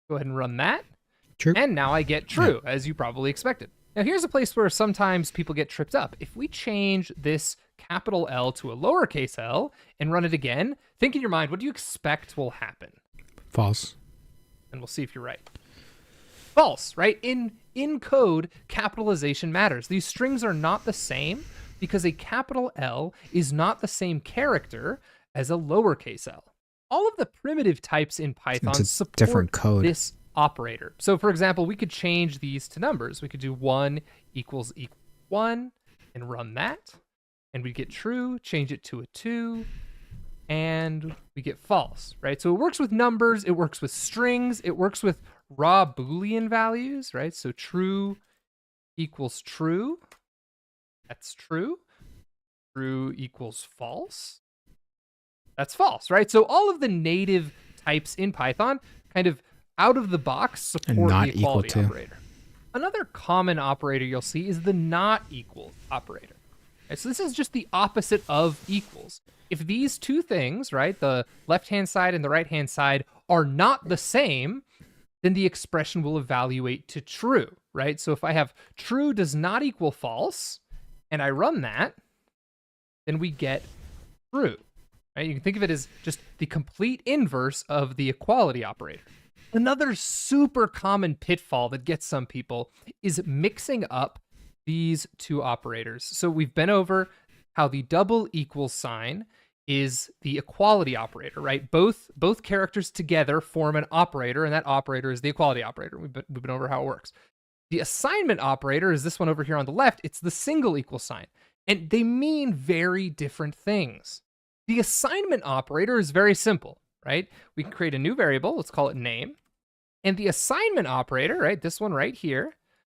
Go ahead and run that. True. And now I get true, as you probably expected. Now here's a place where sometimes people get tripped up. If we change this capital L to a lowercase l and run it again, think in your mind, what do you expect will happen? False. And we'll see if you're right. False, right? In code, capitalization matters. These strings are not the same because a capital L is not the same character as a lowercase l. All of the primitive types in Python support different code. This operator. So for example, we could change these to numbers. We could do 1 equals 1 and run that. And we get true, change it to a 2, and we get false, right? So it works with numbers, it works with strings, it works with raw Boolean values, right? So true equals true. That's true. True equals false. That's false, right? So all of the native types in Python kind of out of the box support the equality operator. Another common operator you'll see is the not equals operator. Right, so this is just the opposite of equals. If these two things, right, the left-hand side and the right-hand side, are not the same, then the expression will evaluate to true, right? So if I have true does not equal false, and I run that, then we get true. Right? You can think of it as just the complete inverse of the equality operator. Another super common pitfall that gets some people is mixing up these two operators. So we've been over how the double equals sign is the equality operator, right? Both characters together form an operator, and that operator is the equality operator. We've been over how it works. The assignment operator is this one over here on the left. It's the single equal sign, and they mean very different things. The assignment operator is very simple, right? We can create a new variable. Let's call it name. And the assignment operator, right, this one right here,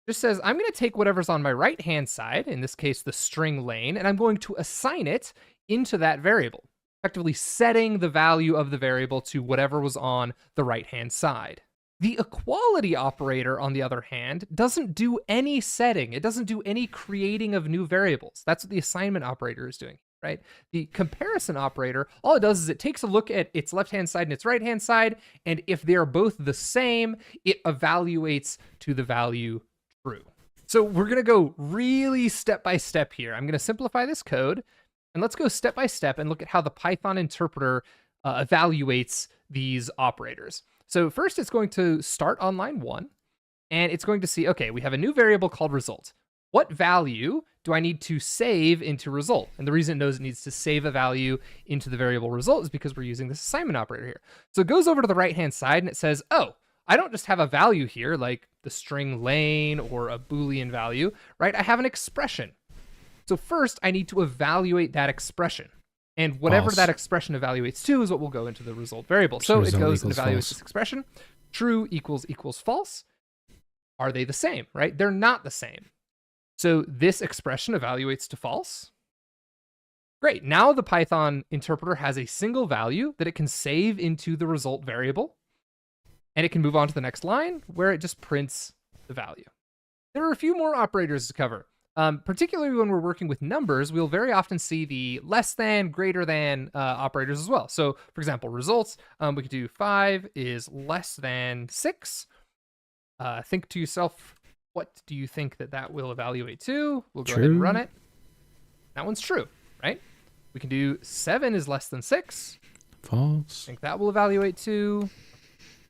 just says, I'm going to take whatever's on my right-hand side, in this case, the string lane, and I'm going to assign it into that variable, effectively setting the value of the variable to whatever was on the right-hand side. The equality operator, on the other hand, doesn't do any setting. It doesn't do any creating of new variables. That's what the assignment operator is doing, right? The comparison operator, all it does is it takes a look at its left-hand side and its right-hand side, and if they're both the same, it evaluates to the value true. So we're going to go really step-by-step here. I'm going to simplify this code, and let's go step-by-step and look at how the Python interpreter evaluates these operators. So first, it's going to start on line 1, and it's going to see, okay, we have a new variable called result. What value do I need to save into result? And the reason it knows it needs to save a value into the variable result is because we're using this assignment operator here. So it goes over to the right-hand side, and it says, oh, I don't just have a value here, like the string lane or a Boolean value, right? I have an expression. So first, I need to evaluate that expression. And whatever False. that expression evaluates to is what will go into the result variable. So it goes and evaluates false. this expression. True equals false. Are they the same, right? They're not the same. So this expression evaluates to false. Great. Now the Python interpreter has a single value that it can save into the result variable. And it can move on to the next line where it just prints the value. There are a few more operators to cover. Particularly when we're working with numbers, we'll very often see the less than, greater than operators as well. So for example, results, we could do 5 is less than 6. Think to yourself, what do you think that will evaluate to? We'll go ahead and run it. That one's true, right? We can do 7 is less than 6. False. I think that will evaluate to,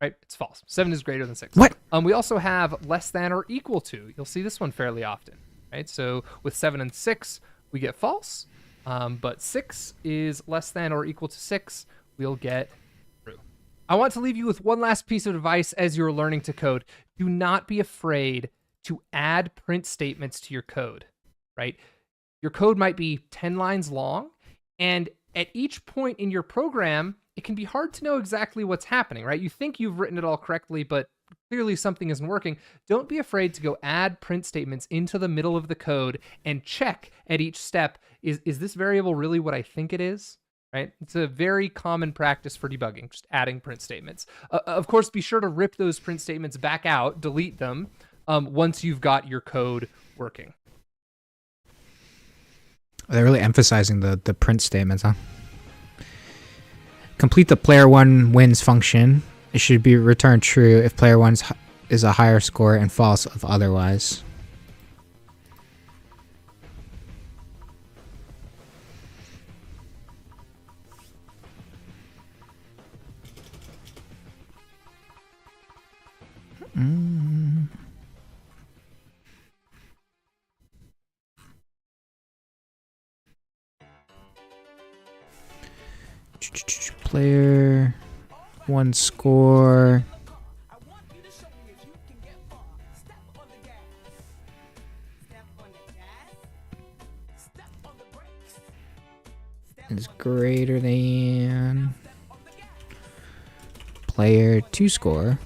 right? It's false. 7 is greater than 6. What? We also have less than or equal to. You'll see this one fairly often. Right? So with 7 and 6, we get false, but 6 is less than or equal to 6, we'll get true. I want to leave you with one last piece of advice as you're learning to code. Do not be afraid to add print statements to your code, right? Your code might be 10 lines long, and at each point in your program, it can be hard to know exactly what's happening, right? You think you've written it all correctly, but clearly something isn't working. Don't be afraid to go add print statements into the middle of the code and check at each step, is this variable really what I think it is? Right? It's a very common practice for debugging, just adding print statements. Of course, be sure to rip those print statements back out, delete them, once you've got your code working. They're really emphasizing the print statements, huh? Complete the player 1 wins function. It should be returned true if player 1 is a higher score and false if otherwise. Player 1 score. I want you to show me if you can get far. Step on the gas. Step on the gas. Step on the brakes. Step Is greater than on the gas. player 2 score.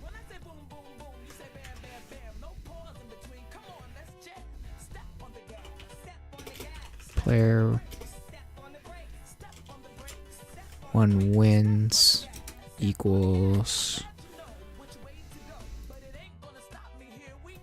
When I say boom, boom, boom, you say bam, bam, bam. No pause in between. Come on, let's jam. Step on the gas. Step on the gas. Player Step on the brakes. Step on the brakes. Step on 1 wins equals know which way to go. But it ain't gonna stop me. Here we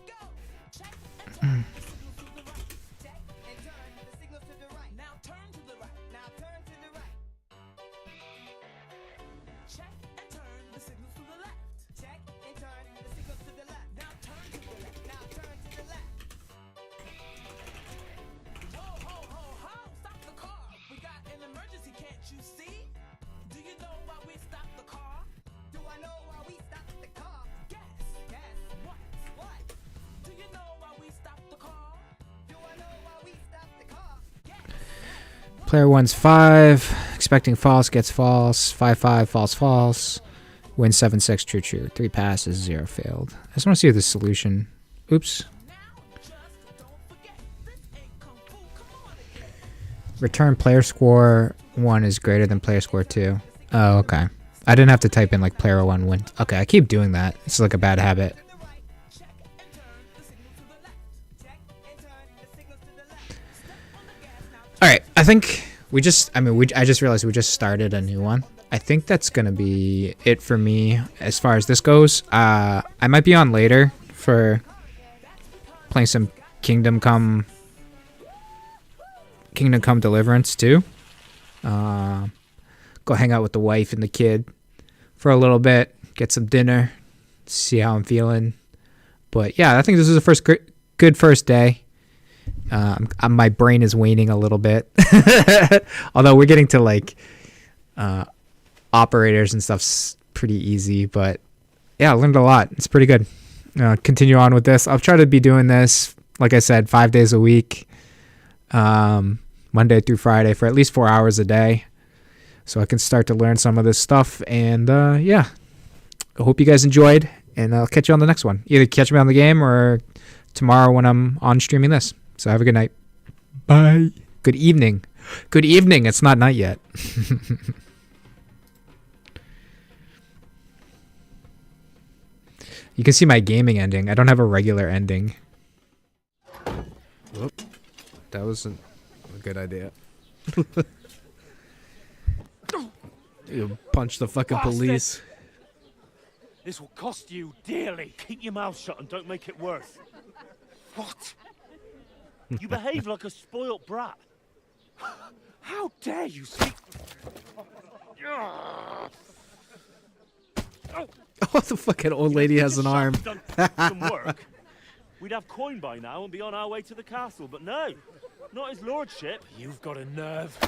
Player 1's 5. Expecting false gets false. 5-5, false, false. Win 7-6, true, true. 3 passes, 0 failed. I just want to see the solution. Oops. Return player score 1 is greater than player score 2. Oh, okay. I didn't have to type in like player 1 win. Okay, I keep doing that. It's like a bad habit. Alright, I think I just realized we just started a new one. I think that's gonna be it for me as far as this goes. I might be on later for playing some Kingdom Come Deliverance too. Go hang out with the wife and the kid for a little bit, get some dinner, see how I'm feeling. But yeah, I think this is a good first day. My brain is waning a little bit, although we're getting to like operators and stuff's pretty easy. But yeah, I learned a lot. It's pretty good. Continue on with this. I'll try to be doing this, like I said, 5 days a week, Monday through Friday for at least 4 hours a day, so I can start to learn some of this stuff. And yeah, I hope you guys enjoyed, and I'll catch you on the next one. Either catch me on the game or tomorrow when I'm on streaming this. So have a good night. Bye. Good evening. Good evening. It's not night yet. You can see my gaming ending. I don't have a regular ending. Whoop. That wasn't a good idea. You punch the fucking police. This will cost you dearly. Keep your mouth shut and don't make it worse. What? You behave like a spoilt brat. How dare you speak? Oh, the fucking old lady has an arm. Done some work. We'd have coin by now and be on our way to the castle, but no, not his lordship. You've got a nerve.